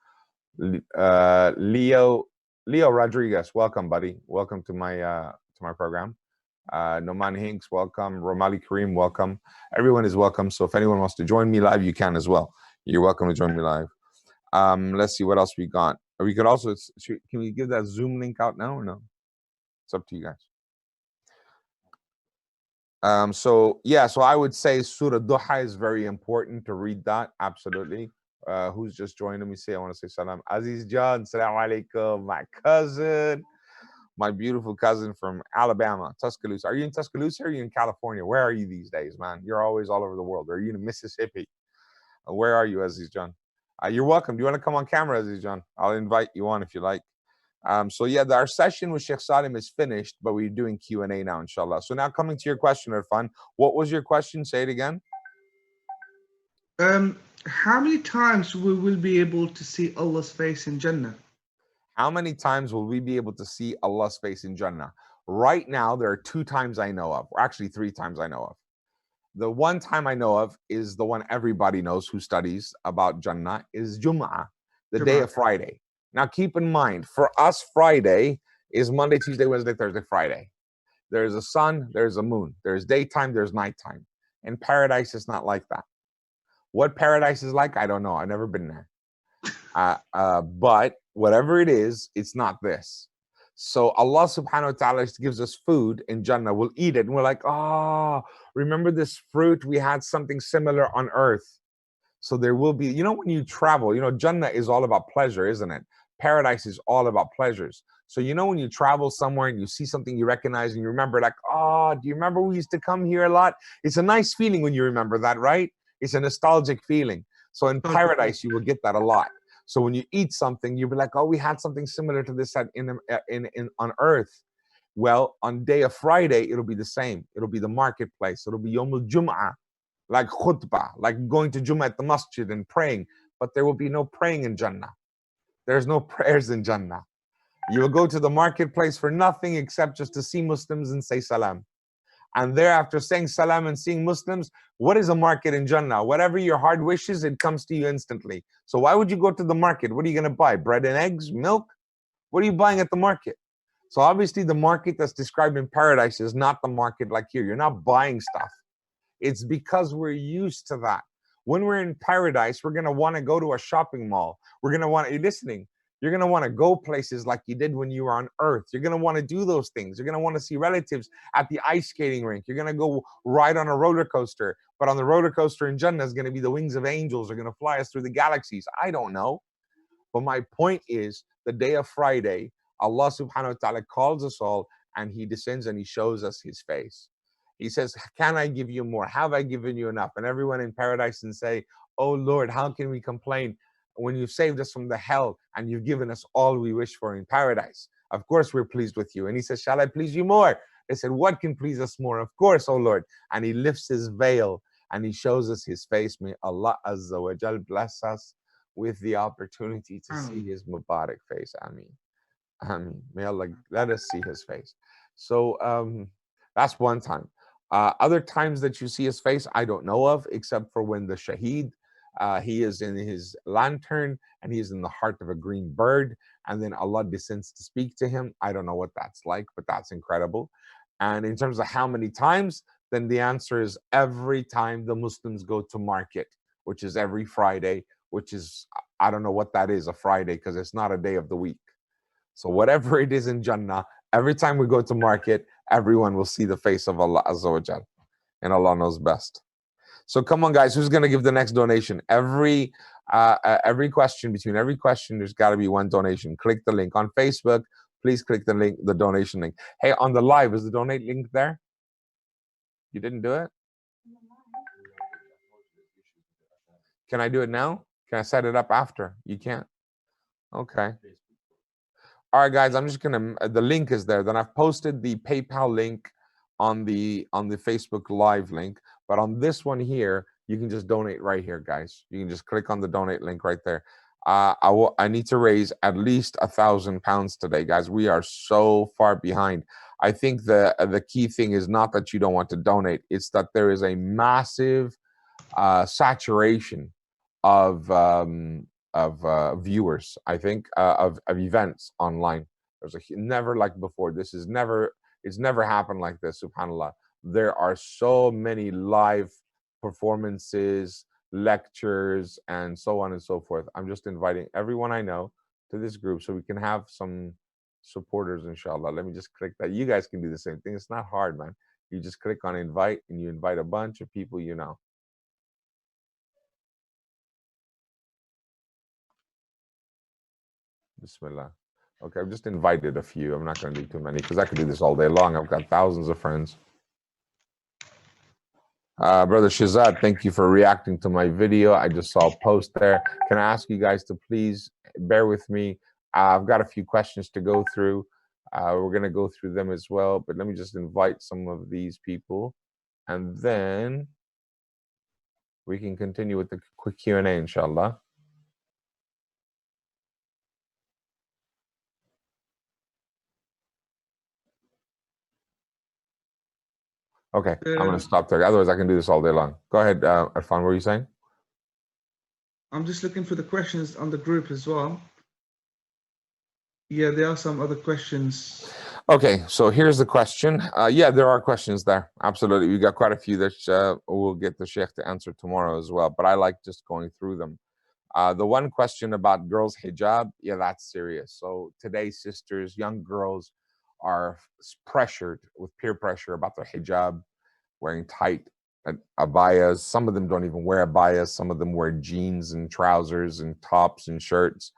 Leo Rodriguez, welcome, buddy. Welcome to my program. Noman Hinks, welcome. Romali Kareem, welcome. Everyone is welcome. So if anyone wants to join me live, you can as well. You're welcome to join me live. Let's see what else we got. We could also, can we give that Zoom link out now or no? It's up to you guys. So I would say Surah Duha is very important to read that. Absolutely. Who's just joined? Let me see. I want to say salam. Aziz John, salam alaikum. My cousin, my beautiful cousin from Alabama, Tuscaloosa. Are you in Tuscaloosa or are you in California? Where are you these days, man? You're always all over the world. Are you in Mississippi? Where are you, Aziz John? You're welcome. Do you want to come on camera, Aziz John? I'll invite you on if you like. Our session with Sheikh Salim is finished, but we're doing Q&A now, inshallah. So now coming to your question, Irfan, what was your question? Say it again. How many times we will be able to see Allah's face in Jannah? How many times will we be able to see Allah's face in Jannah? Right now, there are 2 times I know of, or actually 3 times I know of. The one time I know of is the one everybody knows who studies about Jannah is Jum'ah, the day of Friday. Now, keep in mind, for us, Friday is Monday, Tuesday, Wednesday, Thursday, Friday. There's a sun, there's a moon. There's daytime, there's nighttime. In paradise, it's not like that. What paradise is like, I don't know. I've never been there. But whatever it is, it's not this. So Allah subhanahu wa ta'ala gives us food in Jannah. We'll eat it and we're like, oh, remember this fruit? We had something similar on earth. So there will be, when you travel, Jannah is all about pleasure, isn't it? Paradise is all about pleasures. So, when you travel somewhere and you see something you recognize and you remember, like, oh, do you remember we used to come here a lot? It's a nice feeling when you remember that, right? It's a nostalgic feeling. So in paradise, you will get that a lot. So when you eat something, you'll be like, oh, we had something similar to this on earth. Well, on day of Friday, it'll be the same. It'll be the marketplace. It'll be Yawmul Jum'ah, like khutbah, like going to Jummah at the masjid and praying. But there will be no praying in Jannah. There's no prayers in Jannah. You will go to the marketplace for nothing except just to see Muslims and say salam. And thereafter saying salam and seeing Muslims, what is a market in Jannah? Whatever your heart wishes, it comes to you instantly. So why would you go to the market? What are you going to buy? Bread and eggs? Milk? What are you buying at the market? So obviously the market that's described in paradise is not the market like here. You're not buying stuff. It's because we're used to that. When we're in paradise, we're going to want to go to a shopping mall. We're going to want to, you're listening, you're going to want to go places like you did when you were on earth. You're going to want to do those things. You're going to want to see relatives at the ice skating rink. You're going to go ride on a roller coaster. But on the roller coaster in Jannah is going to be the wings of angels are going to fly us through the galaxies. I don't know. But my point is, the day of Friday, Allah subhanahu wa ta'ala calls us all and he descends and he shows us his face. He says, can I give you more? Have I given you enough? And everyone in paradise and say, oh Lord, how can we complain when you've saved us from the hell and you've given us all we wish for in paradise? Of course we're pleased with you. And he says, shall I please you more? They said, what can please us more? Of course, oh Lord. And he lifts his veil and he shows us his face. May Allah Azza wa Jal bless us with the opportunity to see his Mubarak face. Ameen. Ameen. May Allah let us see his face. So that's one time. Other times that you see his face, I don't know of, except for when the Shaheed, he is in his lantern and he is in the heart of a green bird, and then Allah descends to speak to him. I don't know what that's like, but that's incredible. And in terms of how many times, then the answer is every time the Muslims go to market, which is every Friday, which is, I don't know what that is, a Friday, because it's not a day of the week. So whatever it is in Jannah, every time we go to market, everyone will see the face of Allah Azza wa Jal. And Allah knows best. So come on, guys, who's going to give the next donation? Every question, between every question, there's got to be one donation. Click the link on Facebook. Please click the link, the donation link. Hey, on the live, is the donate link there? You didn't do it? Can I do it now? Can I set it up after? You can't. Okay. All right, guys, I'm just gonna, the link is there. Then I've posted the PayPal link on the Facebook Live link, but on this one here, you can just donate right here, guys. You can just click on the donate link right there. I need to raise at least £1,000 today, guys. We are so far behind. I think the key thing is not that you don't want to donate; it's that there is a massive saturation of viewers, I think, of events online. There's never like before. It's never happened like this, subhanAllah. There are so many live performances, lectures, and so on and so forth. I'm just inviting everyone I know to this group so we can have some supporters, inshallah. Let me just click that. You guys can do the same thing. It's not hard, man. You just click on invite and you invite a bunch of people you know. Bismillah. Okay, I've just invited a few. I'm not going to do too many because I could do this all day long. I've got thousands of friends. Brother Shazad, thank you for reacting to my video. I just saw a post there. Can I ask you guys to please bear with me? I've got a few questions to go through. We're going to go through them as well, but let me just invite some of these people. And then we can continue with the quick Q&A, inshallah. Okay, I'm going to stop there. Otherwise, I can do this all day long. Go ahead, Arfan, what were you saying? I'm just looking for the questions on the group as well. Yeah, there are some other questions. Okay, so here's the question. Yeah, there are questions there. Absolutely. We got quite a few that we'll get the Sheikh to answer tomorrow as well, but I like just going through them. The one question about girls' hijab, yeah, that's serious. So today, sisters, young girls are pressured with peer pressure about their hijab, wearing tight abayas. Some of them don't even wear abayas. Some of them wear jeans and trousers and tops and shirts.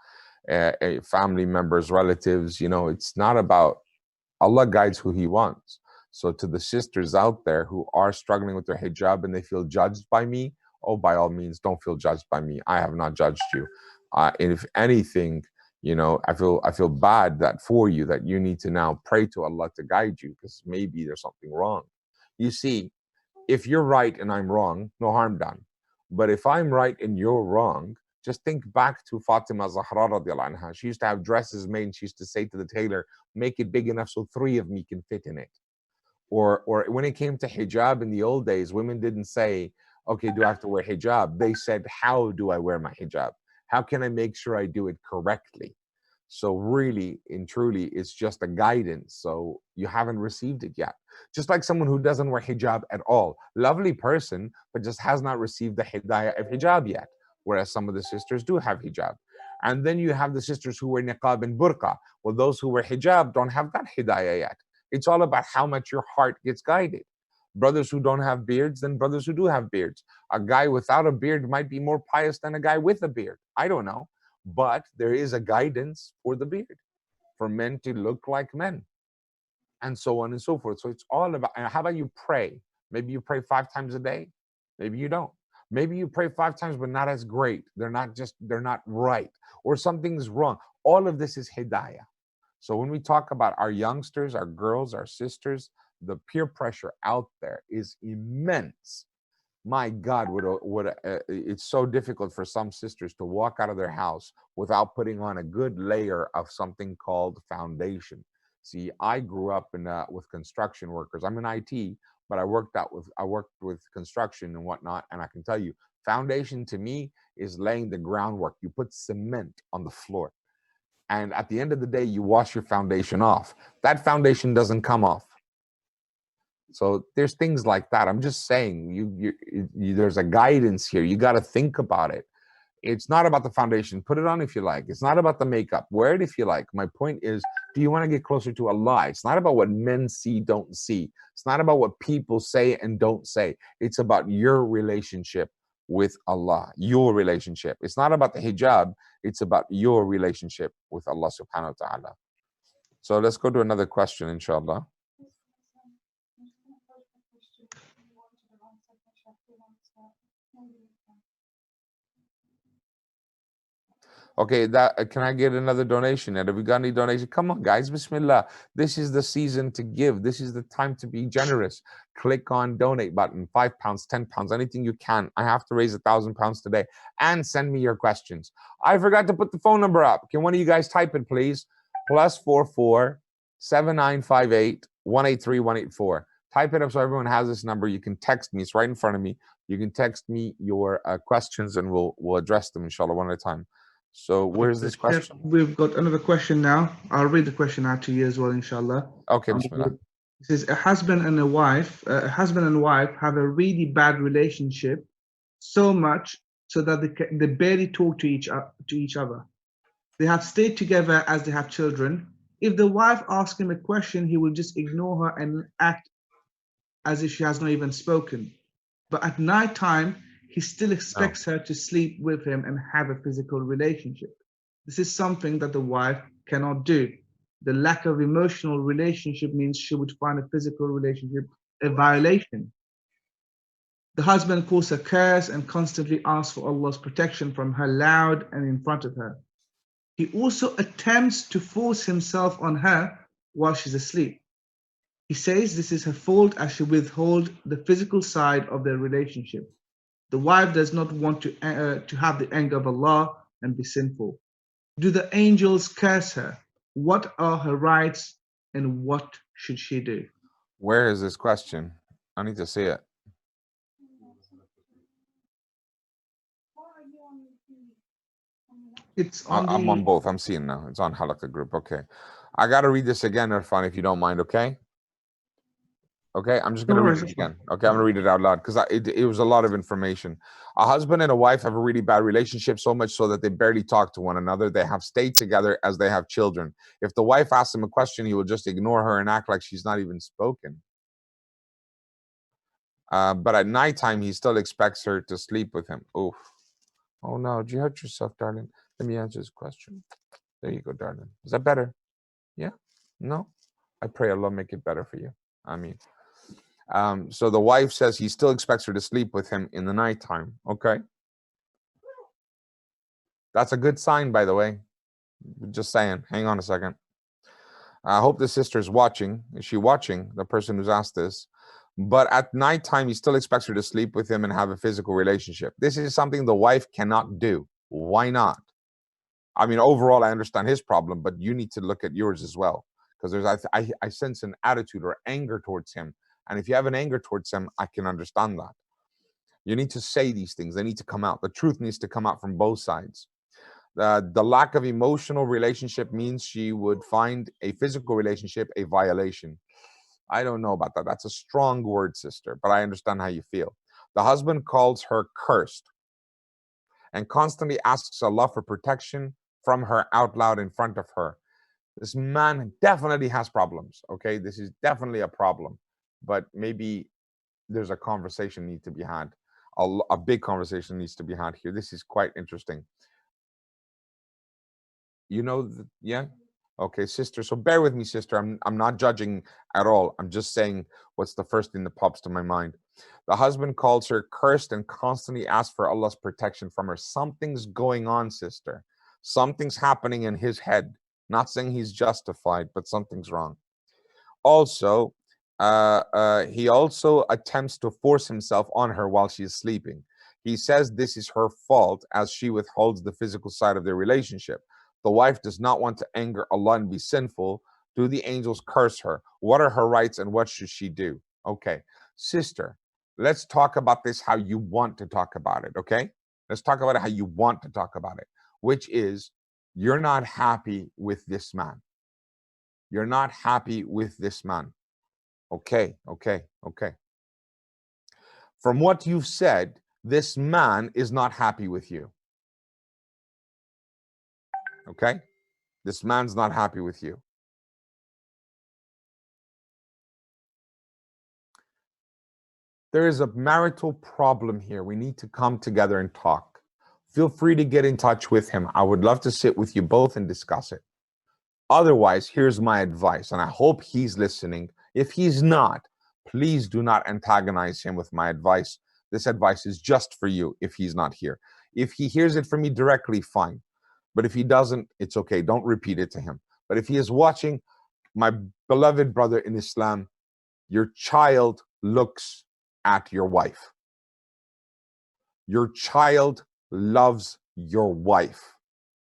Family members, relatives, you know, it's not about, Allah guides who He wants. So to the sisters out there who are struggling with their hijab and they feel judged by me, oh, by all means, don't feel judged by me. I have not judged you. And if anything, you know, I feel bad that for you, that you need to now pray to Allah to guide you, because maybe there's something wrong. You see, if you're right and I'm wrong, no harm done. But if I'm right and you're wrong, just think back to Fatima Zahra radiallahu anha. She used to have dresses made and she used to say to the tailor, make it big enough so 3 of me can fit in it. Or when it came to hijab in the old days, women didn't say, okay, do I have to wear hijab? They said, how do I wear my hijab? How can I make sure I do it correctly? So really and truly, it's just a guidance. So you haven't received it yet. Just like someone who doesn't wear hijab at all. Lovely person, but just has not received the hidayah of hijab yet. Whereas some of the sisters do have hijab. And then you have the sisters who wear niqab and burqa. Well, those who wear hijab don't have that hidayah yet. It's all about how much your heart gets guided. Brothers who don't have beards than brothers who do have beards. A guy without a beard might be more pious than a guy with a beard. I don't know. But there is a guidance for the beard, for men to look like men, and so on and so forth. So it's all about, and how about you pray? Maybe you pray 5 times a day. Maybe you don't. Maybe you pray 5 times, but not as great. They're not right, or something's wrong. All of this is hidayah. So when we talk about our youngsters, our girls, our sisters, the peer pressure out there is immense. My God, it's so difficult for some sisters to walk out of their house without putting on a good layer of something called foundation. See, I grew up with construction workers. I'm in IT, but I worked with construction and whatnot, and I can tell you, foundation to me is laying the groundwork. You put cement on the floor, and at the end of the day, you wash your foundation off. That foundation doesn't come off. So there's things like that. I'm just saying, there's a guidance here. You got to think about it. It's not about the foundation. Put it on if you like. It's not about the makeup. Wear it if you like. My point is, do you want to get closer to Allah? It's not about what men see, don't see. It's not about what people say and don't say. It's about your relationship with Allah, your relationship. It's not about the hijab. It's about your relationship with Allah subhanahu wa ta'ala. So let's go to another question, inshallah. Okay, can I get another donation? Have we got any donation? Come on, guys, bismillah. This is the season to give. This is the time to be generous. Click on donate button, £5, £10, anything you can. I have to raise £1,000 today. And send me your questions. I forgot to put the phone number up. Can one of you guys type it, please? +44 7958 183 184. Type it up so everyone has this number. You can text me. It's right in front of me. You can text me your questions and we'll address them, inshallah, one at a time. So where's this question? We've got another question now. I'll read the question out to you as well, inshallah. Okay, bismillah. It says, a husband and wife have a really bad relationship, so much so that they barely talk to each other. They have stayed together as they have children. If the wife asks him a question, he will just ignore her and act as if she has not even spoken. But at night time, he still expects her to sleep with him and have a physical relationship. This is something that the wife cannot do. The lack of emotional relationship means she would find a physical relationship a violation. The husband calls her curse and constantly asks for Allah's protection from her loud and in front of her. He also attempts to force himself on her while she's asleep. He says this is her fault as she withholds the physical side of their relationship. The wife does not want to have the anger of Allah and be sinful. Do the angels curse her? What are her rights and what should she do? Where is this question? I need to see it. It's on I'm on both. I'm seeing now. It's on halaqah group. Okay. I got to read this again, Irfan, if you don't mind, okay? Okay, I'm just going to read it again. Okay, I'm going to read it out loud because it was a lot of information. A husband and a wife have a really bad relationship, so much so that they barely talk to one another. They have stayed together as they have children. If the wife asks him a question, he will just ignore her and act like she's not even spoken. But at nighttime, he still expects her to sleep with him. Oof. Oh no, did you hurt yourself, darling? Let me answer this question. There you go, darling. Is that better? Yeah? No? I pray Allah make it better for you. I mean. So the wife says he still expects her to sleep with him in the nighttime. Okay. That's a good sign, by the way. Just saying. Hang on a second. I hope the sister's watching. Is she watching? The person who's asked this. But at nighttime, he still expects her to sleep with him and have a physical relationship. This is something the wife cannot do. Why not? I mean, overall, I understand his problem, but you need to look at yours as well. Because there's, I sense an attitude or anger towards him. And if you have an anger towards him, I can understand that. You need to say these things. They need to come out. The truth needs to come out from both sides. The lack of emotional relationship means she would find a physical relationship a violation. I don't know about that. That's a strong word, sister, but I understand how you feel. The husband calls her cursed and constantly asks Allah for protection from her out loud in front of her. This man definitely has problems, okay? This is definitely a problem, but maybe there's a conversation need to be had. A big conversation needs to be had here. This is quite interesting. You know, yeah? Okay, sister. So bear with me, sister. I'm not judging at all. I'm just saying what's the first thing that pops to my mind. The husband calls her cursed and constantly asks for Allah's protection from her. Something's going on, sister. Something's happening in his head. Not saying he's justified, but something's wrong. Also, he also attempts to force himself on her while she's sleeping. He says this is her fault as she withholds the physical side of their relationship. The wife does not want to anger Allah and be sinful. Do the angels curse her? What are her rights and what should she do? Okay, sister, let's talk about this how you want to talk about it, okay? Let's talk about it how you want to talk about it, which is you're not happy with this man. You're not happy with this man. Okay. From what you've said, this man is not happy with you. Okay? This man's not happy with you. There is a marital problem here. We need to come together and talk. Feel free to get in touch with him. I would love to sit with you both and discuss it. Otherwise, here's my advice, and I hope he's listening. If he's not, please do not antagonize him with my advice. This advice is just for you if he's not here. If he hears it from me directly, fine. But if he doesn't, it's okay. Don't repeat it to him. But if he is watching, my beloved brother in Islam, your child looks at your wife. Your child loves your wife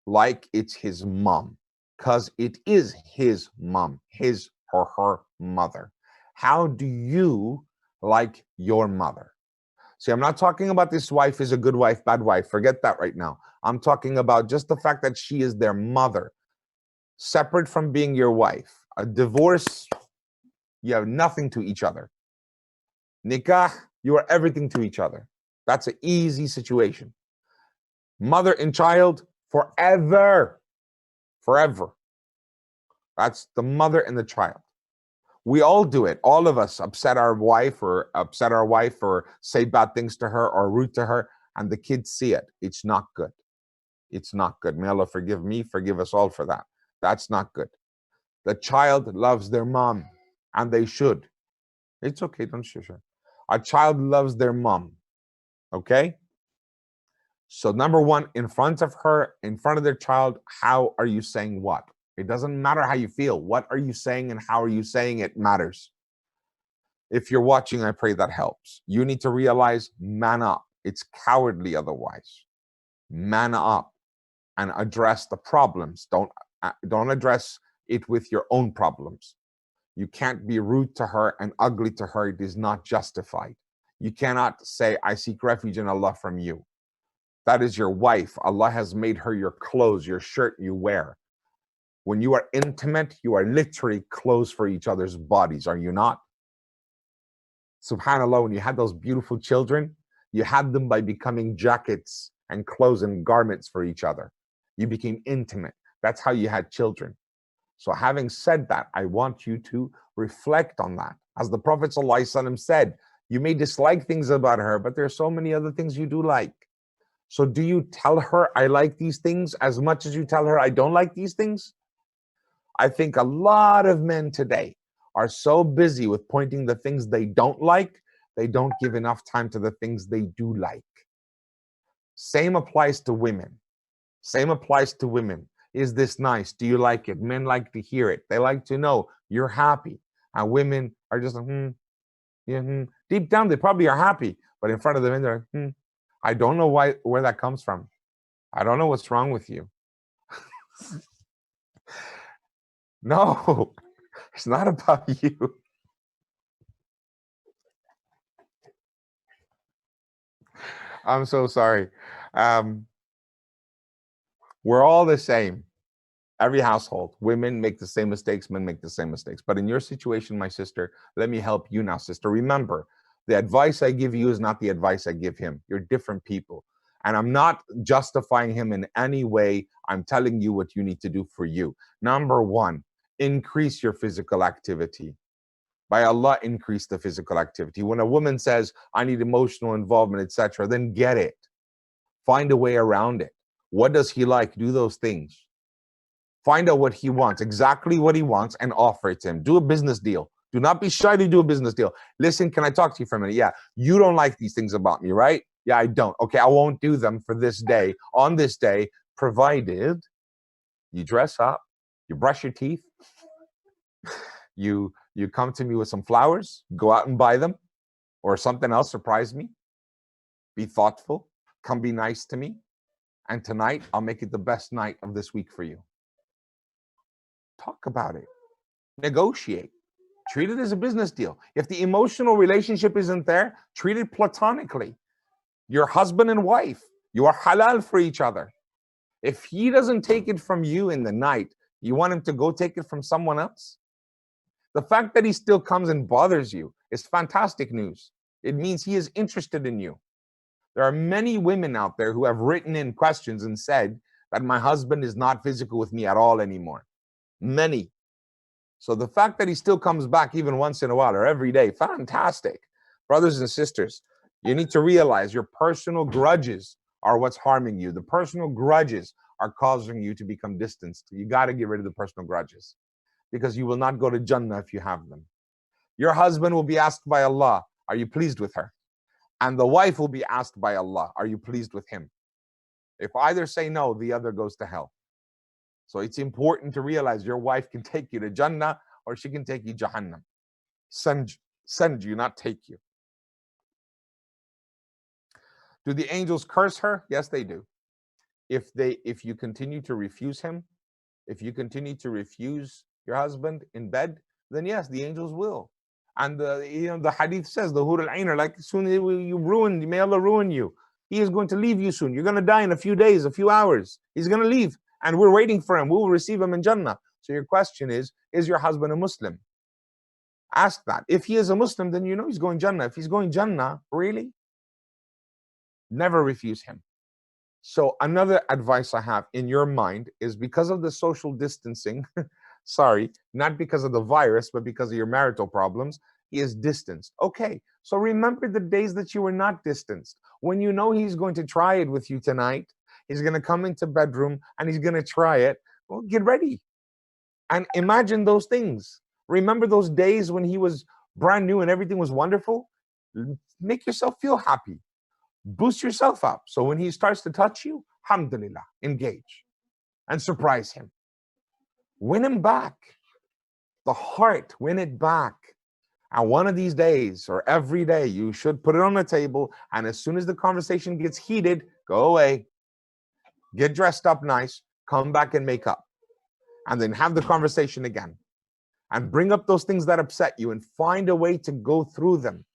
like it's his mom, because it is his mom, his or her mother. How do you like your mother? See, I'm not talking about this wife is a good wife, bad wife. Forget that right now. I'm talking about just the fact that she is their mother, separate from being your wife. A divorce, you have nothing to each other. Nikah, you are everything to each other. That's an easy situation. Mother and child, forever. Forever. That's the mother and the child. We all do it. All of us upset our wife or say bad things to her or rude to her, and the kids see it. It's not good. It's not good. May Allah forgive me, forgive us all for that. That's not good. The child loves their mom, and they should. It's okay, don't shush her. A child loves their mom, okay? So number one, in front of her, in front of their child, how are you saying what? It doesn't matter how you feel. What are you saying and how are you saying it matters. If you're watching, I pray that helps. You need to realize, man up. It's cowardly otherwise. Man up and address the problems. Don't address it with your own problems. You can't be rude to her and ugly to her. It is not justified. You cannot say, I seek refuge in Allah from you. That is your wife. Allah has made her your clothes, your shirt you wear. When you are intimate, you are literally clothes for each other's bodies, are you not? SubhanAllah, when you had those beautiful children, you had them by becoming jackets and clothes and garments for each other. You became intimate. That's how you had children. So having said that, I want you to reflect on that. As the Prophet ﷺ said, you may dislike things about her, but there are so many other things you do like. So do you tell her, I like these things as much as you tell her, I don't like these things? I think a lot of men today are so busy with pointing the things they don't like, they don't give enough time to the things they do like. Same applies to women. Same applies to women. Is this nice? Do you like it? Men like to hear it. They like to know you're happy. And women are just like, yeah. Deep down, they probably are happy. But in front of the men, they're like, I don't know where that comes from. I don't know what's wrong with you. No, it's not about you. I'm so sorry. We're all the same. Every household, women make the same mistakes, men make the same mistakes. But in your situation, my sister, let me help you now, sister. Remember, the advice I give you is not the advice I give him. You're different people. And I'm not justifying him in any way. I'm telling you what you need to do for you. Number one, increase your physical activity. By Allah, increase the physical activity. When a woman says, I need emotional involvement, etc., then get it. Find a way around it. What does he like? Do those things. Find out what he wants, exactly what he wants, and offer it to him. Do a business deal. Do not be shy to do a business deal. Listen, can I talk to you for a minute? Yeah, you don't like these things about me, right? Yeah, I don't. Okay, I won't do them for this day, on this day, provided you dress up, you brush your teeth, you come to me with some flowers, go out and buy them, or something else, surprise me. Be thoughtful, come be nice to me, and tonight I'll make it the best night of this week for you. Talk about it. Negotiate. Treat it as a business deal. If the emotional relationship isn't there, treat it platonically. You're husband and wife. You are halal for each other. If he doesn't take it from you in the night, you want him to go take it from someone else? The fact that he still comes and bothers you is fantastic news. It means he is interested in you. There are many women out there who have written in questions and said that my husband is not physical with me at all anymore. Many. So the fact that he still comes back even once in a while or every day, fantastic. Brothers and sisters, you need to realize your personal grudges are what's harming you. The personal grudges are causing you to become distanced. You got to get rid of the personal grudges because you will not go to Jannah if you have them. Your husband will be asked by Allah, are you pleased with her? And the wife will be asked by Allah, are you pleased with him? If either say no, the other goes to hell. So it's important to realize your wife can take you to Jannah or she can take you Jahannam. Send you, not take you. Do the angels curse her? Yes, they do. If you continue to refuse him, if you continue to refuse your husband in bed, then yes, the angels will. And the hadith says the hur al-ain are like, soon you ruin, may Allah ruin you. He is going to leave you soon. You're going to die in a few days, a few hours. He's going to leave. And we're waiting for him. We will receive him in Jannah. So your question is your husband a Muslim? Ask that. If he is a Muslim, then you know he's going Jannah. If he's going Jannah, really? Never refuse him. So another advice I have in your mind is because of the social distancing, sorry, not because of the virus, but because of your marital problems, he is distanced. Okay, so remember the days that you were not distanced. When you know he's going to try it with you tonight, he's going to come into bedroom and he's going to try it. Well, get ready. And imagine those things. Remember those days when he was brand new and everything was wonderful? Make yourself feel happy. Boost yourself up. So when he starts to touch you, alhamdulillah, engage and surprise him. Win him back. The heart, win it back. And one of these days, or every day, you should put it on the table. And as soon as the conversation gets heated, go away, get dressed up nice, come back and make up. And then have the conversation again. And bring up those things that upset you and find a way to go through them.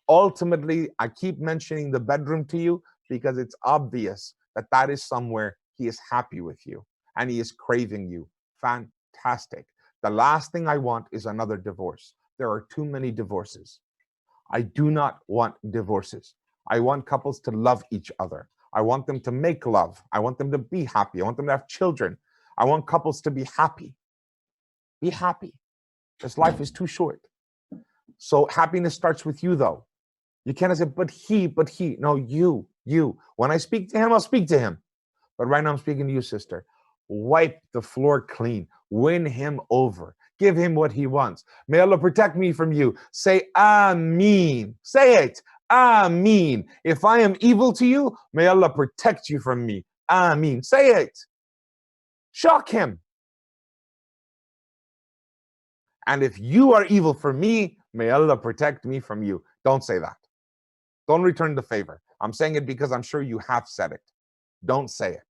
Ultimately, I keep mentioning the bedroom to you because it's obvious that that is somewhere he is happy with you and he is craving you. Fantastic. The last thing I want is another divorce. There are too many divorces. I do not want divorces. I want couples to love each other. I want them to make love. I want them to be happy. I want them to have children. I want couples to be happy. Be happy. This life is too short. So happiness starts with you, though. You can't say, but he. No, you. When I speak to him, I'll speak to him. But right now I'm speaking to you, sister. Wipe the floor clean. Win him over. Give him what he wants. May Allah protect me from you. Say Ameen. Say it. Ameen. If I am evil to you, may Allah protect you from me. Ameen. Say it. Shock him. And if you are evil for me, may Allah protect me from you. Don't say that. Don't return the favor. I'm saying it because I'm sure you have said it. Don't say it.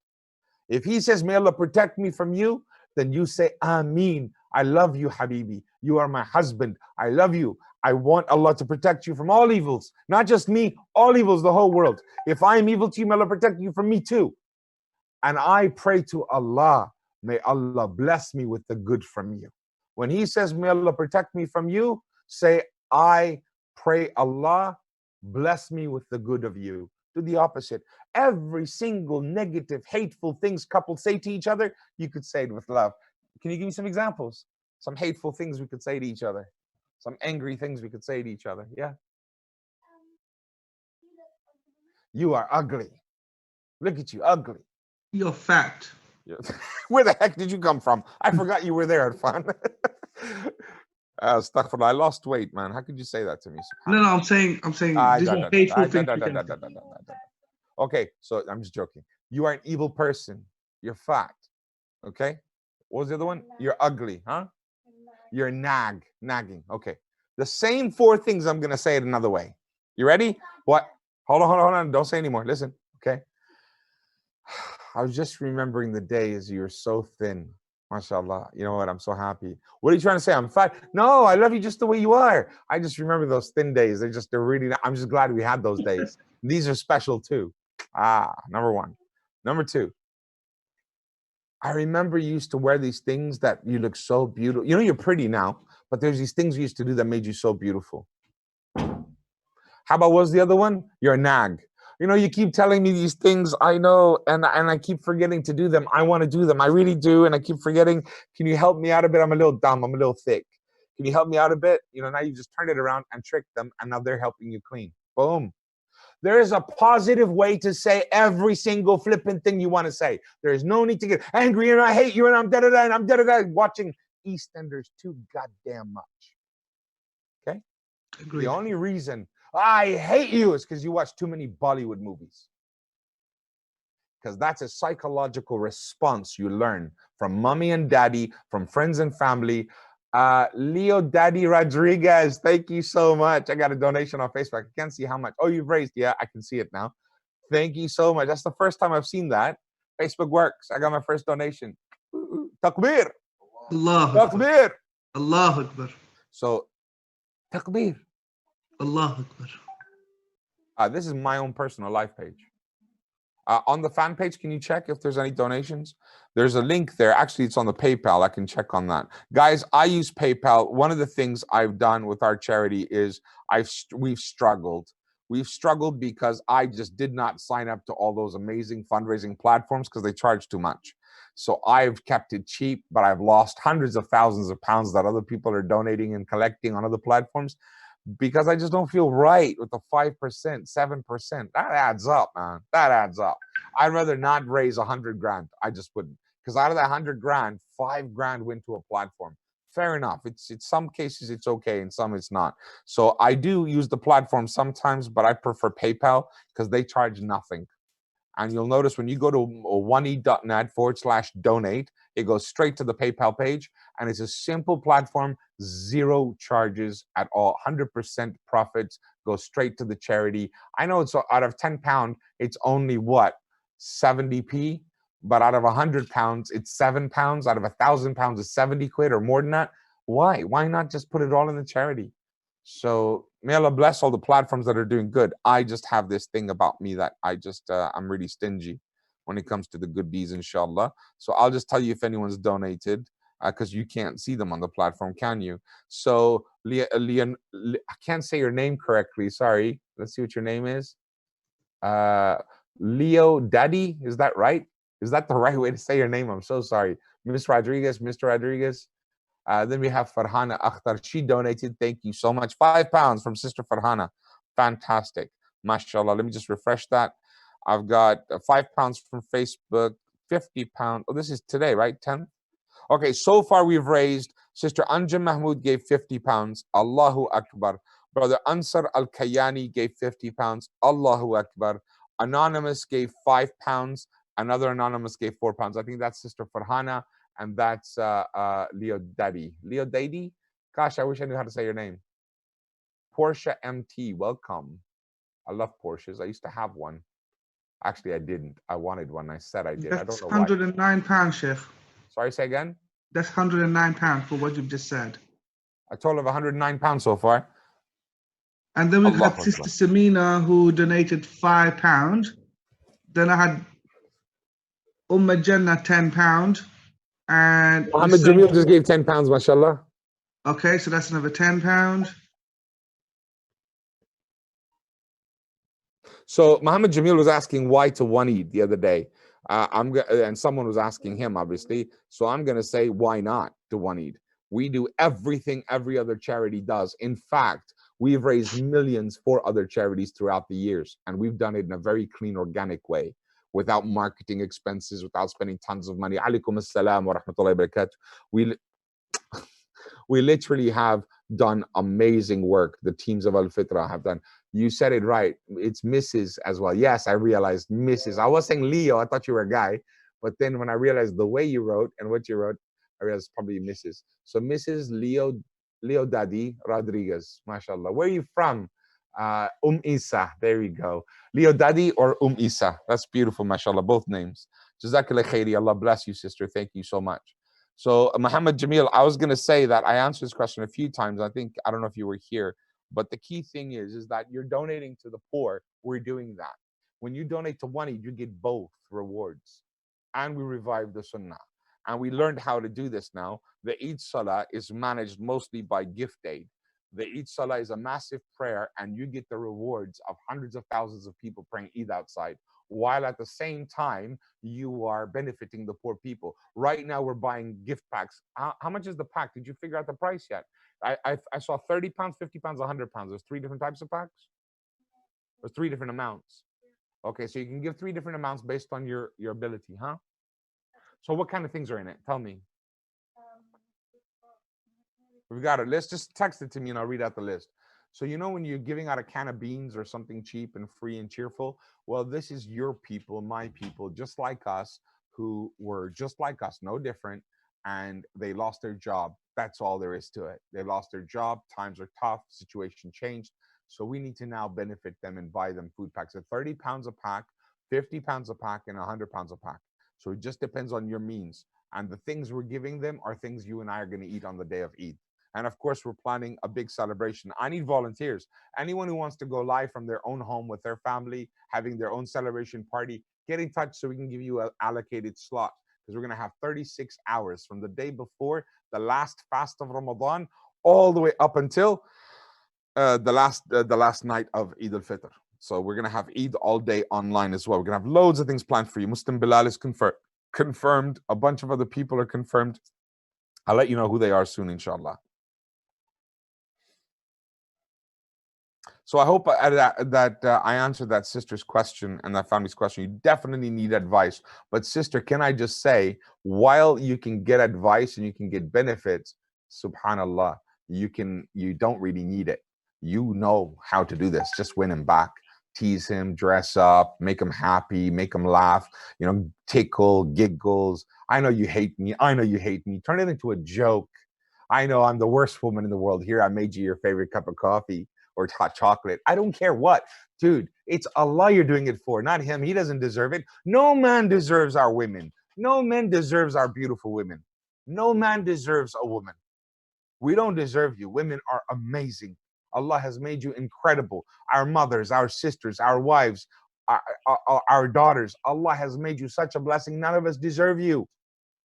If he says, may Allah protect me from you, then you say, Ameen. I love you, Habibi. You are my husband. I love you. I want Allah to protect you from all evils. Not just me, all evils, the whole world. If I am evil to you, may Allah protect you from me too. And I pray to Allah, may Allah bless me with the good from you. When he says, may Allah protect me from you, say, I pray Allah bless me with the good of you. Do the opposite. Every single negative, hateful things couples say to each other, you could say it with love. Can you give me some examples? Some hateful things we could say to each other. Some angry things we could say to each other. Yeah. You are ugly. Look at you, ugly. You're fat. Where the heck did you come from? I forgot you were there, Irfan. Astaghfirullah, I lost weight, man. How could you say that to me? No, I'm saying these are hateful things. Okay, so I'm just joking. You are an evil person. You're fat. Okay? What was the other one? You're ugly, huh? You're nagging. Okay. The same four things, I'm going to say it another way. You ready? What? Hold on. Don't say anymore. Listen, okay? I was just remembering the days you were so thin. MashaAllah. You know what? I'm so happy. What are you trying to say? I'm fat? No, I love you just the way you are. I just remember those thin days. They're really, I'm just glad we had those days. These are special too. Number one. Number two. I remember you used to wear these things that you look so beautiful. You know, you're pretty now, but there's these things you used to do that made you so beautiful. How about what was the other one? You're a nag. You know, you keep telling me these things, I know, and I keep forgetting to do them. I want to do them. I really do, and I keep forgetting. Can you help me out a bit? I'm a little dumb. I'm a little thick. Can you help me out a bit? You know, now you just turned it around and tricked them, and now they're helping you clean. Boom. There is a positive way to say every single flippant thing you want to say. There is no need to get angry and I hate you and I'm da-da-da and I'm da-da-da watching EastEnders too goddamn much. Okay? Agreed. The only reason I hate you is because you watch too many Bollywood movies. Because that's a psychological response you learn from mommy and daddy, from friends and family. Leo Daddy Rodriguez, thank you so much. I got a donation on Facebook. I can't see how much. Oh, you've raised. Yeah, I can see it now. Thank you so much. That's the first time I've seen that. Facebook works. I got my first donation. Takbir. Allah Takbir. Allah Akbar. So, takbir. Allah Akbar. This is my own personal life page. On the fan page, can you check if there's any donations? There's a link there. Actually, it's on the PayPal. I can check on that. Guys, I use PayPal. One of the things I've done with our charity is we've struggled. We've struggled because I just did not sign up to all those amazing fundraising platforms because they charge too much. So I've kept it cheap, but I've lost hundreds of thousands of pounds that other people are donating and collecting on other platforms because I just don't feel right with the 5%, 7%. That adds up, man. That adds up. I'd rather not raise 100 grand. I just wouldn't. Because out of that 100 grand, 5 grand went to a platform. Fair enough. It's some cases it's okay, in some it's not. So I do use the platform sometimes, but I prefer PayPal because they charge nothing. And you'll notice when you go to 1e.net/donate, it goes straight to the PayPal page. And it's a simple platform, zero charges at all. 100% profits go straight to the charity. I know it's out of £10, it's only what, 70p, but out of £100, it's £7. Out of £1,000, it's 70 quid or more than that. Why? Why not just put it all in the charity? So may Allah bless all the platforms that are doing good. I just have this thing about me that I'm really stingy when it comes to the good deeds, inshallah. So I'll just tell you if anyone's donated, because you can't see them on the platform, can you? So Leon, I can't say your name correctly. Sorry. Let's see what your name is. Leo Daddy, is that right? Is that the right way to say your name? I'm so sorry. Miss Rodriguez, Mr. Rodriguez. Then we have Farhana Akhtar. She donated. Thank you so much. £5 from Sister Farhana. Fantastic. MashaAllah. Let me just refresh that. I've got £5 from Facebook, £50. Oh, this is today, right? 10th? Okay, so far we've raised, Sister Anjum Mahmood gave £50. Allahu Akbar. Brother Ansar Al-Kayani gave £50. Allahu Akbar. Anonymous gave £5. Another anonymous gave £4. I think that's Sister Farhana, and that's Leo Daddy. Leo Daddy? Gosh, I wish I knew how to say your name. Portia MT, welcome. I love Porsches. I used to have one. Actually, I didn't. I wanted one. I said I did. That's I don't know why. £109, Sheikh. Sorry, say again? That's £109 for what you've just said. A total of £109 so far. And then we've Allah got Sister Samina who donated £5. Then I had Jannah £10. And Muhammad Jamil just gave £10, mashallah. Okay, so that's another £10. So Muhammad Jamil was asking why to one Eid the other day. And someone was asking him, obviously. So I'm going to say, why not to one Eid? We do everything every other charity does. In fact, we've raised millions for other charities throughout the years. And we've done it in a very clean, organic way, without marketing expenses, without spending tons of money. Alaikum assalam wa rahmatullahi wa barakatuh. We literally have done amazing work. The teams of Al-Fitra have done. You said it right. It's Mrs. as well. Yes, I realized Mrs. I was saying Leo. I thought you were a guy. But then when I realized the way you wrote and what you wrote, I realized it's probably Mrs. So Mrs. Leo Daddy Rodriguez, mashallah. Where are you from? Isa. There you go. Leo Daddy or Isa. That's beautiful, mashallah. Both names. Jazakallah khairi. Allah bless you, sister. Thank you so much. So Muhammad Jamil, I was going to say that I answered this question a few times. I don't know if you were here, but the key thing is that you're donating to the poor. We're doing that. When you donate to one Eid, you get both rewards. And we revive the Sunnah. And we learned how to do this now. The Eid Salah is managed mostly by gift aid. The Eid Salah is a massive prayer, and you get the rewards of hundreds of thousands of people praying Eid outside, while at the same time, you are benefiting the poor people. Right now, we're buying gift packs. How much is the pack? Did you figure out the price yet? I saw £30, £50, £100. There's 3 different types of packs? Or 3 different amounts? Okay, so you can give 3 different amounts based on your ability, huh? So what kind of things are in it? Tell me. We've got it. Let's just text it to me and I'll read out the list. So you know when you're giving out a can of beans or something cheap and free and cheerful? Well, this is your people, my people, just like us, who were just like us, no different, and they lost their job. That's all there is to it. They lost their job, times are tough, situation changed. So we need to now benefit them and buy them food packs at £30 a pack, £50 a pack, and £100 a pack. So it just depends on your means. And the things we're giving them are things you and I are going to eat on the day of Eid. And of course, we're planning a big celebration. I need volunteers. Anyone who wants to go live from their own home with their family, having their own celebration party, get in touch so we can give you an allocated slot. Because we're going to have 36 hours from the day before the last fast of Ramadan all the way up until the last night of Eid al-Fitr. So we're going to have Eid all day online as well. We're going to have loads of things planned for you. Muslim Bilal is confirmed. A bunch of other people are confirmed. I'll let you know who they are soon, inshallah. So I hope that I answered that sister's question and that family's question. You definitely need advice. But sister, can I just say, while you can get advice and you can get benefits, subhanallah, you don't really need it. You know how to do this. Just win him back. Tease him, dress up, make him happy, make him laugh, tickle, giggles. I know you hate me. I know you hate me. Turn it into a joke. I know I'm the worst woman in the world. Here, I made you your favorite cup of coffee or hot chocolate. I don't care what. Dude, it's Allah you're doing it for, not him. He doesn't deserve it. No man deserves our women. No man deserves our beautiful women. No man deserves a woman. We don't deserve you. Women are amazing. Allah has made you incredible. Our mothers, our sisters, our wives, our daughters. Allah has made you such a blessing. None of us deserve you.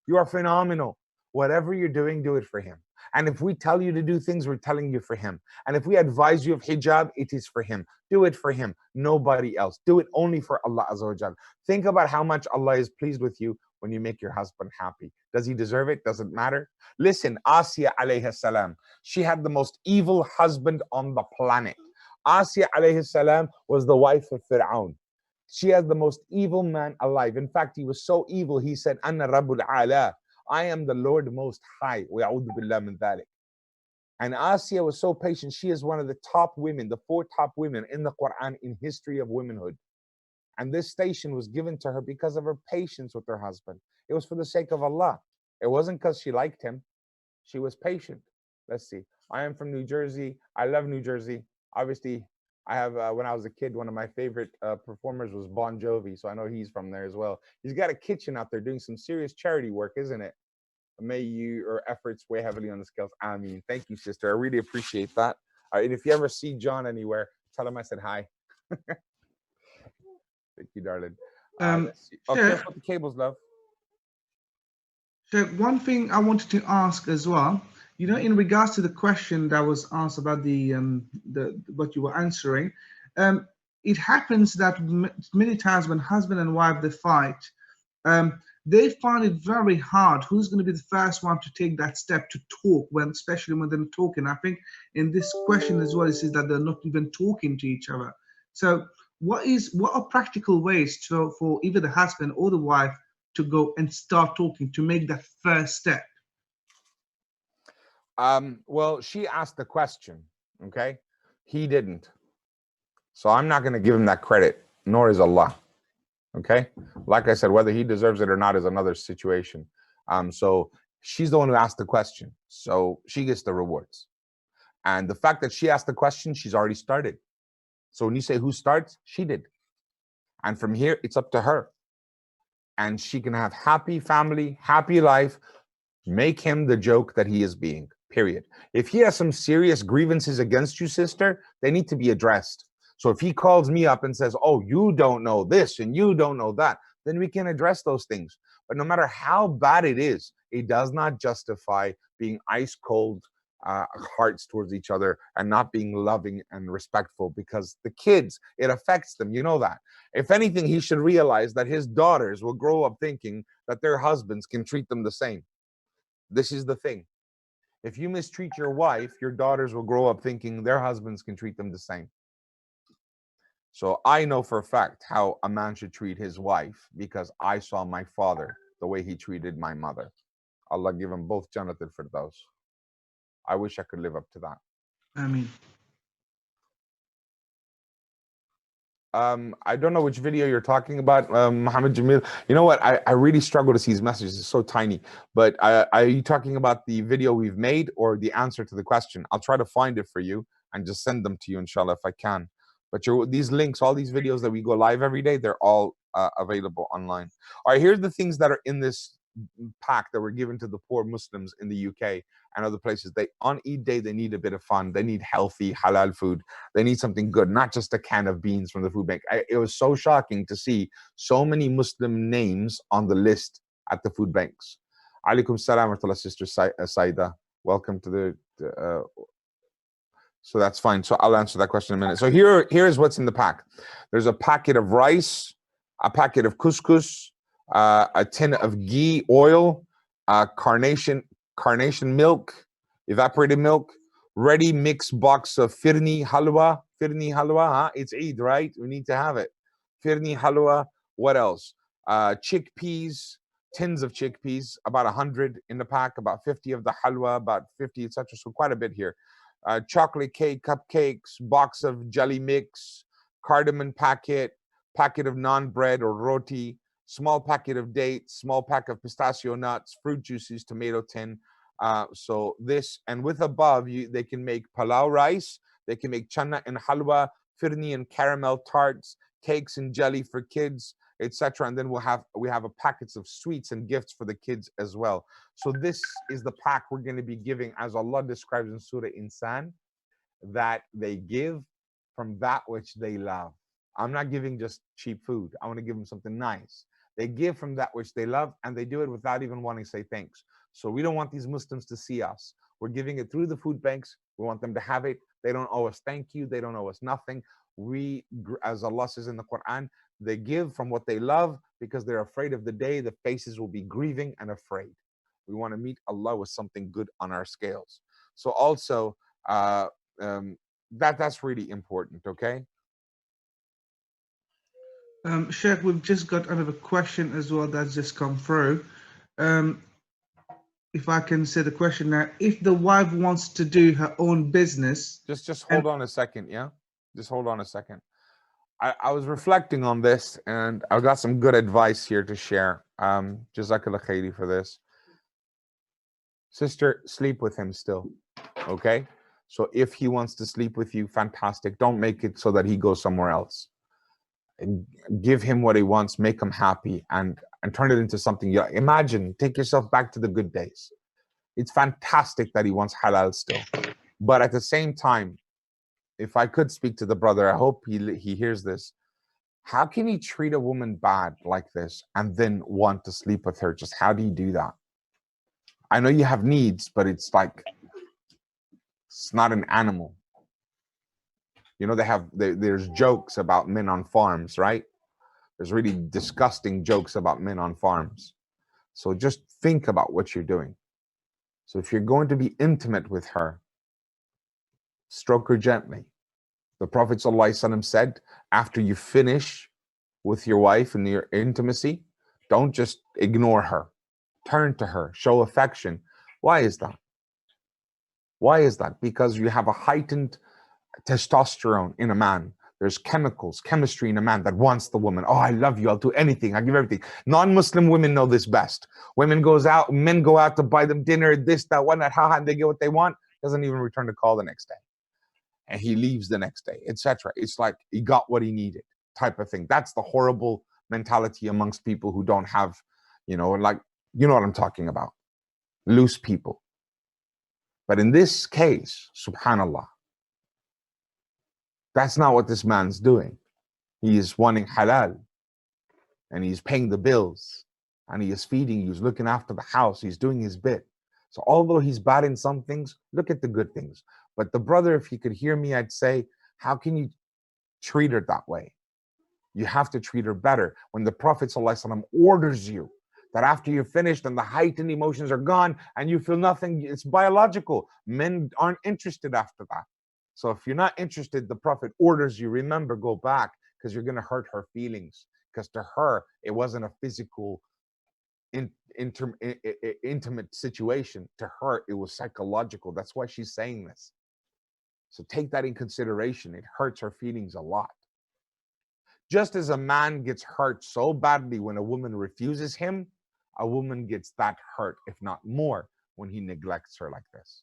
You are phenomenal. Whatever you're doing, do it for him. And if we tell you to do things, we're telling you for him. And if we advise you of hijab, it is for him. Do it for him, nobody else. Do it only for Allah Azza wa Jal. Think about how much Allah is pleased with you when you make your husband happy. Does he deserve it? Doesn't matter. Listen, Asiya alayhi salam, she had the most evil husband on the planet. Asiya alayhi salam was the wife of Fir'aun. She has the most evil man alive. In fact, he was so evil, he said, Anna Rabbul Ala, I am the Lord Most High. And Asiya was so patient. She is one of the top women, the 4 top women in the Quran in history of womanhood. And this station was given to her because of her patience with her husband. It was for the sake of Allah. It wasn't because she liked him. She was patient. Let's see. I am from New Jersey. I love New Jersey. Obviously, I have, when I was a kid, one of my favorite performers was Bon Jovi. So I know he's from there as well. He's got a kitchen out there doing some serious charity work, isn't it? May your efforts weigh heavily on the scales. I mean, thank you, sister. I really appreciate that. And if you ever see John anywhere, tell him I said hi. Thank you, darling. Let's see. Okay, Sheikh, put the cables, love. Sheikh, one thing I wanted to ask as well, you know, in regards to the question that was asked about the what you were answering, it happens that many times when husband and wife they fight, they find it very hard. Who's going to be the first one to take that step to talk when, especially when they're talking? I think in this question as well, it says that they're not even talking to each other. So what are practical ways for either the husband or the wife to go and start talking, to make that first step? Well, she asked the question, okay? He didn't. So I'm not going to give him that credit, nor is Allah. Okay? Like I said, whether he deserves it or not is another situation. So she's the one who asked the question. So she gets the rewards. And the fact that she asked the question, she's already started. So when you say who starts, she did. And from here, it's up to her. And she can have happy family, happy life. Make him the joke that he is being, period. If he has some serious grievances against you, sister, they need to be addressed. So if he calls me up and says, oh, you don't know this and you don't know that, then we can address those things. But no matter how bad it is, it does not justify being ice cold hearts towards each other and not being loving and respectful, because the kids, it affects them. You know that. If anything, he should realize that his daughters will grow up thinking that their husbands can treat them the same. This is the thing. If you mistreat your wife, your daughters will grow up thinking their husbands can treat them the same. So I know for a fact how a man should treat his wife because I saw my father, the way he treated my mother. Allah give them both Jannat al-Firdaus. I wish I could live up to that. I mean, I don't know which video you're talking about, Muhammad Jamil. You know what? I really struggle to see his messages. It's so tiny. But are you talking about the video we've made or the answer to the question? I'll try to find it for you and just send them to you, inshallah, if I can. But these links, all these videos that we go live every day, they're all available online. All right, here's the things that are in this pack that were given to the poor Muslims in the UK and other places. They on Eid day, they need a bit of fun. They need healthy halal food. They need something good, not just a can of beans from the food bank. It was so shocking to see so many Muslim names on the list at the food banks. Alaikum salam wa rahmatullah, Sister Saida. Welcome to the so that's fine. So I'll answer that question in a minute. So here's what's in the pack. There's a packet of rice, a packet of couscous, a tin of ghee oil, carnation milk, evaporated milk, ready mixed box of firni halwa. Firni halwa, huh? It's Eid, right? We need to have it. Firni halwa. What else? Chickpeas, tins of chickpeas, about 100 in the pack, about 50 of the halwa, about 50, etc. So quite a bit here. Chocolate cake, cupcakes, box of jelly mix, cardamom packet of naan bread or roti, small packet of dates, small pack of pistachio nuts, fruit juices, tomato tin, So this, and with above, they can make palau rice, they can make channa and halwa, firni and caramel tarts, cakes and jelly for kids, etc. And then we have a packets of sweets and gifts for the kids as well. So this is the pack we're going to be giving, as Allah describes in Surah Insan, that they give from that which they love. I'm not giving just cheap food. I want to give them something nice. They give from that which they love, and they do it without even wanting to say thanks. So we don't want these Muslims to see us. We're giving it through the food banks. We want them to have it. They don't owe us thank you. They don't owe us nothing. We, as Allah says in the Quran, they give from what they love because they're afraid of the day the faces will be grieving and afraid. We want to meet Allah with something good on our scales. So also, that's really important, okay? Sheikh, we've just got another question as well that's just come through. If I can say the question now, if the wife wants to do her own business, just hold on a second, yeah? Just hold on a second. I was reflecting on this, and I got some good advice here to share. Jazakallah khairi for this. Sister, sleep with him still, okay? So if he wants to sleep with you, fantastic. Don't make it so that he goes somewhere else. Give him what he wants, make him happy, and turn it into something. Imagine, take yourself back to the good days. It's fantastic that he wants halal still. But at the same time, if I could speak to the brother, I hope he hears this. How can he treat a woman bad like this and then want to sleep with her? Just how do you do that? I know you have needs, but it's like, it's not an animal. You know, there's jokes about men on farms, right? There's really disgusting jokes about men on farms. So just think about what you're doing. So if you're going to be intimate with her, stroke her gently. The Prophet ﷺ said, after you finish with your wife and your intimacy, don't just ignore her. Turn to her, show affection. Why is that? Why is that? Because you have a heightened testosterone in a man. There's chemicals, chemistry in a man that wants the woman. Oh, I love you. I'll do anything. I'll give everything. Non-Muslim women know this best. Men go out to buy them dinner, this, that, one, that, and they get what they want. Doesn't even return the call the next day. And he leaves the next day, etc. It's like he got what he needed type of thing. That's the horrible mentality amongst people who don't have, you know what I'm talking about. Loose people. But in this case, subhanallah, that's not what this man's doing. He is wanting halal, and he's paying the bills, and he is feeding you, he's looking after the house, he's doing his bit. So although he's bad in some things, look at the good things. But the brother, if he could hear me, I'd say, how can you treat her that way? You have to treat her better. When the Prophet ﷺ orders you that after you're finished and the heightened emotions are gone and you feel nothing, it's biological. Men aren't interested after that. So if you're not interested, the Prophet orders you, remember, go back, because you're going to hurt her feelings. Because to her, it wasn't a physical, intimate situation. To her, it was psychological. That's why she's saying this. So take that in consideration. It hurts her feelings a lot. Just as a man gets hurt so badly when a woman refuses him, a woman gets that hurt, if not more, when he neglects her like this.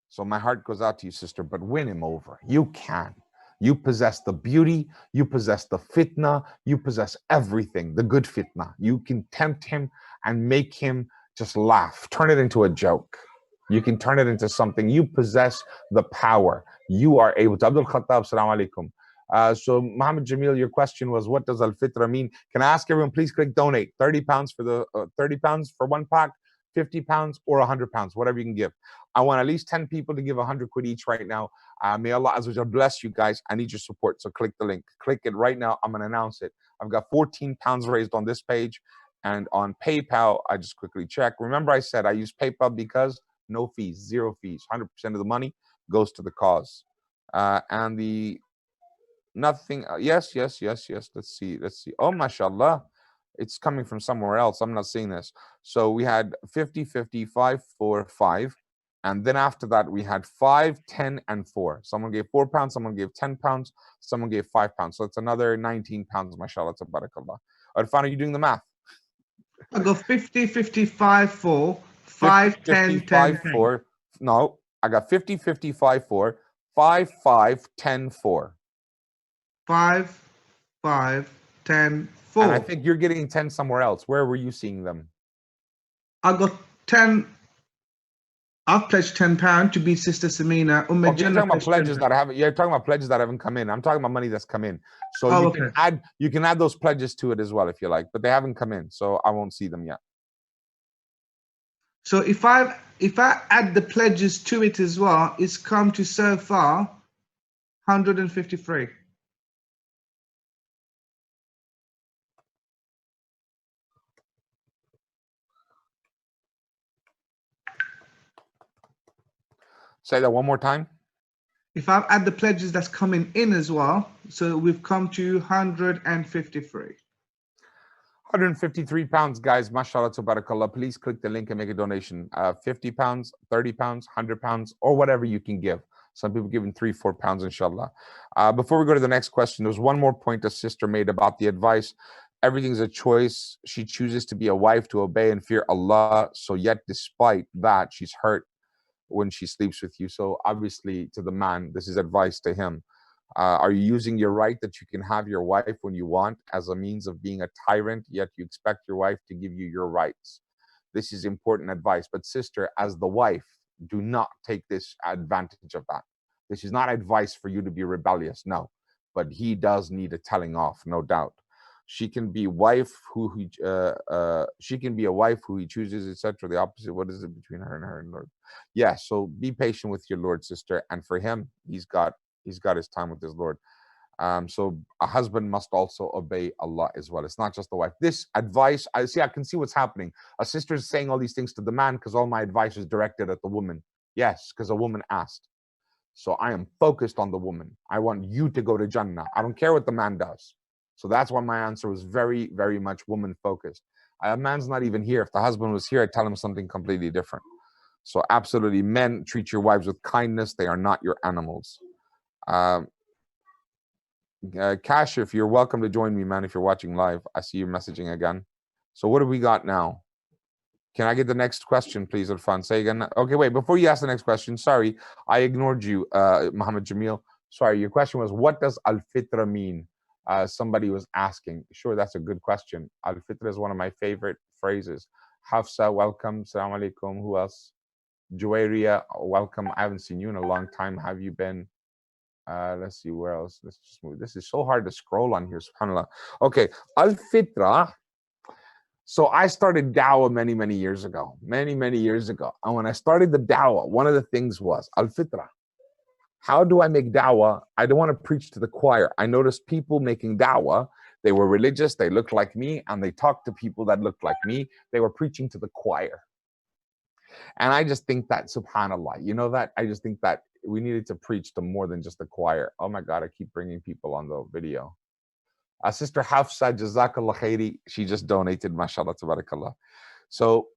So my heart goes out to you, sister, but win him over. You can. You possess the beauty, you possess the fitna, you possess everything, the good fitna. You can tempt him and make him just laugh. Turn it into a joke. You can turn it into something. You possess the power. You are able to. Abdul Khattab, assalamu alaikum. So Muhammad Jamil, your question was, what does Al-Fitra mean? Can I ask everyone, please click donate. 30 pounds for the 30 pounds for one pack, 50 pounds or 100 pounds, whatever you can give. I want at least 10 people to give 100 quid each right now. May Allah Azza wa Jalla bless you guys. I need your support. So click the link. Click it right now. I'm going to announce it. I've got 14 pounds raised on this page. And on PayPal, I just quickly check. Remember I said I use PayPal because no fees, 0 fees. 100% of the money goes to the cause. And the nothing. Yes. Let's see. Oh, mashallah. It's coming from somewhere else. I'm not seeing this. So we had 50, 50, 5, 4, 5. And then after that, we had 5, 10, and 4. Someone gave 4 pounds. Someone gave 10 pounds. Someone gave 5 pounds. So it's another 19 pounds, mashallah, tabarakallah. Arfan, are you doing the math? I got 50, 55, 4, 5, 50, 10, 55, 10, 10. 4. No, I got 50, 55, 4, 5, 5, 10, 4. 5, 5, 10, 4. And I think you're getting 10 somewhere else. Where were you seeing them? I got 10. I've pledged £10 to be Sister Samina. Okay, you're talking about pledges that haven't. You're talking about pledges that haven't come in. I'm talking about money that's come in. So Oh, you okay. can add those pledges to it as well if you like, but they haven't come in, so I won't see them yet. So if I add the pledges to it as well, it's come to so far 153. Say that one more time. If I add the pledges that's coming in as well, so we've come to 153. 153 pounds, guys. Mashallah, tabarakallah. Please click the link and make a donation. 50 pounds, 30 pounds, 100 pounds, or whatever you can give. Some people giving 3-4 pounds, inshallah. Before we go to the next question, there's one more point a sister made about the advice. Everything's a choice. She chooses to be a wife, to obey and fear Allah. So yet, despite that, she's hurt when she sleeps with you. So obviously, to the man, this is advice to him. Are you using your right that you can have your wife when you want as a means of being a tyrant, yet you expect your wife to give you your rights? This is important advice. But sister, as the wife, do not take this advantage of that. This is not advice for you to be rebellious, no. But he does need a telling off, no doubt. She can be wife who he chooses, etc. The opposite. What is it between her and Lord? Yeah. So be patient with your Lord, sister. And for him, he's got his time with his Lord. So a husband must also obey Allah as well. It's not just the wife. This advice, I can see what's happening. A sister is saying all these things to the man because all my advice is directed at the woman. Yes, because a woman asked. So I am focused on the woman. I want you to go to Jannah. I don't care what the man does. So that's why my answer was very, very much woman focused. A man's not even here. If the husband was here, I'd tell him something completely different. So absolutely, men, treat your wives with kindness. They are not your animals. Kashif, you're welcome to join me, man, if you're watching live. I see you messaging again. So what do we got now? Can I get the next question, please, Irfan? Say again. Okay, wait, before you ask the next question, sorry, I ignored you, Muhammad Jamil. Sorry, your question was, what does al-fitra mean? Somebody was asking. Sure, that's a good question. Al-fitra is one of my favorite phrases. Hafsa, welcome. Assalamu alaikum. Who else? Juwairia, welcome. I haven't seen you in a long time. How have you been? Let's see, where else? Let's just move. This is so hard to scroll on here, subhanAllah. Okay, al-fitra. So I started dawah many, many years ago. Many years ago. And when I started the dawah, one of the things was al-fitra. How do I make dawah? I don't want to preach to the choir. I noticed people making dawah. They were religious, they looked like me, and they talked to people that looked like me. They were preaching to the choir. And I just think that, subhanAllah, you know that? I just think that we needed to preach to more than just the choir. Oh my God, I keep bringing people on the video. Sister Hafsa, Jazakallah khairi, she just donated, mashallah, tabarakallah. So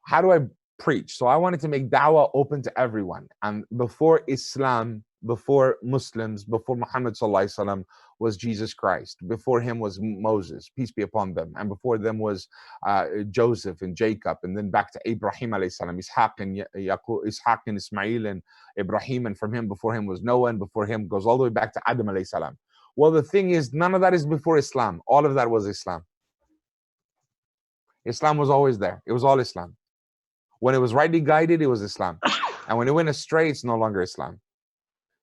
how do I preach? So I wanted to make dawah open to everyone. And before Islam, before Muslims, before Muhammad sallallahu alaihi wasallam was Jesus Christ. Before him was Moses, peace be upon them. And before them was Joseph and Jacob. And then back to Ibrahim alayhi salam, Ishaq and Ismail and Ibrahim. And from him, before him was Noah. And before him goes all the way back to Adam alayhi salam. Well, the thing is, none of that is before Islam. All of that was Islam. Islam was always there. It was all Islam. When it was rightly guided, it was Islam. And when it went astray, it's no longer Islam.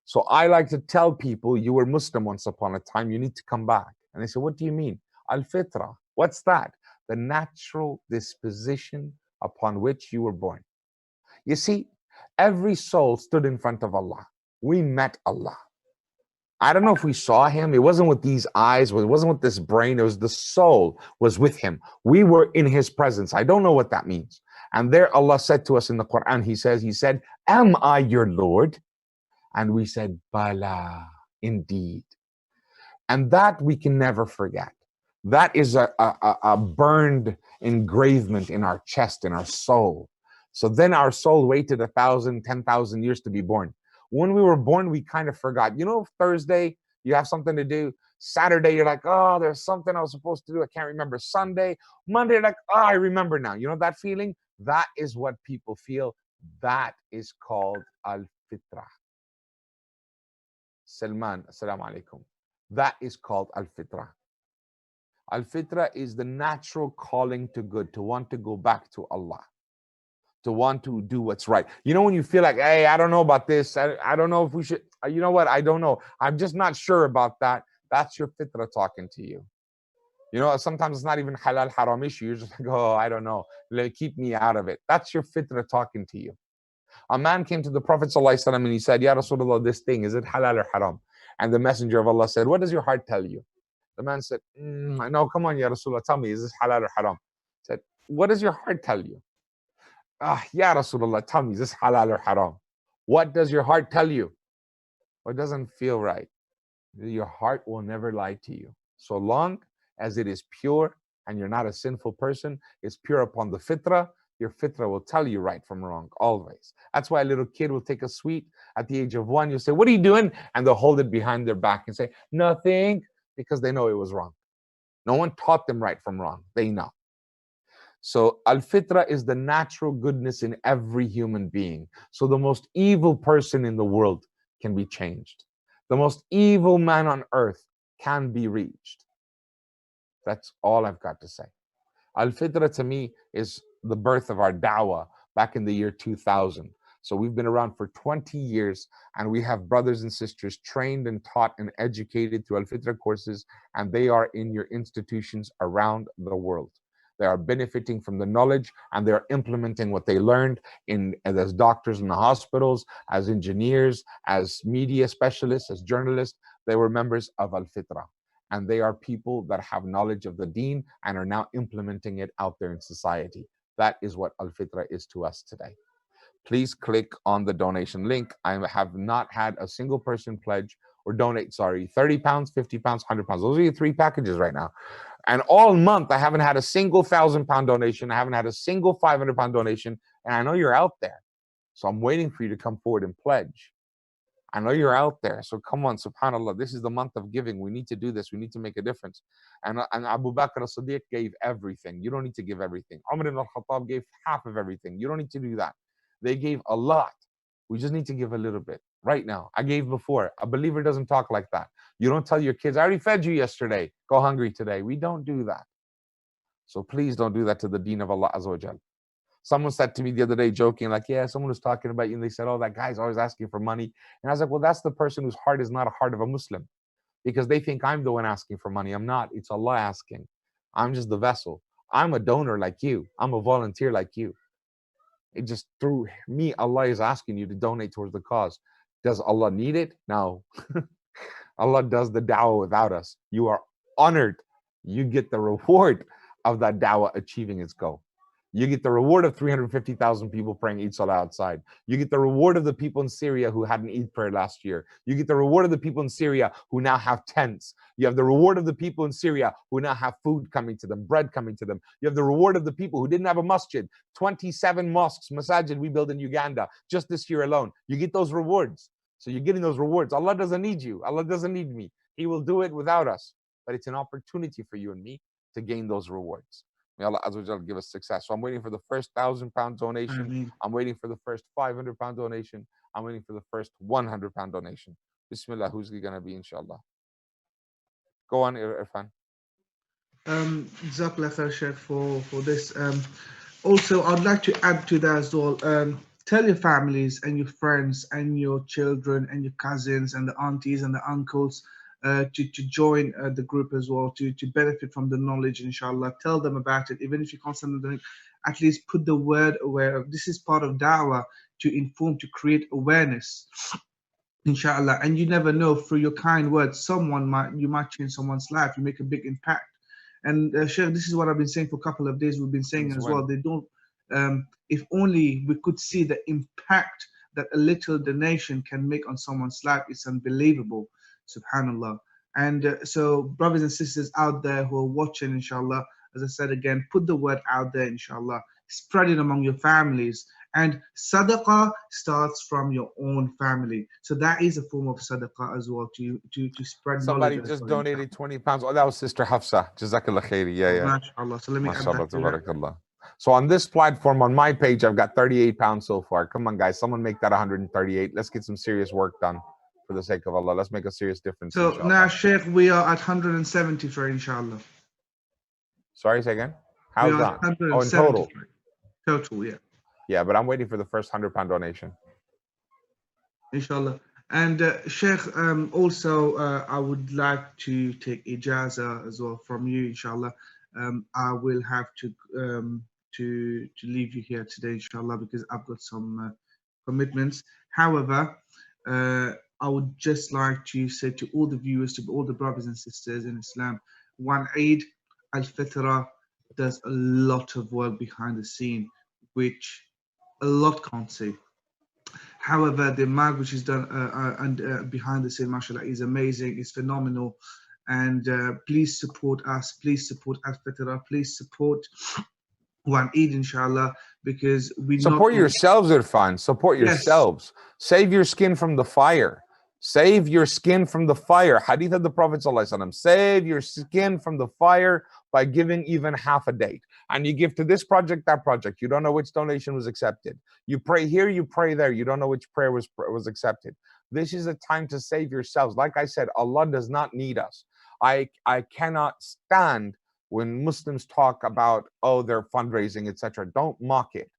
So I like to tell people, you were Muslim once upon a time, you need to come back. And they say, what do you mean? Al-fitra. What's that? The natural disposition upon which you were born. You see, every soul stood in front of Allah. We met Allah. I don't know if we saw him. It wasn't with these eyes. It wasn't with this brain. It was the soul was with him. We were in his presence. I don't know what that means. And there Allah said to us in the Quran, he said, am I your Lord? And we said, Bala, indeed. And that we can never forget. That is a burned engravement in our chest, in our soul. So then our soul waited 1,000, 10,000 years to be born. When we were born, we kind of forgot. You know, Thursday, you have something to do. Saturday, you're like, oh, there's something I was supposed to do. I can't remember. Sunday, Monday, you're like, oh, I remember now. You know that feeling? That is what people feel. That is called al-fitra. Salman, assalamu alaikum. That is called al-fitra. Al-fitra is the natural calling to good, to want to go back to Allah, to want to do what's right. You know, when you feel like, hey, I don't know about this. I don't know if we should, you know what? I don't know. I'm just not sure about that. That's your fitra talking to you. You know, sometimes it's not even halal haram issue. You're just like, oh, I don't know. Keep me out of it. That's your fitra talking to you. A man came to the Prophet ﷺ and he said, Ya Rasulullah, this thing, is it halal or haram? And the Messenger of Allah said, what does your heart tell you? The man said, no, come on, Ya Rasulullah, tell me, is this halal or haram? He said, what does your heart tell you? Ya Rasulullah, tell me, is this halal or haram? What does your heart tell you? What doesn't feel right? Your heart will never lie to you. So long as it is pure and you're not a sinful person, it's pure upon the fitrah, your fitrah will tell you right from wrong, always. That's why a little kid will take a sweet at the age of 1. You'll say, what are you doing? And they'll hold it behind their back and say, nothing, because they know it was wrong. No one taught them right from wrong. They know. So al-fitra is the natural goodness in every human being. So the most evil person in the world can be changed. The most evil man on earth can be reached. That's all I've got to say. Al-fitra to me is the birth of our da'wah back in the year 2000. So we've been around for 20 years and we have brothers and sisters trained and taught and educated through Al-Fitra courses, and they are in your institutions around the world. They are benefiting from the knowledge and they're implementing what they learned as doctors in the hospitals, as engineers, as media specialists, as journalists. They were members of Al-Fitra. And they are people that have knowledge of the deen and are now implementing it out there in society. That is what Al-Fitra is to us today. Please click on the donation link. I have not had a single person pledge or donate, 30 pounds, 50 pounds, 100 pounds. Those are your 3 packages right now. And all month, I haven't had a single 1,000-pound donation. I haven't had a single 500-pound donation. And I know you're out there. So I'm waiting for you to come forward and pledge. I know you're out there. So come on, subhanAllah. This is the month of giving. We need to do this. We need to make a difference. And Abu Bakr as-Siddiq gave everything. You don't need to give everything. Umar ibn al-Khattab gave half of everything. You don't need to do that. They gave a lot. We just need to give a little bit. Right now, I gave before. A believer doesn't talk like that. You don't tell your kids, I already fed you yesterday. Go hungry today. We don't do that. So please don't do that to the deen of Allah Azza wa Jal. Someone said to me the other day, joking, like, yeah, someone was talking about you, and they said, oh, that guy's always asking for money. And I was like, well, that's the person whose heart is not a heart of a Muslim, because they think I'm the one asking for money. I'm not. It's Allah asking. I'm just the vessel. I'm a donor like you. I'm a volunteer like you. It just through me, Allah is asking you to donate towards the cause. Does Allah need it? No. Allah does the da'wah without us. You are honored. You get the reward of that da'wah achieving its goal. You get the reward of 350,000 people praying Eid Salah outside. You get the reward of the people in Syria who had an Eid prayer last year. You get the reward of the people in Syria who now have tents. You have the reward of the people in Syria who now have food coming to them, bread coming to them. You have the reward of the people who didn't have a masjid. 27 mosques, masajid we built in Uganda just this year alone. You get those rewards. So you're getting those rewards. Allah doesn't need you. Allah doesn't need me. He will do it without us. But it's an opportunity for you and me to gain those rewards. May Allah Azza wa Jal give us success. So I'm waiting for the first 1,000-pound donation. Ameen. I'm waiting for the first 500-pound donation. I'm waiting for the first 100-pound donation. Bismillah, who's going to be, inshallah? Go on, Irfan. Jazakallah khair, Sheikh, for this. Also, I'd like to add to that as well. Tell your families and your friends and your children and your cousins and the aunties and the uncles to join the group as well, to benefit from the knowledge, inshallah. Tell them about it. Even if you can't send them, at least put the word aware. This is part of da'wah, to inform, to create awareness, inshallah. And you never know, through your kind words, you might change someone's life. You make a big impact. And Sheikh, this is what I've been saying for a couple of days. We've been saying as well. They don't. If only we could see the impact that a little donation can make on someone's life, it's unbelievable. Subhanallah. And so, brothers and sisters out there who are watching, inshallah, as I said again, put the word out there, inshallah. Spread it among your families And sadaqah starts from your own family. So that is a form of sadaqah as well, to spread Somebody knowledge. just donated 20 pounds. Oh, that was Sister Hafsa. Jazakallah khairi. Yeah, yeah. MashaAllah. So let me add MashaAllah, that to that. tabarakallah. So on this platform, on my page, I've got 38 pounds so far. Come on, guys. Someone make that 138. Let's get some serious work done for the sake of Allah. Let's make a serious difference. So inshallah. now, Sheikh, we are at 170 for inshallah. Sorry, say again? How's We are that? Oh, in 170 total? Total, yeah. Yeah, but I'm waiting for the first £100 donation. Inshallah. And Sheikh, also, I would like to take ijaza as well from you, inshallah. I will have to leave you here today, inshallah, because I've got some commitments. However, I would just like to say to all the viewers, to all the brothers and sisters in Islam, one Eid al-Fitra does a lot of work behind the scene, which a lot can't see. However, the amount which is done behind the scene, mashallah, is amazing, it's phenomenal. And please support us, please support Al-Fitra, please support One Eid, inshallah, because we support yourselves, Irfan. Support Yes. yourselves. Save your skin from the fire. Save your skin from the fire. Hadith of the Prophet ﷺ. Save your skin from the fire by giving even half a date. And you give to this project, that project. You don't know which donation was accepted. You pray here, you pray there. You don't know which prayer was accepted. This is a time to save yourselves. Like I said, Allah does not need us. I cannot stand when Muslims talk about, oh, they're fundraising, etc. Don't mock it.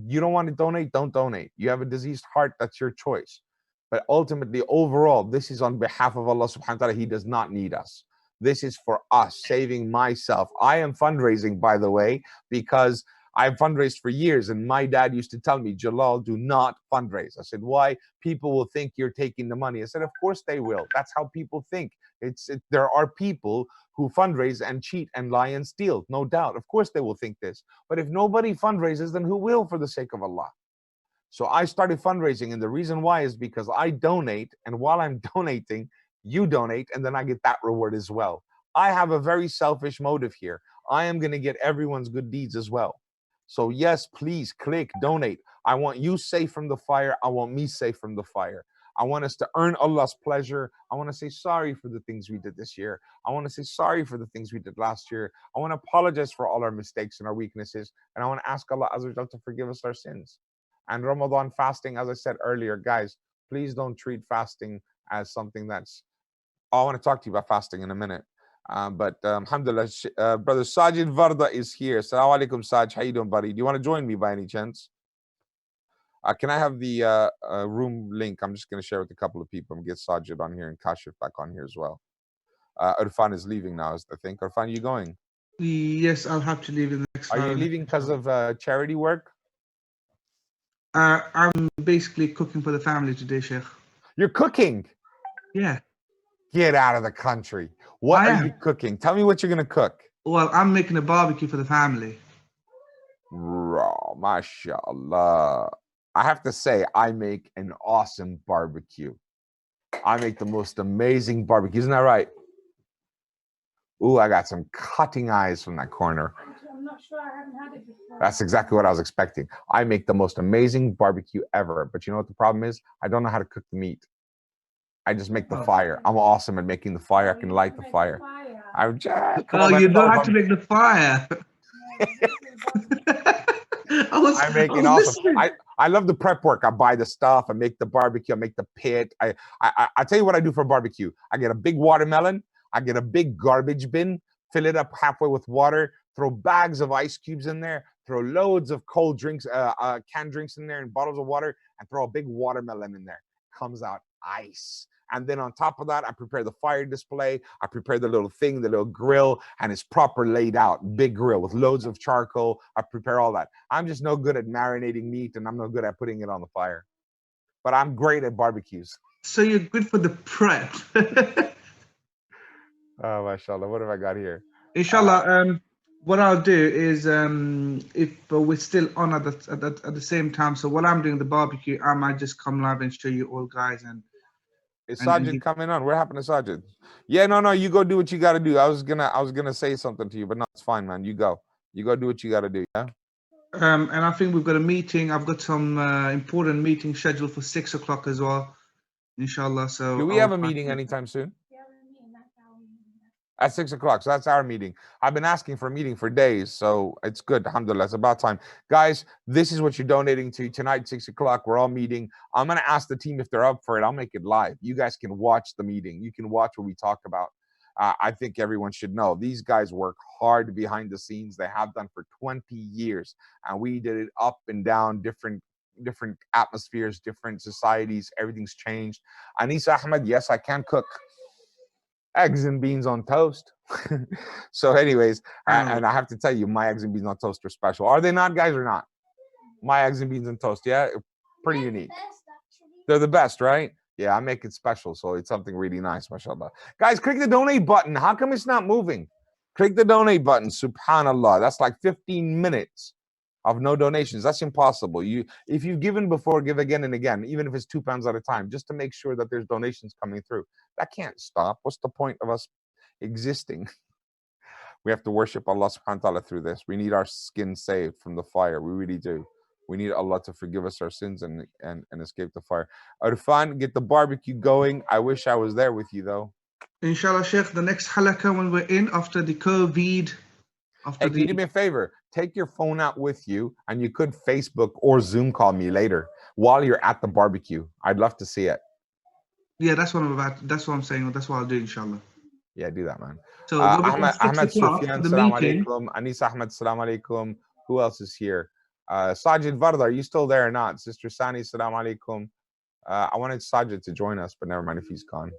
You don't want to donate, don't donate. You have a diseased heart, that's your choice. But ultimately, overall, this is on behalf of Allah subhanahu wa ta'ala. He does not need us. This is for us, saving myself. I am fundraising, by the way, because I've fundraised for years, and my dad used to tell me, Jalal, do not fundraise. I said, why? People will think you're taking the money. I said, of course they will. That's how people think. There are people who fundraise and cheat and lie and steal, no doubt. Of course they will think this. But if nobody fundraises, then who will, for the sake of Allah? So I started fundraising, and the reason why is because I donate, and while I'm donating, you donate, and then I get that reward as well. I have a very selfish motive here. I am going to get everyone's good deeds as well. So yes, please click donate. I want you safe from the fire. I want me safe from the fire. I want us to earn Allah's pleasure. I want to say sorry for the things we did this year. I want to say sorry for the things we did last year. I want to apologize for all our mistakes and our weaknesses. And I want to ask Allah Azza wa Jalla to forgive us our sins. And Ramadan fasting, as I said earlier, guys, please don't treat fasting as something that's... I want to talk to you about fasting in a minute. But alhamdulillah, brother Sajid Varda is here. Assalamu alaikum, Saj. How you doing, buddy? Do you want to join me by any chance? Can I have the room link? I'm just going to share with a couple of people and get Sajid on here and Kashif back on here as well. Irfan is leaving now, I think. Irfan, you going? Yes, I'll have to leave in the next. Are you leaving because of charity work? I'm basically cooking for the family today, Sheikh. You're cooking? Yeah. Get out of the country. What are you cooking? Tell me what you're going to cook. Well, I'm making a barbecue for the family. Raw, mashallah. I have to say, I make an awesome barbecue. I make the most amazing barbecue. Isn't that right? Ooh, I got some cutting eyes from that corner. I'm not sure, I haven't had it before. That's exactly what I was expecting. I make the most amazing barbecue ever. But you know what the problem is? I don't know how to cook the meat. I just make the fire. I'm awesome at making the fire. I can light the fire. I'm just... Oh, you don't have to make the fire. I'm making awesome. I love the prep work. I buy the stuff. I make the barbecue. I make the pit. I tell you what I do for barbecue. I get a big watermelon. I get a big garbage bin. Fill it up halfway with water. Throw bags of ice cubes in there. Throw loads of cold drinks, canned drinks in there, and bottles of water, and throw a big watermelon in there. Comes out ice. And then on top of that, I prepare the fire display. I prepare the little thing, the little grill, and it's proper laid out. Big grill with loads of charcoal. I prepare all that. I'm just no good at marinating meat, and I'm no good at putting it on the fire. But I'm great at barbecues. So you're good for the prep. Oh, mashallah. What have I got here? Inshallah, what I'll do is, if we're still on at the same time, so while I'm doing the barbecue, I might just come live and show you all guys. And is Sajid coming on? What happened to Sajid? Yeah, no, you go do what you got to do. I was gonna say something to you, but no, it's fine, man. You go do what you got to do. Yeah. And I think we've got a meeting. I've got some important meeting scheduled for 6 o'clock as well, inshallah. So Do we have a meeting anytime soon? At 6 o'clock. So that's our meeting. I've been asking for a meeting for days. So it's good. Alhamdulillah. It's about time. Guys, this is what you're donating to tonight, 6 o'clock. We're all meeting. I'm going to ask the team if they're up for it. I'll make it live. You guys can watch the meeting. You can watch what we talk about. I think everyone should know these guys work hard behind the scenes. They have done for 20 years. And we did it up and down, different atmospheres, different societies. Everything's changed. Anisa Ahmed, yes, I can cook. Eggs and beans on toast. So anyways, and I have to tell you, my eggs and beans on toast are special. Are they not, guys, or not? My eggs and beans on toast, yeah, pretty unique. They're the best, right? Yeah, I make it special, so it's something really nice, mashallah. Guys, click the donate button. How come it's not moving? Click the donate button, subhanallah. That's like 15 minutes of no donations. That's impossible. If you've given before, give again and again, even if it's £2 at a time, just to make sure that there's donations coming through. That can't stop. What's the point of us existing? We have to worship Allah subhanahu wa ta'ala through this. We need our skin saved from the fire. We really do. We need Allah to forgive us our sins and escape the fire. Arfan, get the barbecue going. I wish I was there with you, though. Inshallah, Sheikh, the next halaqah when we're in after the COVID. Hey, can you do me a favor? Take your phone out with you, and you could Facebook or Zoom call me later while you're at the barbecue. I'd love to see it. Yeah, that's what I'm about. That's what I'm saying. That's what I'll do, inshallah. Yeah, do that, man. So Ahmed Sufyan, salam meeting. alaikum. Anis Ahmed, salam alaikum. Who else is here? Sajid Varda, are you still there or not? Sister Sani, salam alaikum. I wanted Sajid to join us, but never mind if he's gone.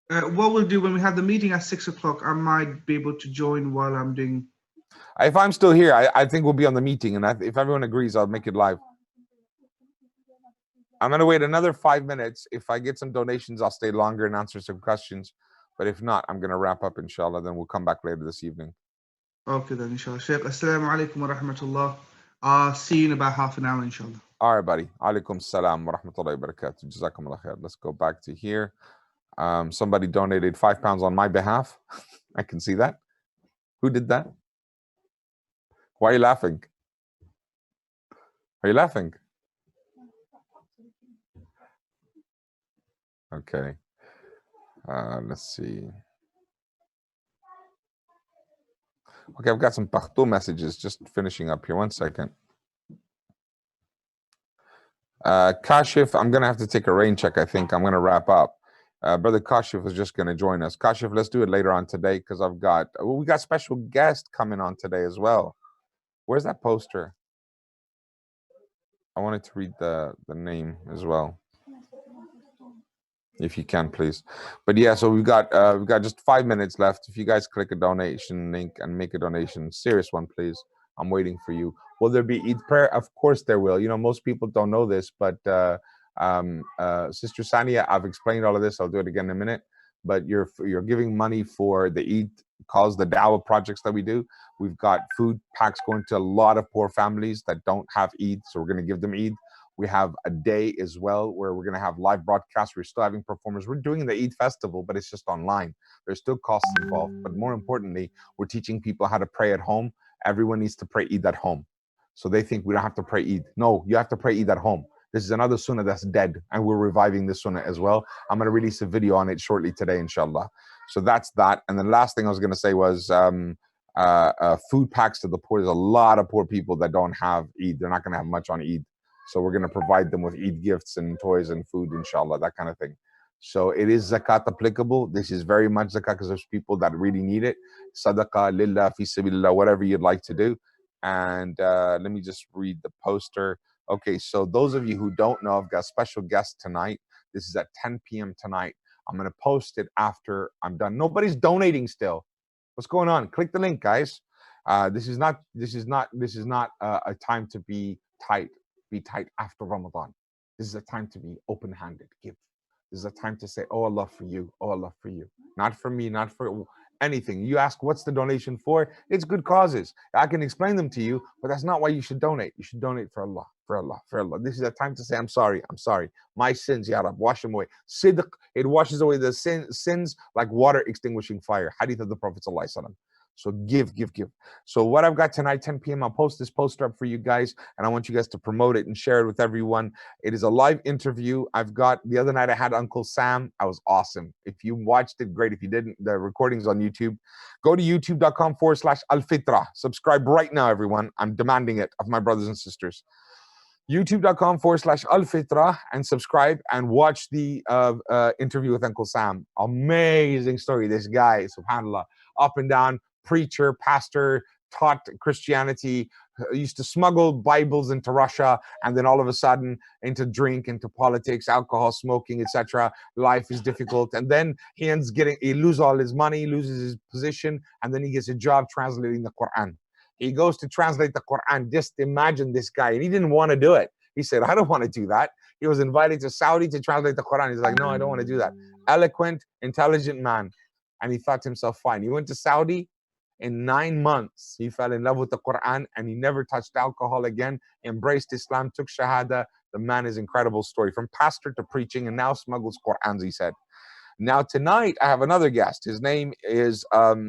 What we'll do when we have the meeting at 6 o'clock, I might be able to join while I'm doing. If I'm still here, I think we'll be on the meeting, and if everyone agrees, I'll make it live. I'm gonna wait another 5 minutes. If I get some donations, I'll stay longer and answer some questions. But if not, I'm gonna wrap up, inshallah. Then we'll come back later this evening. Okay, then, inshallah. Sheikh, assalamu alaikum wa rahmatullah. I'll see you in about half an hour, inshallah. All right, buddy. Alaikum salam wa rahmatullahi wa barakatuh. Jazakumullah khair. Let's go back to here. Somebody donated £5 on my behalf. I can see that. Who did that? Why are you laughing? Are you laughing? Okay. Let's see. Okay, I've got some Pashto messages just finishing up here. 1 second. Kashif, I'm going to have to take a rain check, I think. I'm going to wrap up. Brother Kashif is just going to join us. Kashif, let's do it later on today because we got special guest coming on today as well. Where's that poster? I wanted to read the name as well. If you can, please. But yeah, so we've got just 5 minutes left. If you guys click a donation link and make a donation, serious one, please. I'm waiting for you. Will there be Eid prayer? Of course there will. You know, most people don't know this, but Sister Sania, I've explained all of this. I'll do it again in a minute. But you're giving money for the Eid cause, the Dawah projects that we do. We've got food packs going to a lot of poor families that don't have Eid, so we're going to give them Eid. We have a day as well where we're going to have live broadcasts. We're still having performers. We're doing the Eid festival, but it's just online. There's still costs involved. But more importantly, we're teaching people how to pray at home. Everyone needs to pray Eid at home. So they think we don't have to pray Eid. No, you have to pray Eid at home. This is another sunnah that's dead, and we're reviving this sunnah as well. I'm going to release a video on it shortly today, inshallah. So that's that. And the last thing I was going to say was food packs to the poor. There's a lot of poor people that don't have Eid. They're not going to have much on Eid. So we're going to provide them with Eid gifts and toys and food, inshallah, that kind of thing. So it is zakat applicable. This is very much zakat because there's people that really need it. Sadaqah, lillah, fi sabilillah, whatever you'd like to do. And let me just read the poster. Okay, so those of you who don't know, I've got a special guest tonight. This is at 10 p.m. tonight. I'm going to post it after I'm done. Nobody's donating still. What's going on? Click the link, guys. This is not a time to be tight. Be tight after Ramadan. This is a time to be open-handed. Give. This is a time to say, oh Allah for you, oh Allah for you. Not for me, not for anything. You ask what's the donation for? It's good causes. I can explain them to you, but that's not why you should donate. You should donate for Allah, for Allah, for Allah. This is a time to say, I'm sorry. My sins, Ya Rab, wash them away. Sidq, it washes away the sins like water extinguishing fire. Hadith of the Prophet ﷺ. So give, give, give. So what I've got tonight, 10 p.m., I'll post this poster up for you guys, and I want you guys to promote it and share it with everyone. It is a live interview. I've got, the other night I had Uncle Sam. I was awesome. If you watched it, great. If you didn't, the recording's on YouTube. Go to youtube.com/alfitra. Subscribe right now, everyone. I'm demanding it of my brothers and sisters. youtube.com/alfitra and subscribe and watch the interview with Uncle Sam. Amazing story. This guy, subhanAllah, up and down, preacher, pastor, taught Christianity, used to smuggle Bibles into Russia, and then all of a sudden into drink, into politics, alcohol, smoking, etc. Life is difficult, and then he loses all his money, loses his position, and then he gets a job translating the Quran. He goes to translate the Quran. Just imagine this guy, and he didn't want to do it. He said, I don't want to do that. He was invited to Saudi to translate the Quran. He's like, no, I don't want to do that. Eloquent, intelligent man. And he thought to himself, fine. He went to Saudi. In 9 months, he fell in love with the Quran, and he never touched alcohol again, embraced Islam, took Shahada. The man is incredible story. From pastor to preaching, and now smuggles Qurans, he said. Now tonight, I have another guest. His name is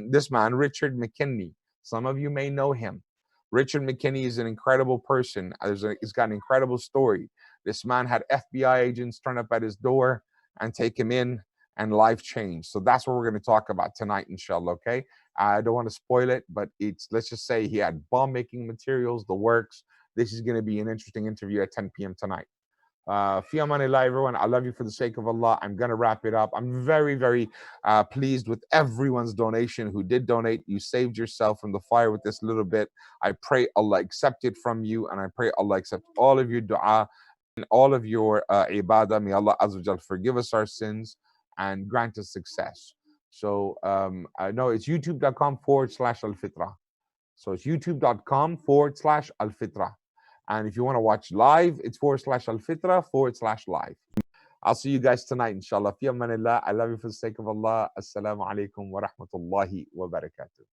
this man, Richard McKinney. Some of you may know him. Richard McKinney is an incredible person. He's got an incredible story. This man had FBI agents turn up at his door and take him in, and life changed. So that's what we're going to talk about tonight, inshallah, okay? I don't want to spoil it, but let's just say he had bomb-making materials, the works. This is going to be an interesting interview at 10 p.m. tonight. Fi amanillah, everyone. I love you for the sake of Allah. I'm going to wrap it up. I'm very, very pleased with everyone's donation who did donate. You saved yourself from the fire with this little bit. I pray Allah accept it from you, and I pray Allah accept all of your dua and all of your ibadah. May Allah Azza wa Jal forgive us our sins and grant us success. So I know it's youtube.com/alfitra. So it's youtube.com/alfitra. And if you want to watch live, it's /alfitra/live. I'll see you guys tonight, inshallah. Fi amanillah. I love you for the sake of Allah. Assalamu alaikum wa rahmatullahi wa barakatuh.